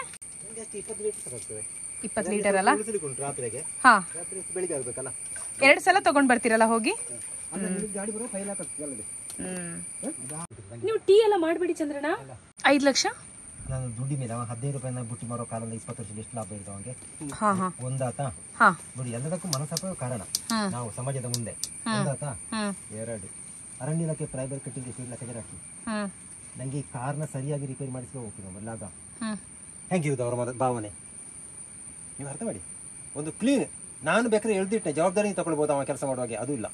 20 ಲೀಟರ್ ಅಲ್ಲ? ಹಾ, ಬೆಳಿಗ್ಗೆ ಆಗ್ಬೇಕಲ್ಲ. 2 ಸಲ ತಗೊಂಡ್ ಬರ್ತೀರಲ್ಲ ಹೋಗಿ. ನೀವು ಟೀ ಎಲ್ಲ ಮಾಡ್ಬೇಡಿ ಚಂದ್ರಣ್ಣ. 5 ಲಕ್ಷ ನಾನು ದುಡ್ಡಿ ಮೇಲೆ 15 ರೂಪಾಯಿ ಬುಟ್ಟಿ ಮಾರೋ ಕಾಲದಲ್ಲಿ 20 ವರ್ಷ ಎಷ್ಟು ಲಾಭ ಇರ್ತಾವ ಅವನಿಗೆ? ಒಂದಾತ ನೋಡಿ, ಎಲ್ಲದಕ್ಕೂ ಮನಸ್ಸಾಪ ಕಾರಣ. ನಾವು ಸಮಾಜದ ಮುಂದೆ ಒಂದಾತ. 2 ಅರಣ್ಯ ಇಲಾಖೆ ಪ್ರೈವೇಟ್ ಕಟ್ಟಿಂಗ್ ಎಷ್ಟು ಲಕ್ಷ ಹಾಕಿ ನಂಗೆ ಈ ಕಾರ್ನ ಸರಿಯಾಗಿ ರಿಪೇರಿ ಮಾಡಿಸ್ಕೊ ಹೋಗ್ತೀವಿ ನಾವು. ಎಲ್ಲಾಗ ಹೆಂಗಿರುದು ಅವರ ಭಾವನೆ ನೀವು ಅರ್ಥ ಮಾಡಿ. ಒಂದು ಕ್ಲೀನ್, ನಾನು ಬೇಕಾದ್ರೆ ಎಳ್ದಿಟ್ಟೆ ಜವಾಬ್ದಾರಿ ತಗೊಳ್ಬಹುದು ಅವ ಕೆಲಸ ಮಾಡುವಾಗ. ಅದು ಇಲ್ಲ.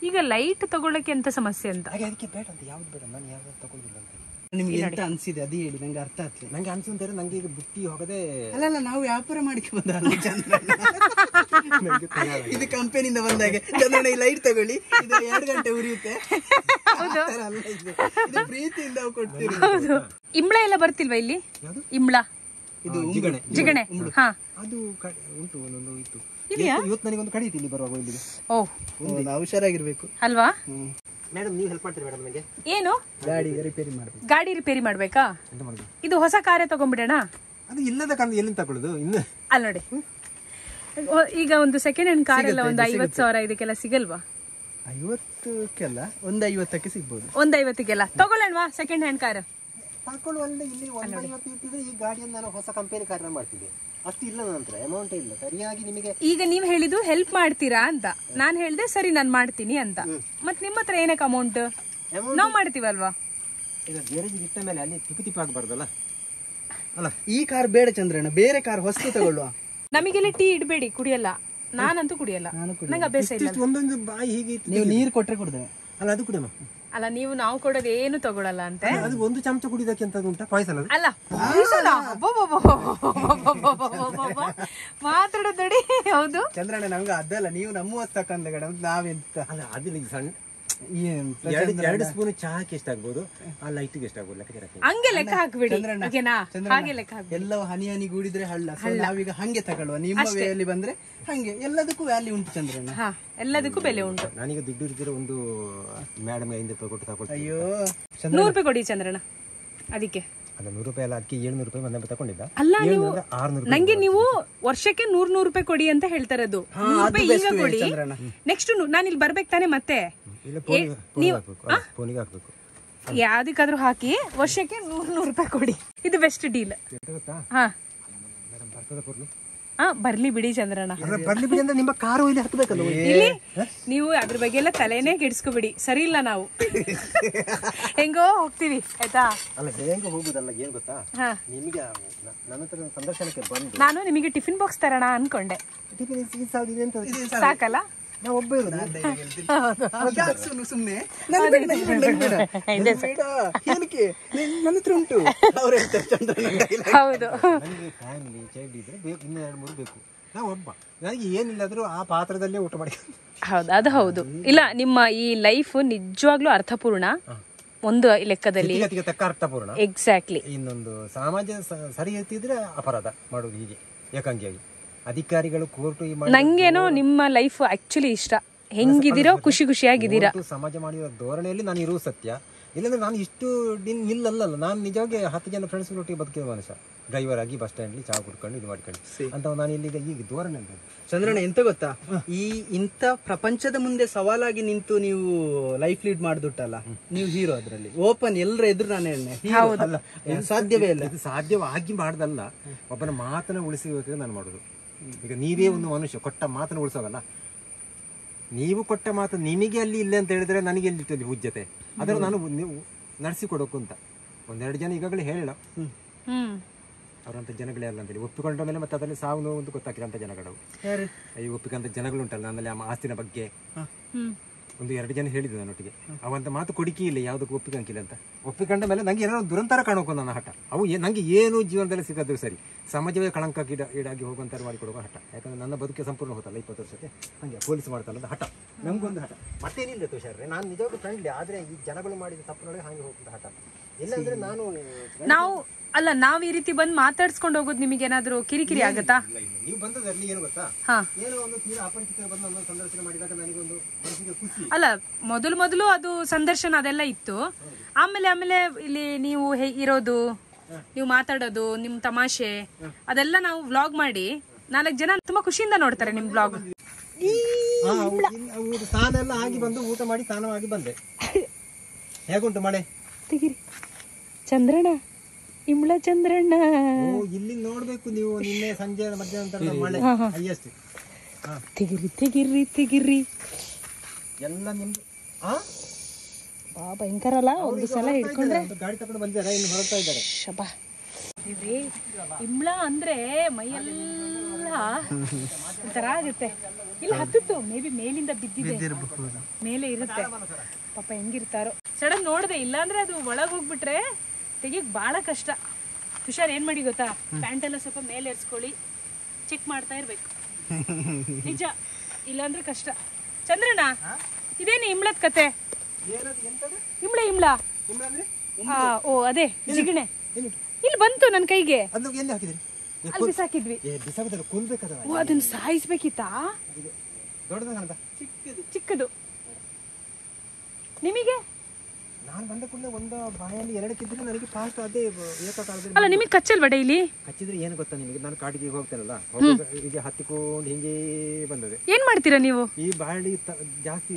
ಈಗ ಲೈಟ್ ತಗೊಳ್ಳಕ್ಕೆ ಎಂತ ಸಮಸ್ಯೆ ಅಂತ? ಹಾಗೆ ಅದಕ್ಕೆ ಬೇಡ ಅಂತ. ಯಾವ್ದು ಬೇಡ, ನಾನು ಯಾವ್ದು ತಗೊಳ್ಳಿಲ್ಲ ಅಂತ. ನಿಮ್ಗೆ ಎಂತ ಅನ್ಸಿದೆ ಅದು ಹೇಳಿ, ನಂಗೆ ಅರ್ಥ ಆಗ್ತದೆ. ನಂಗೆ ಅನ್ಸುಂತಾರೆ, ನಂಗೆ ಈಗ ಬುಟ್ಟಿ ಹೋಗದೆ. ಅಲ್ಲ, ನಾವು ವ್ಯಾಪಾರ ಮಾಡಿಕೆ ಬಂದ ಇದು ಕಂಪನಿಯಿಂದ ಬಂದಾಗೆ. ಚಂದ್ರಣ್ಣ, ಈ ಲೈಟ್ ತಗೊಳ್ಳಿ, ಇದು 2 ಗಂಟೆ ಉರಿಯುತ್ತೆ. ಇದು ಪ್ರೀತಿಯಿಂದ ಕೊಡ್ತೀವಿ. ಹೌದು. ಇಂಬ್ಳ ಎಲ್ಲ ಬರ್ತಿಲ್ವಾ ಇಲ್ಲಿ? ಇಂಬ್ಳ, ಇದು ಜಿಗಣೆ. ಹಾ, ಅದು ಉಂಟು, ಒಂದೊಂದು ಇತ್ತು. ಇವತ್ತು ನನಗೆ ಒಂದು ಕಡಿಯುತ್ತೆ ಇಲ್ಲಿ ಬರುವಾಗ ಇಲ್ಲಿಗೆ. ಓ, ಹುಷಾರಾಗಿರ್ಬೇಕು ಅಲ್ವಾ? ಮೇಡಮ್, ನೀವು ಹೆಲ್ಪ್ ಮಾಡ್ತೀರಿ ಮೇಡಮ್ ನನಗೆ? ಏನು? ಗಾಡಿ ರಿಪೇರಿ ಮಾಡ್ಬೇಕು. ಗಾಡಿ ರಿಪೇರಿ ಮಾಡ್ಬೇಕಾ? ಇದು ಹೊಸ ಕಾರೇ ತಗೊಂಡ್ಬಿಡೋಣ. ಅದು ಇಲ್ಲದ ಕಾರಣ ಎಲ್ಲಿಂದ ತಗೊಳ್ಳೋದು? ಇನ್ನು ಅಲ್ಲ ನೋಡಿ, ಈಗ ಒಂದು ಸೆಕೆಂಡ್ ಹ್ಯಾಂಡ್ ಕಾರ್ ಎಲ್ಲ ಒಂದು 50,000 ಇದಕ್ಕೆಲ್ಲ ಸಿಗಲ್ವಾ? 50ಕ್ಕೆಲ್ಲ ಒಂದು 50ಕ್ಕೆ ಸಿಗ್ಬೋದು. ಒಂದು 50ಗೆಲ್ಲ ತಗೊಳ್ಳೋಣವಾ ಸೆಕೆಂಡ್ ಹ್ಯಾಂಡ್ ಕಾರ್? ತಗೊಳ್ಳುವಲ್ಲ. ಇಲ್ಲಿ 150 ಇರ್ತಿದ್ರೆ ಈ ಗಾಡಿಯನ್ನು ನಾನು ಹೊಸ ಕಂಪನಿ ಕಾರ್ನ ಮಾಡ್ತಿದ್ದೆ. ಅಷ್ಟು ಇಲ್ಲ, ನಂತರ ಅಮೌಂಟ್ ಇಲ್ಲ ಸರಿಯಾಗಿ ನಿಮಗೆ. ಈಗ ನೀವ್ ಹೇಳಿದ್ದು ಹೆಲ್ಪ್ ಮಾಡ್ತೀರಾ ಅಂತ, ನಾನ್ ಹೇಳ್ದೆ ಸರಿ ನಾನ್ ಮಾಡ್ತೀನಿ ಅಂತ. ಮತ್ ನಿಮ್ಮ ಹತ್ರ ಏನಕ್ಕೆ ಅಮೌಂಟ್? ನಾವ್ ಮಾಡ್ತೀವಲ್ವಾ? ಈಗ ಗ್ಯಾರೇಜ್ ಇಟ್ಟ ಮೇಲೆ ಅಲ್ಲಿ ತಿಪ್ಪು ಆಗಬಾರ್ದಲ್ಲ. ಅಲ್ಲ, ಈ ಕಾರ್ ಬೇಡ ಚಂದ್ರಣ್ಣ, ಬೇರೆ ಕಾರ್ ಹೊಸದು ತಗೊಳ್ಳುವ. ನಮಗೆಲ್ಲ ಟೀ ಇಡಬೇಡಿ, ಕುಡಿಯಲ್ಲ. ನಾನಂತೂ ಕುಡಿಯಲ್ಲ, ನಂಗೆ ಅಭ್ಯಾಸ ಇಲ್ಲ. ಒಂದೊಂದು ಬಾಯಿ ಹೀಗೆ ನೀವು ನೀರು ಕೊಟ್ರೆ ಕುಡ್ದೆ. ಅಲ್ಲ, ಅದು ಕುಡಿಯಮ್ಮ. ಅಲ್ಲ, ನಾವು ಕೊಡೋದು ಏನು ತಗೊಳಲ್ಲ ಅಂತೆ. ಅದು ಒಂದು ಚಮಚ ಕುಡಿದಕ್ಕೆ ಅಂತ ಉಂಟಾ? ಪಾಯ್ಸನ್ ಅಲ್ಲ, ಮಾತಾಡೋದು ನೋಡಿ. ಹೌದು ಚಂದ್ರಣ್ಣ, ನಮ್ಗೆ ಅದಲ್ಲ, ನೀವು ನಮ್ಮ ತಕೊಂಡ ನಾವೆಂತ. ಅಲ್ಲ, ಅದಿಲ್ಲ. ಈಗ ಸಣ್ಣ ಎರಡು ಸ್ಪೂನ್ ಚಹಾಕ್ಕೆ ಎಷ್ಟಾಗ್ಬೋದು, ಆ ಲೈಟ್ಗೆ ಎಷ್ಟಾಗ್ಬೋದು ಲೆಕ್ಕಾಚಾರ ಹಾಕಿ. ಹಂಗೆ ಲೆಕ್ಕ ಹಾಕ್ಬಿಡಿ, ಓಕೆನಾ? ಹಾಗೆ ಲೆಕ್ಕ ಹಾಕ್ಬಿಡಿ. ಎಲ್ಲವೂ ಹನಿ ಹನಿ ಗೂಡಿದ್ರೆ ಹಳ್ಳ. So ನಾವೀಗ ಹಂಗೆ ತಗೊಳ್ಳುವ, ನಿಮ್ಮ ವೇಯಲ್ಲಿ ಬಂದ್ರೆ ಹಂಗೆ. ಎಲ್ಲದಕ್ಕೂ ವ್ಯಾಲ್ಯೂ ಉಂಟು ಚಂದ್ರಣ್ಣ. ಹಾ, ಎಲ್ಲದಕ್ಕೂ ಬೆಲೆ ಉಂಟು. ನಾನೀಗ ದುಡ್ಡು ಇರ್ತಿರೋ ಒಂದು ಮೇಡಮ್ 5 ರೂಪಾಯಿ ಕೊಟ್ಟು ತಗೊಳ್ತೀನಿ. ಅಯ್ಯೋ 100 ರೂಪಾಯಿ ಕೊಡಿ ಚಂದ್ರಣ್ಣ. ಅದಕ್ಕೆ ಅಲ್ಲ 100 ರೂಪಾಯಿ ಅಲ್ಲ, ಅದಕ್ಕೆ 700 ರೂಪಾಯಿ ಮೊನ್ನೆ ತಗೊಂಡಿದ್ದ. ಅಲ್ಲ, ನೀವು 600 ನಂಗೆ ನೀವು ವರ್ಷಕ್ಕೆ 100 ರೂಪಾಯಿ ಕೊಡಿ ಅಂತ ಹೇಳ್ತಾ ಇರೋದು. 100 ರೂಪಾಯಿ ಈಗ ಕೊಡಿ, ನೆಕ್ಸ್ಟ್ ನಾನು ಇಲ್ಲಿ ಬರ್ಬೇಕು ತಾನೆ ಮತ್ತೆ. ಫೋನಿಗೆ ಹಾಕ್ಬೇಕು, ಯಾವ್ದಕ್ಕಾದ್ರೂ ಹಾಕಿ ವರ್ಷಕ್ಕೆ 100 ರೂಪಾಯಿ ಕೊಡಿ. ಇದು ಬೆಸ್ಟ್ ಡೀಲ್. ಹಾ ಹಾ, ಬರ್ಲಿ ಬಿಡಿ ಚಂದ್ರಣ್ಣ. ಬರ್ಲಿ ಬಿಡಿ ಅಂದ್ರೆ ನಿಮ್ಮ ಕಾರು ಇಲ್ಲಿ ಹತ್ಬೇಕಲ್ಲ. ಇಲ್ಲಿ ನೀವು ಅದ್ರ ಬಗ್ಗೆ ಎಲ್ಲ ತಲೆನೇ ಕೆಡಿಸ್ಕೊಬಿಡಿ. ಸರಿ ಇಲ್ಲ, ನಾವು ಹೆಂಗೋ ಹೋಗ್ತೀವಿ ಆಯ್ತಾ. ಅಲ್ಲ ಹೆಂಗ ಹೋಗುದಲ್ಲ, ಏನ್ ಗೊತ್ತಾ, ನಿಮಗೆ ನನ್ನ ಹತ್ರ ಸಂದರ್ಶನಕ್ಕೆ ಬಂದು ನಾನು ನಿಮಗೆ ಟಿಫಿನ್ ಬಾಕ್ಸ್ ತರೋಣ ಅನ್ಕೊಂಡೆ. ಸಾಕಲ್ಲ, ನಾವು ಒಬ್ಬ ಇರೋದು. ಸುಮ್ಮನೆ ನನ್ನ ಹತ್ರ ಉಂಟು. ಹೌದು, ನನಗೆ ಫ್ಯಾಮಿಲಿ ಚೈಲ್ಡ್ ಇದ್ರೆ ಬೇಕು, ಇನ್ನು 2-3 ಬೇಕು. ನಾವು ಒಬ್ಬ, ನನಗೆ ಏನಿಲ್ಲಾದ್ರೂ ಆ ಪಾತ್ರದಲ್ಲೇ ಊಟ ಮಾಡಿ. ಹೌದು, ಅದು ಹೌದು. ಇಲ್ಲ, ನಿಮ್ಮ ಈ ಲೈಫ್ ನಿಜವಾಗ್ಲೂ ಅರ್ಥಪೂರ್ಣ ಒಂದು ಲೆಕ್ಕದಲ್ಲಿ. ತಕ್ಕ ಅರ್ಥಪೂರ್ಣ. ಎಕ್ಸಾಕ್ಟ್ಲಿ. ಇನ್ನೊಂದು ಸಮಾಜ ಸರಿ ಇರ್ತಿದ್ರೆ ಅಪರಾಧ ಮಾಡೋದು ಹೀಗೆ ಏಕಾಂಗಿಯಾಗಿ. ಅಧಿಕಾರಿಗಳು ಕೋರ್ಟು ನಂಗೇನೋ ನಿಮ್ಮ ಲೈಫ್ ಆಕ್ಚುಲಿ ಇಷ್ಟ. ಹೆಂಗಿದಿರೋ ಖುಷಿ ಖುಷಿಯಾಗಿದ್ದೀರಾ. ಸಮಾಜ ಮಾಡಿರೋ ಧೋರಣೆಯಲ್ಲಿ ನಾನು ಇರೋ ಸತ್ಯ. ಇಲ್ಲಾಂದ್ರೆ ನಾನು ಇಷ್ಟು ನಿಲ್ಲಲ್ಲ. ನಾನು ನಿಜವಾಗಿ 10 ಜನ ಫ್ರೆಂಡ್ಸ್ ಒಟ್ಟಿಗೆ ಬದುಕಿರೋ ಮನುಷ್ಯ. ಡ್ರೈವರ್ ಆಗಿ ಬಸ್ ಸ್ಟ್ಯಾಂಡ್ಲಿ ಚಹಾ ಕುಡ್ಕೊಂಡು ಇದು ಮಾಡ್ಕೊಂಡು ಅಂತ ನಾನು ಇಲ್ಲಿಗ ಈಗ ಧೋರಣೆ ಅಂತ. ಚಂದ್ರಣ್ಣ ಎಂತ ಗೊತ್ತಾ, ಇಂಥ ಪ್ರಪಂಚದ ಮುಂದೆ ಸವಾಲಾಗಿ ನಿಂತು ನೀವು ಲೈಫ್ ಲೀಡ್ ಮಾಡಿದುಟ್ಟಲ್ಲ, ನೀವು ಹೀರೋ. ಅದ್ರಲ್ಲಿ ಓಪನ್ ಎಲ್ಲರ ಎದುರು ನಾನು ಹೇಳನೆ, ಸಾಧ್ಯವೇ ಇಲ್ಲ. ಇದು ಸಾಧ್ಯವಾಗಿ ಮಾಡ್ದಲ್ಲ, ಒಬ್ಬನ ಮಾತನ್ನ ಉಳಿಸಬೇಕು ನಾನು ಮಾಡೋದು. ಈಗ ನೀವೇ ಒಂದು ಮನುಷ್ಯ ಕೊಟ್ಟ ಮಾತನ್ನ ಉಳಿಸೋದಲ್ಲ. ನೀವು ಕೊಟ್ಟ ಮಾತು ನಿಮಗೆ ಅಲ್ಲಿ ಇಲ್ಲ ಅಂತ ಹೇಳಿದ್ರೆ ನನಗೆ ಎಲ್ಲಿಟ್ಟಲ್ಲಿ ಹುಜ್ಜತೆ. ಅದರ ನಾನು ನೀವು ನಡೆಸಿಕೊಡೋಕು ಅಂತ 1-2 ಜನ ಈಗಾಗಲೇ ಹೇಳಿಲ್ಲ. ಅವರಂತ ಜನಗಳೇ ಅಲ್ಲ ಅಂತೇಳಿ ಒಪ್ಪಿಕೊಂಡ ಮೇಲೆ ಮತ್ತೆ ಅದರಲ್ಲಿ ಸಾವು ನೋವು ಅಂತ ಗೊತ್ತಾಗಿರೋಂಥ ಜನಗಳು. ಈ ಒಪ್ಪಿಕೊಂಡ ಜನಗಳು ಉಂಟಲ್ಲ, ನನ್ನಲ್ಲಿ ಆ ಆಸ್ತಿನ ಬಗ್ಗೆ 1-2 ಜನ ಹೇಳಿದ್ರು ನನ್ನೊಟ್ಟಿಗೆ. ಅವಂತ ಮಾತು ಕೊಡಿಕೆ ಇಲ್ಲ, ಯಾವುದಕ್ಕೂ ಒಪ್ಪಿಕೊಂಕಿಲ್ಲ ಅಂತ. ಒಪ್ಪಿಕೊಂಡ ಮೇಲೆ ನಂಗೆ ಏನೋ ದುರಂತರ ಕಾಣೋಕು ನನ್ನ ಹಠ. ಅವು ನಂಗೆ ಏನು ಜೀವನದಲ್ಲಿ ಸಿಗೋದು ಸರಿ, ಸಮಾಜವೇ ಕಳಂಕಕ್ಕೆ ಈಡಾಗಿ ಹೋಗುವಂತ ಮಾಡಿಕೊಡುವ ಹಠ. ಯಾಕಂದ್ರೆ ನನ್ನ ಬದುಕೆ ಸಂಪೂರ್ಣ ಹೋತಲ್ಲ 20 ವರ್ಷಕ್ಕೆ, ಹಂಗೆ ಪೊಲೀಸ್ ಮಾಡ್ತಲ್ಲ ಹಠ. ನಮ್ಗೊಂದು ಹಠ ಮತ್ತೇನಿಲ್ಲ ತುಷಾರ್ರೆ. ನಾನು ನಿಜವಾಗ್ಲೂ ಫ್ರೆಂಡ್ಲಿ, ಆದ್ರೆ ಈ ಜನಗಳು ಮಾಡಿದ ತಪ್ಪಿನೊಳಗೆ ಹಾಗೆ ಹೋಗುವಂತ ಹಠ. ಇಲ್ಲಾಂದ್ರೆ ನಾವು ಅಲ್ಲ, ನಾವ್ ಈ ರೀತಿ ಬಂದು ಮಾತಾಡ್ಸ್ಕೊಂಡು ಹೋಗೋದು ನಿಮಗೆ ಏನಾದ್ರು ಕಿರಿಕಿರಿ ಆಗತ್ತಾ? ನೀವು ಬಂದದಲ್ಲಿ ಏನು ಗೊತ್ತಾ, ಏನೋ ಒಂದು ತೀರಾ ಅಪರಿಚಿತ ಬಂದು ನನ್ನ ಸಂದರ್ಶನ ಮಾಡಿದಾಗ ನನಗೊಂದು ಮನಸ್ಸಿಗೆ ಖುಷಿ. ಅಲ್ಲ, ಮೊದಲು ಅದು ಸಂದರ್ಶನ ಅದೆಲ್ಲ ಇತ್ತು. ಆಮೇಲೆ ಇಲ್ಲಿ ನೀವು ಇರೋದು, ನೀವು ಮಾತಾಡೋದು, ನಿಮ್ ತಮಾಷೆ ಅದೆಲ್ಲ ನಾವು ವ್ಲಾಗ್ ಮಾಡಿ 4 ಜನ ತುಂಬಾ ಖುಷಿಯಿಂದ ನೋಡ್ತಾರೆ ನಿಮ್ ವ್ಲಾಗ್. ಸ್ನಾನ ಎಲ್ಲ ಆಗಿ ಬಂದು ಊಟ ಮಾಡಿ ಸ್ನಾನವಾಗಿ ಬಂದೆ. ಹೇಗುಂಟು ಮಳೆ? ತೆಗಿರಿ ಚಂದ್ರಣ್ಣ, ಇಮ್ಳ ಚಂದ್ರಣ್ಣ. ಇಲ್ಲಿ ನೋಡ್ಬೇಕು ನೀವು, ನಿನ್ನೆ ಸಂಜೆ ಮಧ್ಯಾಹ್ನ ಮಳೆ ಹೈಯೆಸ್ಟ್. ತೆಗಿರಿ ಎಲ್ಲ ನಿಮ್ದು ಭಯಂಕರ ಅಲ್ಲ. ಒಂದು ಸಲ ಹಿಡ್ಕೊಂಡ್ರೆ ಗಾಡಿ ತಗೊಂಡು ಬಂದಿದ್ದಾರೆ, ಇನ್ನು ಹೊರಡ್ತಾ ಇದ್ದಾರೆ. ಶಬಾ. ಇಮ್ಳ ಅಂದ್ರೆ ಮೈಯೆಲ್ಲ ಒಂಥರ ಆಗುತ್ತೆ. ಇಲ್ಲಿ ಹತ್ತಿತ್ತು, ಮೇ ಬಿ ಮೇಲಿಂದ ಬಿದ್ದಿದೆ, ಮೇಲೆ ಇರುತ್ತೆ. ಪಾಪ ಹೆಂಗಿರ್ತಾರೋ. ಸಡನ್ ನೋಡ್ದೆ, ಇಲ್ಲಾಂದ್ರೆ ಅದು ಒಳಗ್ ಹೋಗ್ಬಿಟ್ರೆ ತೆಗಿಯಕ್ ಬಹಳ ಕಷ್ಟ. ತುಷಾರ್ ಏನ್ ಮಾಡಿ ಗೊತ್ತಾ, ಪ್ಯಾಂಟ್ ಎಲ್ಲ ಸ್ವಲ್ಪ ಮೇಲೆ ಎರ್ಸ್ಕೊಳ್ಳಿ, ಚೆಕ್ ಮಾಡ್ತಾ ಇರ್ಬೇಕು. ನಿಜ, ಇಲ್ಲಾಂದ್ರೆ ಕಷ್ಟ. ಚಂದ್ರಣ್ಣ, ಇದೇನು ಇಮ್ಳದ ಕತೆ? ಇಮ್ಳ ಓ ಅದೇ ಜಿಗಣೆ ಇಲ್ಲಿ ಬಂತು ನನ್ ಕೈಗೆ. ಅಲ್ಲಿ ಬಿಸಾಕಿದ್ವಿ. ಓ, ಅದನ್ನ ಸಾಯಿಸ್ಬೇಕಿತ್ತಾ? ಚಿಕ್ಕದು ನಿಮಗೆ. ನಾನು ಬಂದ ಕೂಡಲೇ ಒಂದು ಬಾಯಲ್ಲಿ 2 ಕಿದ್ರೆ ನನಗೆ ಫಾಸ್ಟ್ ಅದೇ ಏಕಕಾಲದಲ್ಲಿ. ಅಲ್ಲ, ನಿಮಗೆ ಕಚ್ಚಲ್ವಾ ಡೈಲಿ? ಕಚ್ಚಿದ್ರೆ ಏನು ಗೊತ್ತಾ ನಿಮಗೆ, ನಾನು ಕಾಡಿಗೆ ಹೋಗ್ತೇನಲ್ಲ, ಈಗ ಹತ್ತಿಕೊಂಡು ಹಿಂಗೆ ಬಂದದೆ. ಏನ್ ಮಾಡ್ತೀರಾ ನೀವು? ಈ ಬಾಳಿ ಜಾಸ್ತಿ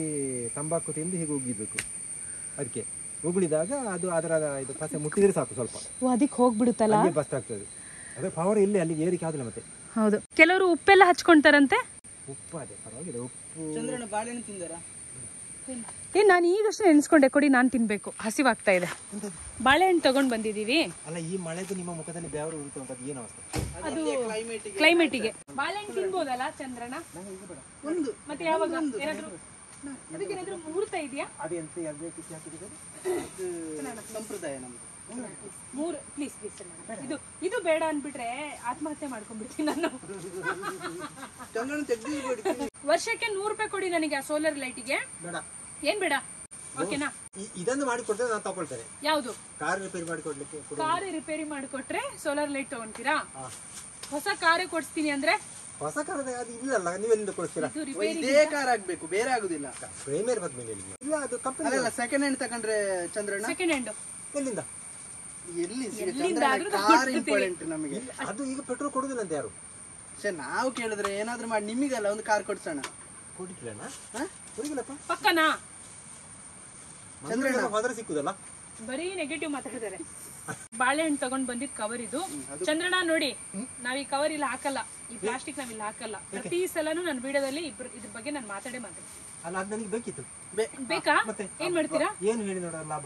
ತಂಬಾಕು ತಿಂದು ಹೀಗೆ ಉಗಿಬೇಕು. ಅದಕ್ಕೆ ಉಗುಳಿದಾಗ ಅದು ಅದರ ಇದು ಕಸ ಮುಟ್ಟಿದ್ರೆ ಸಾಕು, ಸ್ವಲ್ಪ ಅದಕ್ಕೆ ಹೋಗ್ಬಿಡುತ್ತಲ್ಲ, ಬಸ್ಟ್ ಆಗ್ತದೆ. ಅದೇ ಪವರ್ ಇಲ್ಲಿ ಅಲ್ಲಿಗೆ ಏರಿಕೆ ಆದಿಲ್ಲ ಮತ್ತೆ. ಹೌದು, ಕೆಲವರು ಉಪ್ಪೆಲ್ಲ ಹಚ್ಕೊಂತಾರಂತೆ. ಉಪ್ಪು ಅದೇ ಪರವಾಗಿಲ್ಲ. ಉಪ್ಪು ಚಂದ್ರಣ್ಣ ಬಾಳೆಹಣ್ಣು ತಿಂದಾರ? ನಾನು ಈಗಷ್ಟೇ ನೆನೆಸ್ಕೊಂಡೆ, ಕೊಡಿ, ನಾನು ತಿನ್ಬೇಕು, ಹಸಿವಾಗ್ತಾ ಇದೆ. ಬಾಳೆಹಣ್ಣು ತಗೊಂಡ್ ಬಂದಿದೀವಿ. ಅಲ್ಲ, ಈ ಮಳೆಗೂ ನಿಮ್ಮ ಮುಖದಲ್ಲಿ ಬೆವರು ಉಂಟು, ಏನು ಅವಸ್ಥೆ? ಅದು ಕ್ಲೈಮೇಟಿಗೆ. ಬಾಳೆಹಣ್ಣು ತಿನ್ಬೋದಲ್ಲ ಚಂದ್ರಣ್ಣ? ಮತ್ತೆ ಯಾವಾಗ ಅದಕ್ಕೇನಾದ್ರೂ ಮುಹೂರ್ತ ಇದೆಯಾ? ಸಂಪ್ರದಾಯ ನಮ್ದು. 3 ಪ್ಲೀಸ್ ಇದು ಬೇಡ ಅನ್ಬಿಟ್ರೆ ಆತ್ಮಹತ್ಯೆ ಮಾಡ್ಕೊಂಡ್ಬಿಡ್ತೀನಿ ನಾನು. ವರ್ಷಕ್ಕೆ 100 ರೂಪಾಯಿ ಕೊಡಿ ನನಗೆ ಆ ಸೋಲಾರ್ ಲೈಟಿಗೆ. ಏನ್ ಬೇಡ? ಓಕೆನಾ? ಇದನ್ನು ಮಾಡಿಕೊಟ್ರೆ ನಾನು ತಗೊಳ್ತೇನೆ. ಯಾವುದು? ಕಾರ್ ರಿಪೇರಿ ಮಾಡಿಕೊಡ್ಲಿಕ್ಕೆ. ಕಾರ್ ರಿಪೇರಿ ಮಾಡಿಕೊಟ್ರೆ ಸೋಲಾರ್ ಲೈಟ್ ತಗೊಂತೀರಾ? ಹೊಸ ಕಾರೇ ಕೊಡ್ಸ್ತೀನಿ ಅಂದ್ರೆ ಹೊಸ ಕಾರದ ಅದು ಇಲ್ಲಲ್ಲ, ನೀವೆಲ್ಲಿಂದ ಕೊಡ್ತೀರಾ? ಇದೇ ಕಾರ್ ಆಗ್ಬೇಕು, ಬೇರೆ ಆಗುದಿಲ್ಲ. ಪ್ರೇಮಿಯರ್ ಬಂದ್ಮೇಲೆ ಇಲ್ಲ, ಅದು ಕಂಪನಿ ಅಲ್ಲ ಸೆಕೆಂಡ್ ಹ್ಯಾಂಡ್ ತಗೊಂಡ್ರೆ ಚಂದ್ರಣ್ಣ ಸೆಕೆಂಡ್ ಹ್ಯಾಂಡ್ ಎಲ್ಲಿಂದ ಎಲ್ಲಿ ಎಲ್ಲಿಂದಾದ್ರೂ ಕಾರ್ ಇಂಪಾರ್ಟೆಂಟ್ ನಮಗೆ. ಅದು ಈಗ ಪೆಟ್ರೋಲ್ ಕೊಡುದಿಲ್ಲ ಅಂತ ಯಾರು? ನಾವು ಕೇಳಿದ್ರೆ ಏನಾದ್ರೂ ಮಾಡಿ ನಿಮಗಲ್ಲ ಒಂದು ಕಾರ್ ಕೊಡ್ಸೋಣ. ಕೊಡಿಕ್ಲಣ್ಣ? ಕೊಡಿಗಿಲ್ಲಪ್ಪ. ಪಕ್ಕನಾ? ಚಂದ್ರಣ್ಣ ಹೋದ್ರೆ ಸಿಕ್ಕುದಲ್ಲ. ಬರೀ ನೆಗೆಟಿವ್ ಮಾತಾಡಿದ್ದಾರೆ. ಬಾಳೆಹಣ್ಣು ತಗೊಂಡ್ ಬಂದಿದ್ ಕವರ್ ಇದು. ಚಂದ್ರಣ್ಣ ನೋಡಿ, ನಾವ್ ಈ ಕವರ್ ಇಲ್ಲಿ ಹಾಕಲ್ಲ, ಈ ಪ್ಲಾಸ್ಟಿಕ್ ನಾವ್ ಇಲ್ಲಿ ಹಾಕಲ್ಲ. ಪ್ರತಿ ಸಲನು ನನ್ನ ವಿಡಿಯೋದಲ್ಲಿ ಇದ್ರ ಬಗ್ಗೆ ನಾನು ಮಾತಾಡೇ ಮಾತಾಡ್ತೀನಿ. ಅಲ್ಲ, ಅದು ನನಗೆ ಬೇಕಿತ್ತು. ಬೇಕಾ? ಏನ್ ಮಾಡ್ತೀರಾ? ಏನು ಹೇಳಿ ನೋಡ ಲಾಭ.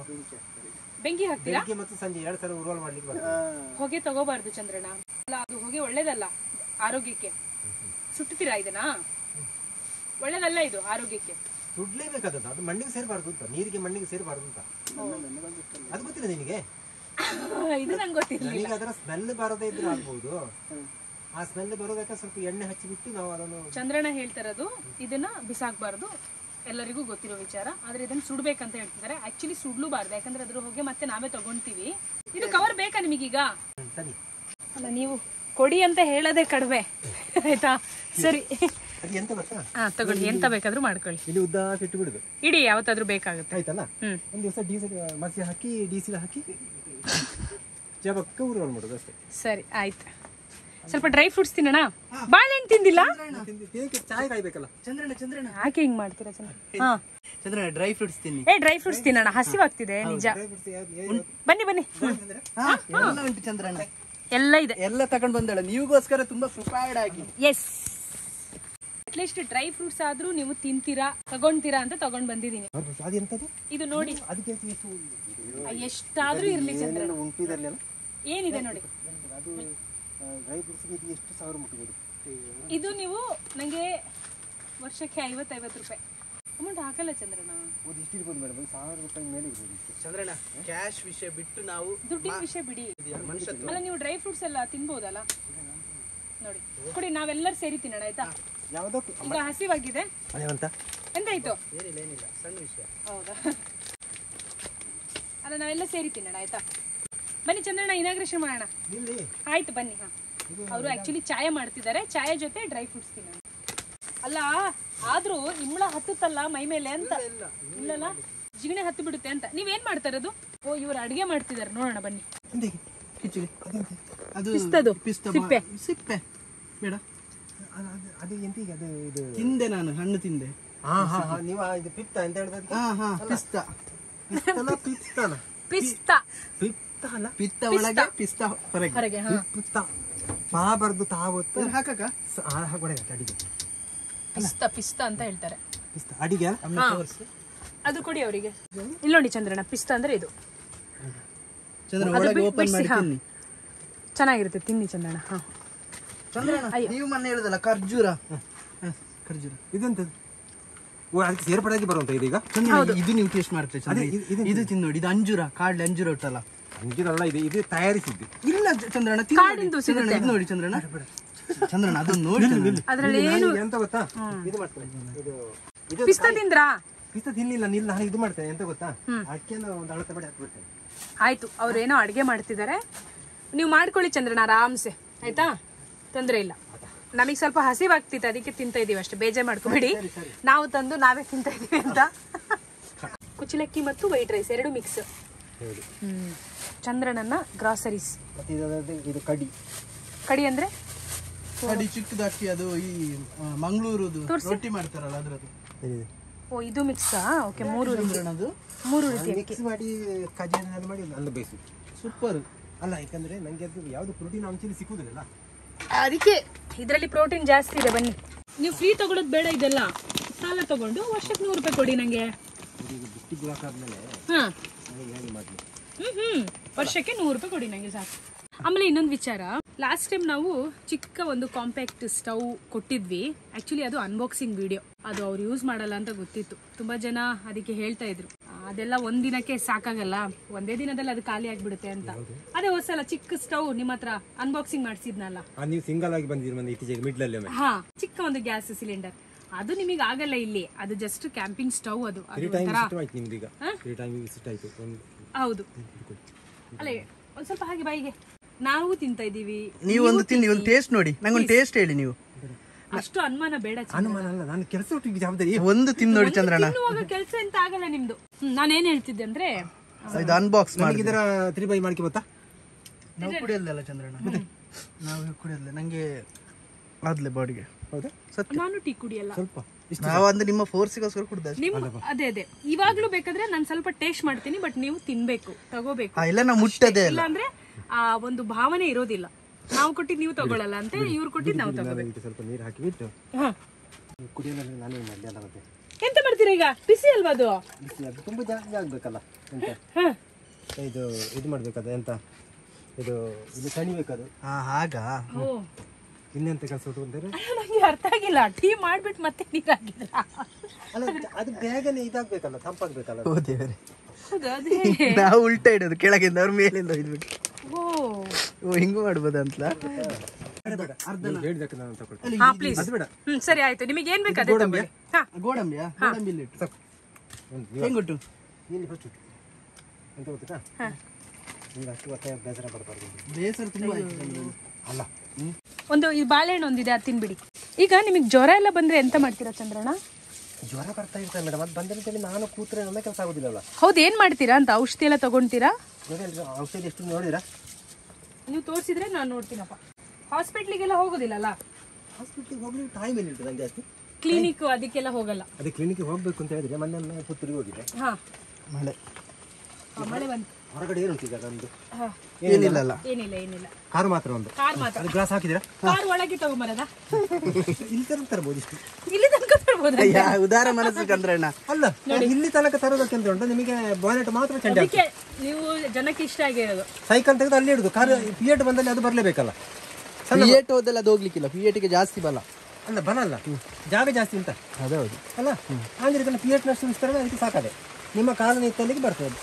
ಬೆಂಕಿ ಹಾಕ್ತೀರಾ? ಬೆಂಕಿ ಮತ್ತು ಸಂಜೆ 2 ಸಲ ರೋಲ್ ಮಾಡ್ಲಿಕ್ಕೆ ಬರ್ತದೆ. ಹೊಗೆ ತಗೋಬಾರ್ದು ಚಂದ್ರಣ್ಣ. ಅಲ್ಲ, ಅದು ಹೊಗೆ ಒಳ್ಳೇದಲ್ಲ ಆರೋಗ್ಯಕ್ಕೆ. ಸುಟ್ತೀರಾ ಇದನ್ನ? ಒಳ್ಳೇದಲ್ಲ ಇದು ಆರೋಗ್ಯಕ್ಕೆ. ಸುಡ್ಲೇಬೇಕಾದದ್ದು, ಅದು ಮಣ್ಣಿಗೆ ಸೇರಬಾರ್ದು ಅಂತ, ನೀರಿಗೆ ಮಣ್ಣಿಗೆ ಸೇರಬಾರ್ದು ಅಂತ. ಅದು ಗೊತ್ತಿಲ್ಲ ನಿನಗೆ? ಇದು ನಂಗೆ ಗೊತ್ತಿಲ್ಲ. ನನಗೆ ಅದರ ಸ್ಮೆಲ್ ಬರದೇ ಇದ್ರೆ ಆಗ್ಬಹುದು. ಆ ಸ್ಮೆಲ್ ಬರೋದಕ್ಕೆ ಸ್ವಲ್ಪ ಎಣ್ಣೆ ಹಚ್ಚಿಬಿಟ್ಟು ನಾವು ಅದನ್ನು. ಚಂದ್ರಣ್ಣ ಹೇಳ್ತಾರದು ಇದನ್ನ ಬಿಸಾಕ್ಬಾರ್ದು, ಎಲ್ಲರಿಗೂ ಗೊತ್ತಿರೋ ವಿಚಾರ. ಆದ್ರೆ ಇದನ್ನ ಸುಡ್ಬೇಕಂತ ಹೇಳ್ತಿದ್ದಾರೆ. ಆಕ್ಚುಲಿ ಸುಡ್ಲೂಬಾರ್ದು, ಯಾಕಂದ್ರೆ ಅದ್ರ ಹೊಗೆ ಮತ್ತೆ ನಾವೇ ತಗೊಂತೀವಿ. ಇದು ಕವರ್ ಬೇಕಾ ನಿಮಗೀಗ? ಅಲ್ಲ, ನೀವು ಕೊಡಿ ಅಂತ ಹೇಳೋದೇ ಕಡಿಮೆ, ಆಯ್ತಾ? ಸರಿ, ಎಂತ ಗೊತ್ತಾ? ತಗೊಳ್ಳಿ, ಎಂತ ಬೇಕಾದ್ರೂ ಮಾಡ್ಕೊಳ್ಳಿ. ಇಲ್ಲಿ ಉದ್ದ ಇಟ್ಟು ಬಿಡುದು, ಇಡಿ, ಯಾವತ್ತಾದ್ರೂ ಬೇಕಾಗುತ್ತೆ. ಆಯ್ತಲ್ಲ? ಒಂದ್ ದಿವಸ ಡೀಸೆಲ್ ಮಸಿ ಹಾಕಿ ಡೀಸೆಲ್ ಹಾಕಿ ಜಬಕ್ಕ ರೋಲ್ ಮಾಡುದು ಅಷ್ಟೇ. ಸರಿ, ಆಯ್ತು. ಸ್ವಲ್ಪ ಡ್ರೈ ಫ್ರೂಟ್ಸ್ ತಿನ್ನೋಣ. ಬಾಳೆಹಣ್ಣು ತಿಂದಿಲ್ಲ? ಚಾಯ್ ಕಾಯ್ಬೇಕಲ್ಲ. ಚಂದ್ರಣ್ಣ ಯಾಕೆ ಹಿಂಗ್ ಮಾಡ್ತೀರಾ ಚಂದ್ರಣ್ಣ ಡ್ರೈ ಫ್ರೂಟ್ಸ್ ತಿನ್ನಿ. ಡ್ರೈ ಫ್ರೂಟ್ಸ್ ತಿನ್ನೋಣ, ಹಸಿವಾಗ್ತಿದೆ ನಿಜ. ಬನ್ನಿ ಬನ್ನಿ. ಎಲ್ಲ ಉಂಟು ಚಂದ್ರಣ್ಣ, ಎಲ್ಲ ಇದೆ, ಎಲ್ಲ ತಗೊಂಡ್ ಬಂದಳ ನೀವುಗೋಸ್ಕರ ತುಂಬಾ ಪ್ರಿಪೇರ್ಡ್ ಆಗಿ. ಎಸ್, ಅಟ್ಲೀಸ್ಟ್ ಡ್ರೈ ಫ್ರೂಟ್ಸ್ ಆದ್ರೂ ನೀವು ತಿಂತೀರಾ, ತಗೊಂತೀರಾ ಅಂತ ತಗೊಂಡ್ ಬಂದಿದೀನಿ. ಇದು ನೋಡಿ, ಎಷ್ಟಾದ್ರೂ ಇರ್ಲಿ ಚಂದ್ರಣ್ಣ. ಏನಿದೆ ನೋಡಿ, ಇದು ನೀವು ನಂಗೆ ವರ್ಷಕ್ಕೆ 50-50 ರೂಪಾಯಿ ಅಮೌಂಟ್ ಹಾಕಲ್ಲ ಚಂದ್ರಣ್ಣ. ಚಂದ್ರಣ್ಣ ಕ್ಯಾಶ್ ವಿಷಯ ಬಿಟ್ಟು ನಾವು ದುಡ್ಡಿನ ವಿಷಯ ಬಿಡಿ. ಅಲ್ಲ, ನೀವು ಡ್ರೈ ಫ್ರೂಟ್ಸ್ ಎಲ್ಲ ತಿನ್ಬೋದಲ್ಲ? ನೋಡಿ ಕೊಡಿ, ನಾವೆಲ್ಲರೂ ಸೇರಿ ತಿನ್ನೋಣ, ಆಯ್ತಾ? ಈಗ ಹಸಿವಾಗಿದೆ. ಎಂತಾಯ್ತು? ಏನಿಲ್ಲ ಸಣ್ಣ ವಿಷಯ. ಹೌದಾ? ಅಲ್ಲ, ನಾವೆಲ್ಲ ಸೇರಿ ತಿನ್ನೋಣ, ಆಯ್ತಾ? ಬನ್ನಿ ಚಂದ್ರಣ್ಣ, ಇನಾಗ್ರೇಷನ್ ಮಾಡೋಣ. ಆಯ್ತು ಬನ್ನಿ. ಅವರು ಆಕ್ಚುಲಿ ಚಾಯ ಮಾಡ್ತಿದ್ದಾರೆ, ಚಾಯ ಜೊತೆ ಡ್ರೈ ಫ್ರೂಟ್ಸ್ ತಿನ್ನೋಣ. ಅಲ್ಲ, ಆದ್ರೂ ಇಂಬಳ ಹತ್ತುತ್ತಲ್ಲ ಮೈ ಮೇಲೆ ಅಂತ. ಇಲ್ಲಲ್ಲ, ಜಿಗಣೆ ಹತ್ತು ಬಿಡುತ್ತೆ ಅಂತ. ನೀವೇನ್ ಮಾಡ್ತಾ ಇರೋದು? ಓ, ಇವ್ರು ಅಡಿಗೆ ಮಾಡ್ತಿದ್ದಾರೆ, ನೋಡೋಣ ಬನ್ನಿ. ಅದು ಸಿಪ್ಪೆ ಸಿಪ್ಪೆ ಬೇಡ, ಅದು ಎಂತೀಗ ಅದು ಇದು ತಿಂದೆ ನಾನು, ಹಣ್ಣು ತಿಂದೆ. ನೀವು ಇದು ಪಿತ್ತ ಅಂತ ಹೇಳಿದ್ರೆ ಪಿಸ್ತಾ ಪಿಸ್ತಾ ಪಿತ್ತ ಅಲ್ಲ, ಪಿತ್ತ ಒಳಗೆ ಪಿಸ್ತಾ ಹೊರಗೆ. ಪಿತ್ತ ಪಾ ಬರ್ದು ತಾವತ್ತು ಹಾಕಕ ಅಡಿಗೆ ಪಿಸ್ತಾ ಅಂತ ಹೇಳ್ತಾರೆ. ಪಿಸ್ತ ಅಡಿಗೆ ಅದು ಕೊಡಿ ಅವರಿಗೆ. ಇಲ್ಲಿ ನೋಡಿ ಚಂದ್ರಣ್ಣ, ಪಿಸ್ತಾ ಅಂದ್ರೆ ಇದು. ಚೆನ್ನಾಗಿರುತ್ತೆ, ತಿನ್ನಿ ಚಂದ್ರಣ್ಣ. ನೀವು ಮೊನ್ನೆ ಹೇಳುದಲ್ಲ ಖರ್ಜೂರ, ಖರ್ಜೂರ ಇದೆಂತದ್ದು? ಓ, ಅದಕ್ಕೆ ಸೇರ್ಪಡೆಯಾಗಿ ಬರುವಂತ ಇದೀಗ. ಇದು ನೀವು ಟೇಸ್ಟ್ ಮಾಡ್ತೀರಿ. ಇದು ತಿಂದು ನೋಡಿ, ಇದು ಅಂಜೂರ, ಕಾಡ್ಲೆ ಅಂಜೂರ ಉಂಟಲ್ಲ. ಅಂಜೂರಲ್ಲ, ಇದು ತಯಾರಿಸಿದ್ದು. ಇಲ್ಲ ಚಂದ್ರಣ್ಣ, ಇದು ನೋಡಿ ಚಂದ್ರಣ್ಣ, ಚಂದ್ರಣ್ಣ ಅದನ್ನ ನೋಡಿ. ಅದ್ರಲ್ಲಿ ಏನು ಎಂತ ಗೊತ್ತಾ, ಇದು ಮಾಡ್ತೇನೆ, ಇದು ಪಿಸ್ತಾ ತಿಂದ್ರಾ? ಪಿಸ್ತಾ ತಿನ್ನಿಲ್ಲ, ನಾನು ಇದು ಮಾಡ್ತೇನೆ, ಎಂತ ಗೊತ್ತಾ, ಅಕ್ಕಿಯನ್ನು ಒಂದು ಅಳತೆ ಮಾಡಿ ಹಾಕ್ಬಿಡ್ತೇನೆ. ಆಯ್ತು, ಅವ್ರೇನೋ ಅಡ್ಗೆ ಮಾಡ್ತಿದ್ದಾರೆ, ನೀವು ಮಾಡ್ಕೊಳ್ಳಿ ಚಂದ್ರಣ್ಣ ಆರಾಮ್ಸೆ, ಆಯ್ತಾ? ತೊಂದ್ರೆ ಇಲ್ಲ. ನಮಗೆ ಸ್ವಲ್ಪ ಹಸಿವಾಗ್ತಿತ್ತು, ಅದಕ್ಕೆ ತಿಂತಾ ಇದೀವಿ ಅಷ್ಟೇ, ಬೇಜಾರ್ ಮಾಡ್ಕೋಬೇಡಿ. ನಾವು ತಂದು ನಾವೇ ತಿಂತಾ ಇದೀವಿ ಅಂತ. ಕುಚ್ಚಲಕ್ಕಿ ಮತ್ತು ವೈಟ್ ರೈಸ್ ಎರಡು ಮಿಕ್ಸ್. ಚಂದ್ರಣ್ಣನ ಗ್ರಾಸರೀಸ್. ಇದು ಕಡಿ. ಕಡಿ ಅಂದ್ರೆ ಕಡಿ ಚಿಕ್ಕದು ಅಕ್ಕಿ, ಅದು ಈ ಮಂಗಳೂರುದು ರೊಟ್ಟಿ ಮಾಡ್ತಾರಲ್ಲ ಅದ್ರದ್ದು. ಓ, ಇದು ಮಿಕ್ಸಾ? ಓಕೆ, ಮೂರು ರೀತಿ ಮಿಕ್ಸ್ ಮಾಡಿ ಕಜ್ಜಾಯ ಮಾಡಿ ಅಲ್ಲ ಬೇಯಿಸಿ. ಸೂಪರ್ ಅಲ್ಲ, ಯಾಕಂದ್ರೆ ನಂಗೆ ಅದು ಯಾವ್ದು ಪ್ರೋಟೀನ್ ಅಂಶ ಸಿಕ್ಕುದಿಲ್ಲ, ಅದಕ್ಕೆ ಇದರಲ್ಲಿ ಪ್ರೋಟೀನ್ ಜಾಸ್ತಿ ಇದೆ. ಬನ್ನಿ, ನೀವು ಫ್ರೀ ತಗೊಳ್ಳೋದು ಬೇಡ, ಇದೆಲ್ಲ ಸಾಲ ತಗೊಂಡು ವರ್ಷಕ್ಕೆ 100 ರೂಪಾಯಿ ಕೊಡಿ ನಂಗೆ. ವರ್ಷಕ್ಕೆ 100 ರೂಪಾಯಿ ಕೊಡಿ ನಂಗೆ ಸಾಕು. ಆಮೇಲೆ ಇನ್ನೊಂದು ವಿಚಾರ, ಲಾಸ್ಟ್ ಟೈಮ್ ನಾವು ಚಿಕ್ಕ ಒಂದು ಕಾಂಪ್ಯಾಕ್ಟ್ ಸ್ಟವ್ ಕೊಟ್ಟಿದ್ವಿ. ಆಕ್ಚುಲಿ ಅದು ಅನ್ಬಾಕ್ಸಿಂಗ್ ವಿಡಿಯೋ, ಅದು ಅವ್ರು ಯೂಸ್ ಮಾಡಲ್ಲ ಅಂತ ಗೊತ್ತಿತ್ತು. ತುಂಬಾ ಜನ ಅದಕ್ಕೆ ಹೇಳ್ತಾ ಇದ್ರು, ಅದೆಲ್ಲ ಒಂದಿನಕ್ಕೆ ಸಾಕಾಗಲ್ಲ, ಒಂದೇ ದಿನದಲ್ಲಿ ಅದು ಖಾಲಿ ಆಗ್ಬಿಡುತ್ತೆ ಅಂತ. ಅದೇ ಹೊಸಲ ಚಿಕ್ಕ ಸ್ಟವ್ ನಿಮ್ಮ ಹತ್ರ ಅನ್ಬಾಕ್ಸಿಂಗ್ ಮಾಡಿಸಿದ್ನಲ್ಲ, ನೀವು ಸಿಂಗಲ್ ಆಗಿ ಬಂದಿರಿ ಇತ್ತೀಚೆಗೆ ಮಿಡ್ಲ್ ಅಲ್ಲಿ. ಚಿಕ್ಕ ಒಂದು ಗ್ಯಾಸ್ ಸಿಲಿಂಡರ್, ಅದು ನಿಮಗೆ ಆಗಲ್ಲ ಇಲ್ಲಿ, ಅದು ಜಸ್ಟ್ ಕ್ಯಾಂಪಿಂಗ್ ಸ್ಟವ್. ಅದು ಹೌದು. ಅಲ್ಲೇ ಒಂದ್ ಸ್ವಲ್ಪ ಹಾಗೆ ಬಾಯಿಗೆ ನಾವು ತಿಂತಾ ಇದೀವಿ, ನೀವು ಒಂದು ತಿನ್ನಿ, ಒಂದು ಟೇಸ್ಟ್ ನೋಡಿ, ನಂಗೊಂದು ಟೇಸ್ಟ್ ಹೇಳಿ ನೀವು. ಅಷ್ಟು ಅನುಮಾನ ಬೇಡ. ಅನುಮಾನ ಅಲ್ಲ, ನಾನು ಕೆಲಸ ಒಟ್ಟಿಗೆ ಜವಾಬ್ದಾರಿ. ಒಂದು ತಿನ್ ನೋಡಿ ಚಂದ್ರಣ್ಣ. ಕೆಲಸ ಎಂತ ಆಗಲ್ಲ ನಿಮ್ದು. ನಾನೇನ್ ಹೇಳ್ತಿದ್ದೆ ಅಂದ್ರೆ ಇದು ಅನ್ಬಾಕ್ಸ್ ಮಾಡಿ ಇದರ 3x ಮಾಡ್ಕೆ ಗೊತ್ತಾ? ನಾವು ಕುಡಿಯಲ್ಲ ಚಂದ್ರಣ್ಣ, ನಾವು ಕುಡಿಯಲ್ಲ, ನಂಗೆ ಆದ್ಲೆ ಬಾಡಿಗೆ. ಹೌದಾ? ನಾನು ಟೀ ಕುಡಿಯಲ್ಲ. ಸ್ವಲ್ಪ ನಾವು ಅಂದ್ರೆ ನಿಮ್ಮ ಫೋರ್ಸಿಗೋಸ್ಕರ ಕುಡ್ದ. ಅದೇ ಇವಾಗ್ಲೂ ಬೇಕಾದ್ರೆ ನಾನು ಸ್ವಲ್ಪ ಟೇಸ್ಟ್ ಮಾಡ್ತೀನಿ, ಬಟ್ ನೀವು ತಿನ್ಬೇಕು, ತಗೋಬೇಕು. ಇಲ್ಲ ನಾವು ಮುಟ್ಟದೇ ಇಲ್ಲ. ಇಲ್ಲ ಅಂದ್ರೆ ಆ ಒಂದು ಭಾವನೆ ಇರೋದಿಲ್ಲ. ನಾವು ಕೊಟ್ಟಿದ್ ನೀವು ತಗೊಳ್ಳಲ್ಲ ಅಂತ, ಇವ್ರು ಕೊಟ್ಟಿದ್ ನಾವು ತಗೋಬೇಕು. ಸ್ವಲ್ಪ ನೀರು ಹಾಕಿ ಬಿಟ್ಟು ಕುಡಿಯೋಣ. ನಾನೇ ಮಾಡಿ ಅಲ್ಲ, ಮತ್ತೆ ಎಂತ ಮಾಡ್ತೀರಾ ಈಗ? ಬಿಸಿ ಅಲ್ವಾ ಅದು? ಬಿಸಿ ಅದು ತುಂಬಾ ಜಾಸ್ತಿ ಆಗ್ಬೇಕಲ್ಲ ಎಂತ ಇದು ಮಾಡ್ಬೇಕದ ಎಂತ ಇದು ಕಣಿಬೇಕದು. ಹಾಗ ಇನ್ನೆಂತ ಕೆಲಸ ಅಂದ್ರೆ ನಂಗೆ ಅರ್ಥ ಆಗಿಲ್ಲ. ಟೀ ಮಾಡ್ಬಿಟ್ಟು ಮತ್ತೆ ನೀರ್ ಹಾಕಿದ್ರ? ಅಲ್ಲ, ಅದು ಬೇಗನೆ ಇದಾಗ್ಬೇಕಲ್ಲ, ತಂಪಾಗ್ಬೇಕಲ್ಲ. ನಾವು ಉಲ್ಟಾ ಇಡೋದು, ಕೆಳಗಿಂದ ಅವ್ರ ಮೇಲಿಂದ ಇದ್ಬಿಟ್ಟು. ಓ ಹಿಂಗೂ ಮಾಡ್ಬೋದಂತ. ಸರಿ ಆಯ್ತು, ನಿಮಗೆ ಏನ್ ಬೇಕು? ಗೋಡಂಬಿಯ ಗೋಡಂಬಿ ಹೆಂಗೊಟ್ಟು ಎಂತ ಗೊತ್ತಾ? ಅಷ್ಟು ಬೇಸರ ಪಡ್ಬಾರ್ದು. ಬೇಸರ ತುಂಬಾ ಅಲ್ಲ, ಒಂದು ಈ ಬಾಳೆಹಣ್ಣು ಒಂದಿದೆ, ಅದು ತಿನ್ಬಿಡಿ. ಈಗ ನಿಮಗೆ ಜ್ವರ ಎಲ್ಲ ಬಂದ್ರೆ ಎಂತ ಮಾಡ್ತೀರಾ ಚಂದ್ರಣ್ಣ? ಜ್ವರ ಬರ್ತಾ ಇರ್ತದೆ ಮೇಡಮ್, ಅದು ಬಂದಂತೇಳಿ ನಾನು ಕೂತ್ರೆ ನನ್ನ ಕೆಲಸ ಆಗೋದಿಲ್ಲಲ್ಲ. ಹೌದು, ಏನ್ ಮಾಡ್ತೀರಾ ಅಂತ? ಔಷಧಿ ಎಲ್ಲ ತಗೊಂತೀರಾ? ಔಷಧಿ ಎಷ್ಟು ನೋಡಿರಾ? ನೀವು ತೋರಿಸಿದ್ರೆ ನಾನು ನೋಡ್ತೀನಪ್ಪ. ಹಾಸ್ಪಿಟ್ಲಿಗೆಲ್ಲ ಹೋಗೋದಿಲ್ಲಲ್ಲ? ಹಾಸ್ಪಿಟ್ಲಿಗೆ ಹೋಗ್ಲಿಕ್ಕೆ ಟೈಮ್ ಏನು ಇರ್ತದೆ ನಂಗೆ ಅಷ್ಟು. ಕ್ಲಿನಿಕ್ ಅದಕ್ಕೆಲ್ಲ ಹೋಗಲ್ಲ? ಅದೇ ಕ್ಲಿನಿಕ್ಗೆ ಹೋಗ್ಬೇಕು ಅಂತ ಹೇಳಿದ್ರೆ ಮೊನ್ನೆ ಪುತ್ತೂರಿಗೆ ಹೋಗಿದ್ದೆ. ಮಳೆ ಬಂತು. ಹೊರಗಡೆ ಏನು ಈಗ ನಮ್ದು ಏನಿಲ್ಲ. ಏನಿಲ್ಲ, ಕಾರು ಮಾತ್ರ ಒಂದು. ಅದು ಗ್ಲಾಸ್ ಹಾಕಿದಿರಾ? ಕಾರ್ ಒಳಗೆ ತಗೊಂಬರದ? ಇಲ್ಲಿ ತನಕ ತರಬಹುದು, ಇಷ್ಟು ಇಲ್ಲಿ ತನಕ ತರಬಹುದು. ಉದಾರ ಮನಸ್ಸು ಚಂದ್ರಣ್ಣ. ಅಲ್ಲ, ಇಲ್ಲಿ ತನಕ ತರೋದಕ್ಕೆ ಅಂತ ಉಂಟು ನಿಮಗೆ. ಬಾನೆಟ್ ಮಾತ್ರ ಚಂದ. ನೀವು ಜನಕ್ಕೆ ಇಷ್ಟ ಆಗಿರೋದು. ಸೈಕಲ್ ತೆಗೆದು ಅಲ್ಲಿ ಇಡುದು. ಕಾರ್ ಪಿಯೇಟ್ ಬಂದಲ್ಲಿ ಅದು ಬರ್ಲೇಬೇಕಲ್ಲ. ಪಿಯೇಟ್ ಹೋದಲ್ಲ, ಅದು ಹೋಗ್ಲಿಕ್ಕಿಲ್ಲ. ಪಿಯೇಟಿಗೆ ಜಾಸ್ತಿ ಬಲ ಅಲ್ಲ, ಬರಲ್ಲ, ಜಾಗ ಜಾಸ್ತಿ ಉಂಟ. ಹೌದು ಅಲ್ಲ, ಅಂದ್ರೆ ಪಿಯೇಟ್ನಷ್ಟು ವಿಸ್ತರಣೆ ಅದಕ್ಕೆ ಸಾಕದೆ. ನಿಮ್ಮ ಕಾಲನ ಇತ್ತಲ್ಲಿಗೆ ಬರ್ತದೆ.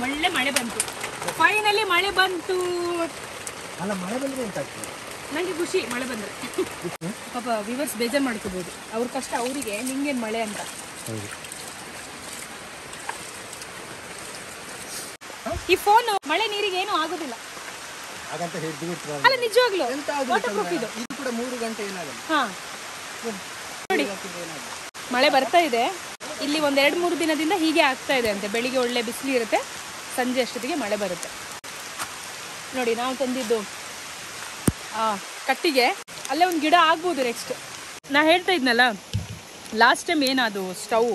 ಒಳ್ಳೆ ಮಳೆ ಬಂತು, ಫೈನಲಿ ಮಳೆ ಬಂತು. ಅಲ್ಲ, ಮಳೆ ಬಂದ್ರೆ ಎಂತ ಆಗ್ತದೆ? ನಂಗೆ ಖುಷಿ ಮಳೆ ಬಂದ್ರೆ. ಪಾಪ ವಿವರ್ಸ್ ಬೇಜಾರು ಮಾಡ್ಕೋಬಹುದು, ಅವ್ರ ಕಷ್ಟ ಅವರಿಗೆ, ನಿಂಗೇನ್ ಮಳೆ ಅಂತ. ಈ ಫೋನ್ ಮಳೆ ನೀರಿಗೆ ಏನು ಆಗೋದಿಲ್ಲ ಹಾಗಂತ ಹೇಳಿದ್ವಿ. ಅಲ್ಲ, ನಿಜವಾಗ್ಲೂ ವಾಟರ್ ಪ್ರೂಫ್ ಇದು. ಇದು ಕೂಡ 3 ಗಂಟೆ ಏನಾಗಲ್ಲ. ನೋಡಿ, ಮಳೆ ಬರ್ತಾ ಇದೆ ಇಲ್ಲಿ. 1-2-3 ದಿನದಿಂದ ಹೀಗೆ ಆಗ್ತಾ ಇದೆ ಅಂತೆ. ಬೆಳಿಗ್ಗೆ ಒಳ್ಳೆ ಬಿಸಿಲು ಇರುತ್ತೆ, ಸಂಜೆ ಅಷ್ಟೊತ್ತಿಗೆ ಮಳೆ ಬರುತ್ತೆ. ನೋಡಿ, ನಾವು ತಂದಿದ್ದು ಕಟ್ಟಿಗೆ ಅಲ್ಲೇ ಒಂದು ಗಿಡ ಆಗ್ಬೋದು ನೆಕ್ಸ್ಟ್. ನಾ ಹೇಳ್ತಾ ಇದ್ನಲ್ಲ ಲಾಸ್ಟ್ ಟೈಮ್ ಏನದು ಸ್ಟವ್,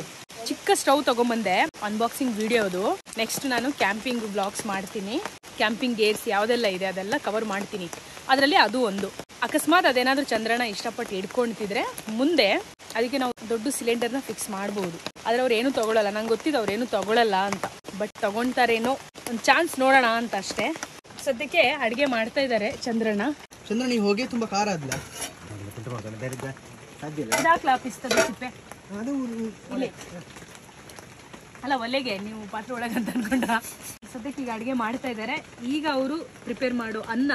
ಚಿಕ್ಕ ಸ್ಟವ್ ತಗೊಂಬಂದೆ. ಅನ್ಬಾಕ್ಸಿಂಗ್ ವಿಡಿಯೋ ಅದು. ನೆಕ್ಸ್ಟ್ ನಾನು ಕ್ಯಾಂಪಿಂಗ್ ಬ್ಲಾಗ್ಸ್ ಮಾಡ್ತೀನಿ. ಕ್ಯಾಂಪಿಂಗ್ ಗೇರ್ಸ್ ಯಾವುದೆಲ್ಲ ಇದೆ ಅದೆಲ್ಲ ಕವರ್ ಮಾಡ್ತೀನಿ. ಅದರಲ್ಲಿ ಅದು ಒಂದು. ಅಕಸ್ಮಾತ್ ಅದೇನಾದ್ರೂ ಚಂದ್ರಣ್ಣ ಇಷ್ಟಪಟ್ಟು ಹಿಡ್ಕೊಳ್ತಿದ್ರೆ ಮುಂದೆ ಅದಕ್ಕೆ ನಾವು ದೊಡ್ಡ ಸಿಲಿಂಡರ್ನ ಫಿಕ್ಸ್ ಮಾಡ್ಬೋದು. ಆದ್ರೆ ಅವ್ರು ಏನು ತಗೊಳ್ಳಲ್ಲ. ನಂಗೆ ಗೊತ್ತಿದ್ದು ಅವ್ರು ಏನು ತಗೊಳ್ಳಲ್ಲ ಅಂತ, ಬಟ್ ತಗೊಳ್ತಾರೇನೋ, ಒಂದು ಚಾನ್ಸ್ ನೋಡೋಣ ಅಂತ ಅಷ್ಟೇ. ಸದ್ಯಕ್ಕೆ ಅಡುಗೆ ಮಾಡ್ತಾ ಇದ್ದಾರೆ ಚಂದ್ರಣ್ಣ. ನೀವು ಹೋಗಿ ತುಂಬಾ ಖಾರ ಆದ್ಲ ಇದಾಕ್ಲಾ ಪಿಸ್ತದ ಸಿಪ್ಪೆ ಇಲ್ಲಿ ಅಲ್ಲ, ಒಲೆಗೆ ನೀವು ಪಾತ್ರೆ ಒಳಗಂತ ಅನ್ಕೊಂಡ್ರ. ಸದ್ಯಕ್ಕೆ ಈಗ ಅಡುಗೆ ಮಾಡ್ತಾ ಇದ್ದಾರೆ. ಈಗ ಅವರು ಪ್ರಿಪೇರ್ ಮಾಡೋ ಅನ್ನ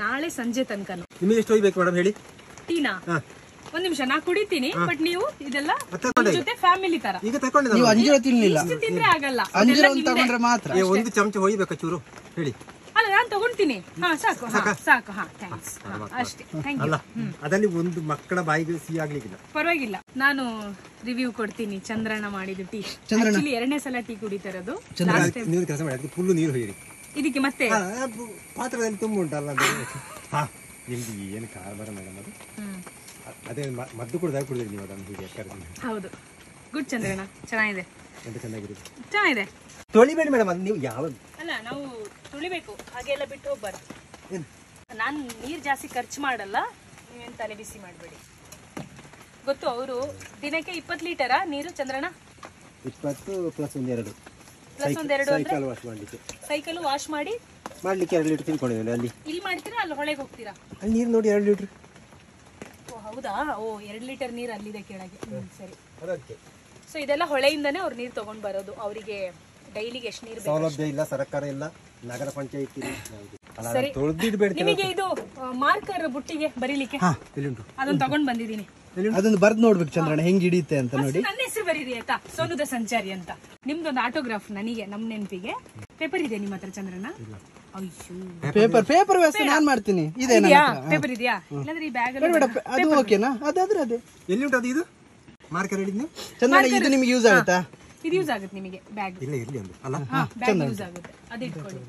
ನಾಳೆ ಸಂಜೆ ತನಕ. ನಿಮಗೆ ಎಷ್ಟು ಹೋಗ್ಬೇಕು ಮೇಡಮ್ ಹೇಳಿ? ಟೀನಾ? ಒಂದ್ ನಿಮಿಷ, ನಾ ಕುಡಿತೀನಿ, ಬಟ್ ನೀವು ಇದೆಲ್ಲ ಜೊತೆ ಫ್ಯಾಮಿಲಿ ತರ. ಈಗ ತಗೊಂಡಿದ್ದ ನೀವು ಅಂಜೂರ ತಿನ್ಲಿಲ್ಲ, ತಿಂದ್ರೆ ಆಗಲ್ಲ. ಅಂಜೂರ ತಗೊಂಡ್ರೆ ಮಾತ್ರ. ಒಂದು ಚಮಚ ಹೋಯ್ಬೇಕಾ ಚೂರು ಹೇಳಿ? ಅಲ್ಲ, ನಾನು ತಗೊಂತೀನಿ. ಸಾಕು ಸಾಕು. ಥ್ಯಾಂಕ್ಸ್ ಅಷ್ಟೇ. Thank you. ಅದರಲ್ಲಿ ಒಂದು ಮಕ್ಕಳ ಬಾಯಿಗೆ ಸಿಹಿ ಆಗ್ಲಿಕ್ಕಿಲ್ಲ, ಪರವಾಗಿಲ್ಲ. ನಾನು ರಿವ್ಯೂ ಕೊಡ್ತೀನಿ ಚಂದ್ರಣ್ಣ ಮಾಡಿದ್ದು ಟೀ. ಆಕ್ಚುಲಿ 2ನೇ ಸಲ ಟೀ ಕುಡಿತಾರದು. ನೀವು ಕೆಲಸ ಮಾಡಿ ಅದಕ್ಕೆ ಫುಲ್ ನೀರು ಹೊಯ್ಯಿರಿ ಇದಕ್ಕೆ. ಮತ್ತೆ ಪಾತ್ರದಲ್ಲಿ ತುಂಬ ಉಂಟಲ್ಲ, ನಿಮ್ದು ಏನು ಕಾರ್ಬಾರ ಮೇಡಮ್ ಅದು. ಅದೇ ಮದ್ದು ಕೂಡ ಕುಡಿದ್ರಿ ನೀವು ಅದನ್ನು ಹೀಗೆ. ಹೌದು, ಗುಡ್ ಚಂದ್ರಣ್ಣ, ಚೆನ್ನಾಗಿದೆ. ಎಂತ ಚೆನ್ನಾಗಿದೆ, ಚೆನ್ನಾಗಿದೆ. ತೊಳಿಬೇಡಿ ಮೇಡಮ್, ಅದು ನೀವು ಯಾವ ಅಲ್ಲ, ನಾವು ತುಳಿಬೇಕು, ಹಾಗೆಲ್ಲ ಬಿಟ್ಟು ಹೋಗ್ಬಾರ್ದು. ನಾನು ನೀರು ಜಾಸ್ತಿ ಖರ್ಚು ಮಾಡಲ್ಲ, ನೀವೇನು ತಲೆ ಬಿಸಿ ಮಾಡಬೇಡಿ. ಗೊತ್ತು, ಅವರು ದಿನಕ್ಕೆ 20 ಲೀಟರಾ ನೀರು ಚಂದ್ರಣ್ಣ? 20 ಪ್ಲಸ್ 1-2 ಸೈಕಲ್ ವಾಶ್ ಮಾಡಲಿಕ್ಕೆ. ಸೈಕಲ್ ವಾಶ್ ಮಾಡ್ಲಿಕ್ಕೆ 2 ಲೀಟರ್ ತಿಳ್ಕೊಂಡಿದ್ದೇನೆ. ಅಲ್ಲಿ ಇಲ್ಲಿ ಮಾಡ್ತೀರಾ, ಅಲ್ಲಿ ಹೊಳೆಗೆ ಹೋಗ್ತೀರಾ? ಅಲ್ಲಿ ನೀರು ನೋಡಿ 2 ಲೀಟರ್. ಓ ಹೌದಾ? ಓ 2 ಲೀಟರ್ ನೀರು ಅಲ್ಲಿದೆ ಕೆಳಗೆ. ಸರಿ. ಸೊ ಇದೆಲ್ಲ ಹೊಳೆಯಿಂದಾನೇ ಅವ್ರು ನೀರು ತಗೊಂಡ್ ಬರೋದು. ಅವರಿಗೆ ಡೈಲಿಗೆ ಎಷ್ಟು ನೀರು ಬೇಕು? ಸೌಲಭ್ಯ ಇಲ್ಲ, ಸರ್ಕಾರ ಇಲ್ಲ, ನಗರ ಪಂಚಾಯತ್ ನಿಮಗೆ ಇದು ಮಾರ್ಕರ್ ಬುಟ್ಟಿಗೆ ಬರೀಲಿಕ್ಕೆ ಅದನ್ನ ತಗೊಂಡ್ ಬಂದಿದ್ದೀನಿ. ಅದೊಂದು ಬರ್ದ್ ನೋಡ್ಬೇಕು ಚಂದ್ರಣ್ಣ ಹೆಂಗ್ ಹಿಡಿಯುತ್ತೆ ಅಂತ ನೋಡಿ. ನನ್ನ ಹೆಸರು ಬರೀರಿ ಆಯ್ತಾ, ಸೋನುದ ಸಂಚಾರಿ ಅಂತ. ನಿಮ್ದೊಂದು ಆಟೋಗ್ರಾಫ್ ನನಗೆ, ನಮ್ ನೆನಪಿಗೆ. ಪೇಪರ್ ಇದೆ ನಿಮ್ಮ ಹತ್ರ ಚಂದ್ರಣ್ಣ? ಪೇಪರ್ ವ್ಯವಸ್ಥೆ ನಾನ್ ಮಾಡ್ತೀನಿ. ಇದೆ ಪೇಪರ್ ಇದೆಯಾ? ಇಲ್ಲಾಂದ್ರೆ ಈ ಬ್ಯಾಗ್ ಅದು ಓಕೆನಾ? ಅದಾದ್ರೆ ಅದೇ ಎಲ್ಲಿ ಉಂಟು ಅದು? ಇದು ಮಾರ್ಕರ್ ಹಿಡಿದ್ನು ಚಂದ್ರಣ್ಣ, ಇದು ನಿಮ್ಗೆ ಯೂಸ್ ಆಗುತ್ತಾ? ಇದು ಯೂಸ್ ಆಗುತ್ತೆ ನಿಮಗೆ ಬ್ಯಾಗ್? ಇಲ್ಲ ಇರ್ಲಿ ಒಂದು ಅಲ್ಲ, ಬ್ಯಾಗ್ ಯೂಸ್ ಆಗುತ್ತೆ, ಅದೇ ಇಟ್ಕೊಳ್ಳಿ.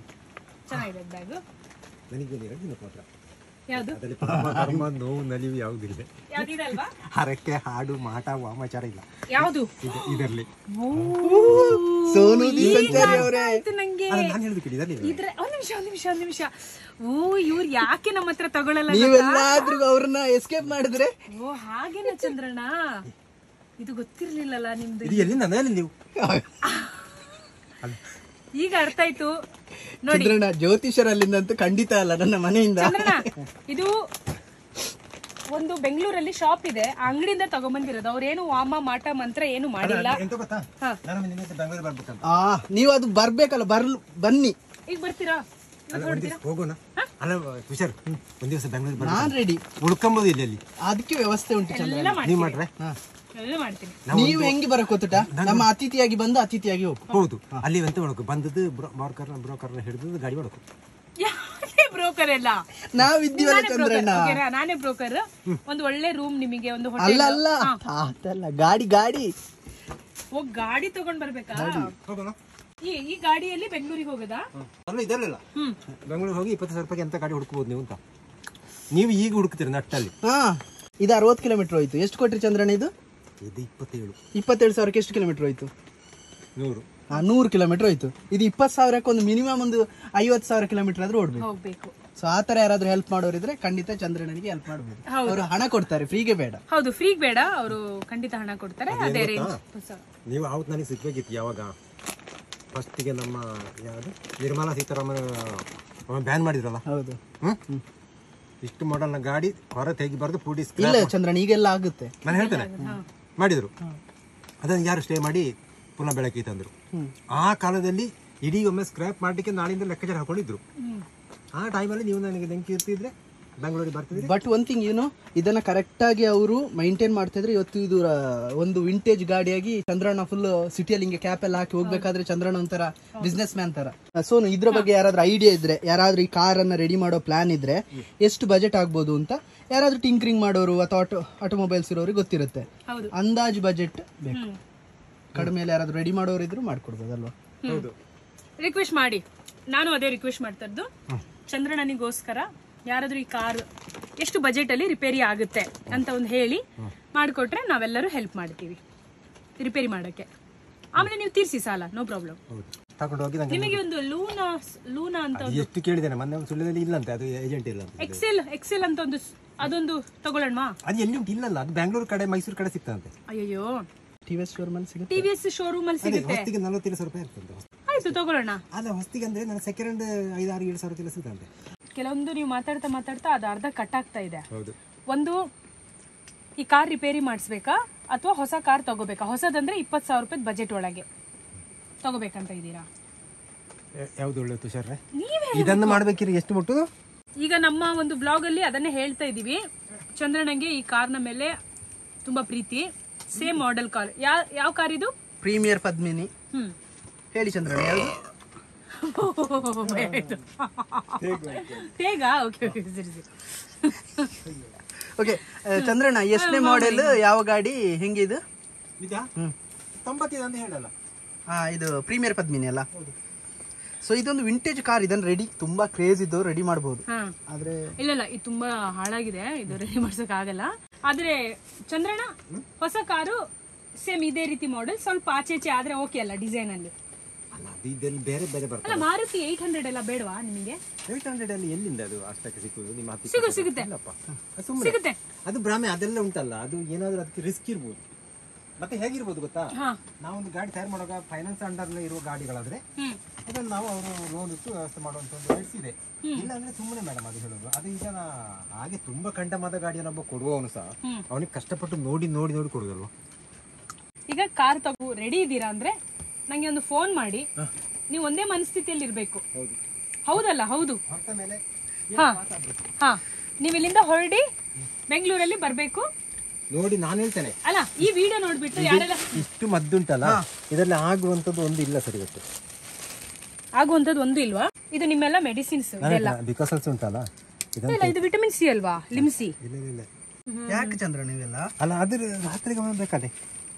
ಚೆನ್ನಾಗಿದೆ ಬ್ಯಾಗ್. ನನಗೆ ಮಾತ್ರ ಯಾವುದು? ಅದರಲ್ಲಿ ಪಾಪ, ಕರ್ಮ, ನೋವು, ನಲಿವು ಯಾವುದಿಲ್ಲ. ಯಾವ್ದಿದಲ್ವಾ? ಹರಕೆ, ಹಾಡು, ಮಾಟ, ವಾಮಾಚಾರ ಇಲ್ಲ. ಯಾವುದು ಇದರಲ್ಲಿ ಸೋನುದಿ ಸಂಚಾರಿ ಅವರೇ. ನಂಗೆ ನಾನು ಹೇಳುದು ಕೇಳಿ, ಇದರಲ್ಲಿ ಇದ್ರೆ ಒಂದ್ ನಿಮಿಷ. ಓ, ಇವ್ರು ಯಾಕೆ ನಮ್ಮ ಹತ್ರ ತಗೊಳ್ಳಲ್ಲ? ನೀವೆಲ್ಲಾದ್ರೂ ಅವ್ರನ್ನ ಎಸ್ಕೇಪ್ ಮಾಡಿದ್ರೆ? ಓ ಹಾಗೇನ ಚಂದ್ರಣ್ಣ, ಇದು ಗೊತ್ತಿರ್ಲಿಲ್ಲಲ್ಲ ನಿಮ್ದು. ಇದು ಎಲ್ಲಿಂದ ಮೇಲೆ ನೀವು ಈಗ ಅರ್ಥ ಆಯ್ತು ನೋಡಿ. ಚಂದ್ರಣ್ಣ ಜ್ಯೋತಿಷರಲ್ಲಿಂದಂತೂ ಖಂಡಿತ ಅಲ್ಲ, ನನ್ನ ಮನೆಯಿಂದ. ಚಂದ್ರಣ್ಣ, ಇದು ಒಂದು ಬೆಂಗಳೂರಲ್ಲಿ ಶಾಪ್ ಇದೆ, ಆ ಅಂಗಡಿಯಿಂದ ತಗೊಂಡ್ಬಂದಿರೋದು. ಅವ್ರೇನು ವಾಮ ಮಾಟ ಮಂತ್ರ ಏನು ಮಾಡಿಲ್ಲ. ಎಂತ ಗೊತ್ತಾ, ನಾನು ನಿನ್ನೆ ಬೆಂಗಳೂರು ಬರ್ಬೇಕಂತ. ನೀವು ಅದು ಬರ್ಬೇಕಲ್ಲ, ಬನ್ನಿ. ಈಗ ಬರ್ತೀರಾ? ಹೋಗೋಣ. ಅಲ್ಲ ಹುಷಾರ್, ಒಂದ್ ದಿವಸ ಬೆಂಗಳೂರು ನಾನ್ ರೆಡಿ. ಉಳ್ಕೊಂಬೋದು ಇಲ್ಲಿ ಅಲ್ಲಿ, ಅದಕ್ಕೆ ವ್ಯವಸ್ಥೆ ಉಂಟು ಚಂದ್ರಣ್ಣ. ನೀವ್ ಮಾಡ್ರೆ ಎಲ್ಲ ಮಾಡ್ತೀನಿ. ನೀವು ಹೆಂಗೆ ಬರಕ್ ಗೊತ್ತುಟ, ನಮ್ಮ ಅತಿಥಿಯಾಗಿ ಬಂದು ಅತಿಥಿಯಾಗಿ ಹೋಗು. ಹೌದು, ಅಲ್ಲಿ ಎಂತ ಮಾಡಬೇಕು, ಬಂದದ್ದು ಬ್ರೋಕರ್ನ ಹಿಡಿದು ಗಾಡಿ ಮಾಡಬೇಕು. ಬ್ರೋಕರ್ ಎಲ್ಲ ನಾವಿದ್ದೀವಲ್ಲ ಚಂದ್ರಣ್ಣ. ನಾನೇ ಬ್ರೋಕರ್. ಒಂದು ಒಳ್ಳೆ ರೂಮ್ ನಿಮಗೆ, ಒಂದು ಅಲ್ಲ ಅಲ್ಲ ಅದಲ್ಲ, ಗಾಡಿ. ಓ, ಗಾಡಿ ತಗೊಂಡ್ ಬರ್ಬೇಕಾ? ಹೋಗೋಣ. ಈ ಗಾಡಿಯಲ್ಲಿ ಬೆಂಗಳೂರಿಗೆ ಹೋಗೋದಾ? ಅಲ್ಲ ಇದಲ್ಲ, ಬೆಂಗಳೂರಿಗೆ ಹೋಗಿ 20,000 ರೂಪಾಯಿಗೆ ಎಂತ ಗಾಡಿ ಹುಡುಕಬಹುದು ನೀವು ಅಂತ. ನೀವು ಈಗ ಹುಡುಕ್ತೀರಿ ನಟ್ಟಲ್ಲಿ. ಇದು 60 ಕಿಲೋಮೀಟರ್ ಹೋಯ್ತು. ಎಷ್ಟು ಕೊಟ್ರಿ ಚಂದ್ರಣ್ಣ? ಇದು 27,000ಕ್ಕೆ ಎಷ್ಟು ಕಿಲೋಮೀಟರ್ ಹೋಯ್ತು? 100 ಕಿಲೋಮೀಟರ್ ಹೋಯ್ತು. ಇದು 20,000ಕ್ಕೆ ಒಂದು ಮಿನಿಮಮ್ ಒಂದು 50,000 ಕಿಲೋಮೀಟರ್ ಆದ್ರೂ ಓಡ್ಬೇಕು. ಸೊ ಆತರ ಯಾರಾದ್ರೂ ಹೆಲ್ಪ್ ಮಾಡೋರಿದ್ರೆ ಖಂಡಿತ ಚಂದ್ರಣ್ಣನಿಗೆ ಹೆಲ್ಪ್ ಮಾಡಬಹುದು. ಅವರು ಹಣ ಕೊಡ್ತಾರೆ, ಫ್ರೀಗೆ ಬೇಡ. ಹೌದು, ಫ್ರೀಗೆ ಬೇಡ, ಅವರು ಖಂಡಿತ ಹಣ ಕೊಡ್ತಾರೆ. ಅದೇ ರೇಂಜ್. ನೀವು ಅವತ್ತು ನನಗೆ ಸಿಗ್ಬೇಕಿತ್ತು. ಯಾವಾಗ ಫಸ್ಟಿಗೆ ನಮ್ಮ ಯಾವುದು ನಿರ್ಮಲಾ ಸೀತಾರಾಮನ್ ಬ್ಯಾನ್ ಮಾಡಿದ್ರಲ್ಲ. ಹೌದು. ಇಷ್ಟು ಮಾಡಲ್ನ ಗಾಡಿ ಹೊರ ತೆಗಿಬಾರ್ದು, ಪೂಡಿ ಇಲ್ಲ ಚಂದ್ರಣ್ಣ, ಈಗೆಲ್ಲ ಆಗುತ್ತೆ. ನಾನು ಹೇಳ್ತೇನೆ, ಮಾಡಿದ್ರು. ಅದನ್ನು ಯಾರು ಸ್ಟೇ ಮಾಡಿ ಪುನಃ ಬೆಳಕಿಗೆ ತಂದ್ರು. ಆ ಕಾಲದಲ್ಲಿ ಇಡೀ ಒಮ್ಮೆ ಸ್ಕ್ರಾಪ್ ಮಾಡಲಿಕ್ಕೆ ನಾಳಿಂದ ಲೆಕ್ಕಾಚಾರ ಹಾಕೊಂಡಿದ್ರು. ಆ ಟೈಮಲ್ಲಿ ನೀವು ನನಗೆ ಬೆಂಕಿ ಇರ್ತಿದ್ರೆ ಬೆಂಗಳೂರಿಗೆ ಬರ್ತಿದ್ರಿ. ಬಟ್ ಒನ್ ಥಿಂಗ್ ಏನು, ಇದನ್ನ ಕರೆಕ್ಟ್ ಆಗಿ ಅವರು ಮೈಂಟೈನ್ ಮಾಡ್ತಿದ್ರೆ ಇವತ್ತು ಇದು ಒಂದು ವಿಂಟೇಜ್ ಗಾಡಿಯಾಗಿ ಚಂದ್ರಣ್ಣ ಫುಲ್ ಸಿಟಿಯಲ್ಲಿ ಹಿಂಗೆ ಕ್ಯಾಪ್ ಎಲ್ಲ ಹಾಕಿ ಹೋಗ್ಬೇಕಾದ್ರೆ ಚಂದ್ರಣ್ಣ ಒಂಥರ ಬಿಸ್ನೆಸ್ ಮ್ಯಾನ್ ತರ. ಸೊ ಇದ್ರ ಬಗ್ಗೆ ಯಾರಾದ್ರೂ ಐಡಿಯಾ ಇದ್ರೆ, ಯಾರಾದ್ರೂ ಈ ಕಾರ್ ಅನ್ನ ರೆಡಿ ಮಾಡೋ ಪ್ಲಾನ್ ಇದ್ರೆ ಎಷ್ಟು ಬಜೆಟ್ ಆಗ್ಬೋದು ಅಂತ ಯಾರಾದ್ರೂ ಟಿಂಕರಿಂಗ್ ಮಾಡೋರು ಅಥವಾ ಆಟೋಮೊಬೈಲ್ಸ್ ಇರೋರಿಗೆ ಗೊತ್ತಿರುತ್ತೆ. ಅಂದಾಜು ಬಜೆಟ್ ಬೇಕು. ಕಡಿಮೆ ಯಾರಾದ್ರೂ ರೆಡಿ ಮಾಡೋರು ಇದ್ರು ಮಾಡ್ಕೊಡ್ಬೋದಲ್ವಾ? ರಿಕ್ವೆಸ್ಟ್ ಮಾಡಿ, ನಾನು ಅದೇ ರಿಕ್ವೆಸ್ಟ್ ಮಾಡ್ತಾ ಇದ್ದು. ಚಂದ್ರಣ್ಣನಿಗೋಸ್ಕರ ಯಾರಾದ್ರೂ ಈ ಕಾರ್ ಎಷ್ಟು ಬಜೆಟ್ ಅಲ್ಲಿ ರಿಪೇರಿ ಆಗುತ್ತೆ ಅಂತ ಒಂದು ಹೇಳಿ ಮಾಡಿಕೊಟ್ರೆ ನಾವೆಲ್ಲರೂ ಹೆಲ್ಪ್ ಮಾಡ್ತೀವಿ ರಿಪೇರಿ ಮಾಡಕ್ಕೆ. ಆಮೇಲೆ ನೀವು ತೀರ್ಸಿ ಸಾಲ, ನೋ ಪ್ರಾಬ್ಲಮ್. ನಿಮಗೆ ಒಂದು ಲೂನಾ ಅಂತ ಎಷ್ಟು ಕೇಳಿದ್ದೇನೆ ಮೊನ್ನೆ ಸುಳ್ಳಿನಲ್ಲಿ ಇಲ್ಲ ಅಂತ, ಅದು ಏಜೆಂಟ್ ಇಲ್ಲ ಅಂತ. ಎಕ್ಸೆಲ್ ಅಂತ ಒಂದು ಅದೊಂದು ತಗೊಳ್ಳೋಣ. ಅದು ಎಲ್ಲಿ ಉಂಟು? ಇಲ್ಲಲ್ಲ, ಅದು ಬೆಂಗಳೂರು ಕಡೆ ಮೈಸೂರು ಕಡೆ ಸಿಗ್ತಂತೆ. ಅಯ್ಯೋ, ಟಿವಿಎಸ್ ಶೋರೂಮ್ ಅಲ್ಲಿ ಸಿಗುತ್ತೆ. ಹೊಸ್ತಿಗೆ 47,000 ರೂಪಾಯಿ ಇರ್ತದೆ. ಆಯ್ತು, ತಗೊಳ್ಳೋಣ. ಅಲ್ಲ, ಹೊಸ್ತಿಗೆ ಅಂದ್ರೆ ನಾನು ಸೆಕೆಂಡ್ 5,000-7,000 ಕೆಲಸ ಸಿಗ್ತಂತೆ. ಕೆಲವೊಂದು ನೀವು ಮಾತಾಡ್ತಾ ಅದು ಅರ್ಧ ಕಟ್ ಆಗ್ತಾ ಇದೆ. ಒಂದು, ಈ ಕಾರ್ ರಿಪೇರಿ ಮಾಡಿಸ್ಬೇಕಾ ಅಥವಾ ಹೊಸ ಕಾರ್ ತಗೋಬೇಕಾ? ಹೊಸದಂದ್ರೆ 20,000 ರೂಪಾಯಿ ಬಜೆಟ್ ಒಳಗೆ ತಗೋಬೇಕಂತ ಇದ್ದೀರಾ? ಯಾವ್ದು ಒಳ್ಳೆ ತುಷಾರ್ರೆ, ಇದನ್ನು ಮಾಡ್ಬೇಕಿರಿ? ಎಷ್ಟು ಮುಟ್ಟುದು? ಈಗ ನಮ್ಮ ಒಂದು ಬ್ಲಾಗ್ ಅಲ್ಲಿ ಅದನ್ನೇ ಹೇಳ್ತಾ ಇದೀವಿ. ಚಂದ್ರಣ್ಣಂಗೆ ಈ ಕಾರ್ನ ಮೇಲೆ ತುಂಬಾ ಪ್ರೀತಿ. Same model car. ಯಾವ ಕಾರ್ ಇದು? ಪ್ರೀಮಿಯರ್ ಪದ್ಮಿನಿ. ಹೇಳಿ ಚಂದ್ರಣ್ಣ, ಯಾವುದು? ಓಕೆ ಚಂದ್ರಣ್ಣ, ಎಷ್ಟನೇ ಮಾಡೆಲ್, ಯಾವ ಗಾಡಿ, ಹೆಂಗಿದು? 90 ಅಂತ ಹೇಳಲ್ಲ. ಇದು ಪ್ರೀಮಿಯರ್ ಪದ್ಮಿನಿ ಅಲ್ಲ? ಸೊ ಇದೊಂದು ವಿಂಟೇಜ್ ಕಾರ್. ಇದನ್ನ ರೆಡಿ, ತುಂಬಾ ಕ್ರೇಜ್ ಇದ್ದು ರೆಡಿ ಮಾಡಬಹುದು. ಆದ್ರೆ ಇಲ್ಲ, ಇದು ತುಂಬಾ ಹಾಳಾಗಿದೆ, ಇದು ರೆಡಿ ಮಾಡ್ಸಕ್ ಆಗಲ್ಲ. ಆದ್ರೆ ಚಂದ್ರಣ್ಣ, ಹೊಸ ಕಾರು ಸೇಮ್ ಇದೇ ರೀತಿ ಮಾಡೆಲ್, ಸ್ವಲ್ಪ ಆಚೆ ಆದ್ರೆ ಓಕೆ ಅಲ್ಲ ಡಿಸೈನ್ ಅಲ್ಲಿ? ಬೇರೆ ಬೇರೆ ಬರ್ತದೆ. ಅಲ್ಲ, ಮಾರುತಿ 800 ಎಲ್ಲ ಬೇಡವಾ ನಿಮಗೆ? 800 ಅಲ್ಲಿ ಎಲ್ಲಿಂದ ಅದು ಅಷ್ಟಕ್ಕೆ ಸಿಕ್ಕುದು? ನಿಮ್ಮ ಸಿಗುತ್ತೆ. ಅದು ಭ್ರಮೆ, ಅದೆಲ್ಲ ಉಂಟಲ್ಲ. ಅದು ಏನಾದ್ರೂ ಅದಕ್ಕೆ ರಿಸ್ಕ್ ಇರ್ಬೋದು. ಮತ್ತೆ ಹೇಗಿರ್ಬೋದು ಗೊತ್ತಾ, ನಾವೊಂದು ಗಾಡಿ ತಯಾರು ಮಾಡುವಾಗ ಫೈನಾನ್ಸ್ ಅಂಡರ್ ಇರುವ ಗಾಡಿಗಳಾದ್ರೆ ಅದನ್ನು ನಾವು ಅವರು ಲೋನ್ ಇಟ್ಟು ವ್ಯವಸ್ಥೆ ಮಾಡುವಂತ ಒಂದು ರೈಟ್ಸ್ ಇದೆ. ಇಲ್ಲ ಅಂದ್ರೆ ಸುಮ್ಮನೆ ಮೇಡಮ್ ಅದು ಹೇಳೋದು. ಅದು ಈಗ ಹಾಗೆ ತುಂಬಾ ಕಂಠಮಾದ ಗಾಡಿಯನ್ನು ಒಬ್ಬ ಕೊಡುವವನು ಸಹ ಅವನಿಗೆ ಕಷ್ಟಪಟ್ಟು ನೋಡಿ ನೋಡಿ ನೋಡಿ ಕೊಡುದಲ್ವಾ. ಈಗ ಕಾರ್ ತಗೋ ರೆಡಿ ಇದ್ದೀರಾ ಅಂದ್ರೆ ನಂಗೆ ಒಂದು ಫೋನ್ ಮಾಡಿ. ನೀವು ಒಂದೇ ಮನಸ್ಥಿತಿಯಲ್ಲಿ ಇರ್ಬೇಕು. ಹೌದಲ್ಲ? ಹೌದು. ನೀವು ಇಲ್ಲಿಂದ ಹೊರಡಿ ಬೆಂಗಳೂರಲ್ಲಿ ಬರ್ಬೇಕು. ನೋಡಿ ನಾನು ಹೇಳ್ತೇನೆ ಅಲ್ಲ ಈ ವಿಡಿಯೋ ನೋಡ್ಬಿಟ್ಟು ಯಾರೆಲ್ಲ ಇಷ್ಟು ಮದ್ದುಂಟಲ್ಲ ಇದರಲ್ಲಿ ಆಗುವಂತದ್ದು ಒಂದು ಇಲ್ಲ ಸರ್ ಇವತ್ತು ಆಗುವಂತದ್ದು ಒಂದು ಇಲ್ವಾ? ಇದು ನಿಮ್ಮೆಲ್ಲ ಮೆಡಿಸಿನ್ಸ್ ಇದೆಲ್ಲ ಬಿಕಾಸ್ ಉಂಟಲ್ಲ ಇಲ್ಲ, ಇದು ವಿಟಮಿನ್ ಸಿ ಅಲ್ವಾ? ಲಿಮ್ಸಿ. ಇಲ್ಲ ಯಾಕೆ ಚಂದ್ರ ನೀವೆಲ್ಲ ಅಲ್ಲ ಅದ್ರ ರಾತ್ರಿಗೆ ಬೇಕಾದೆ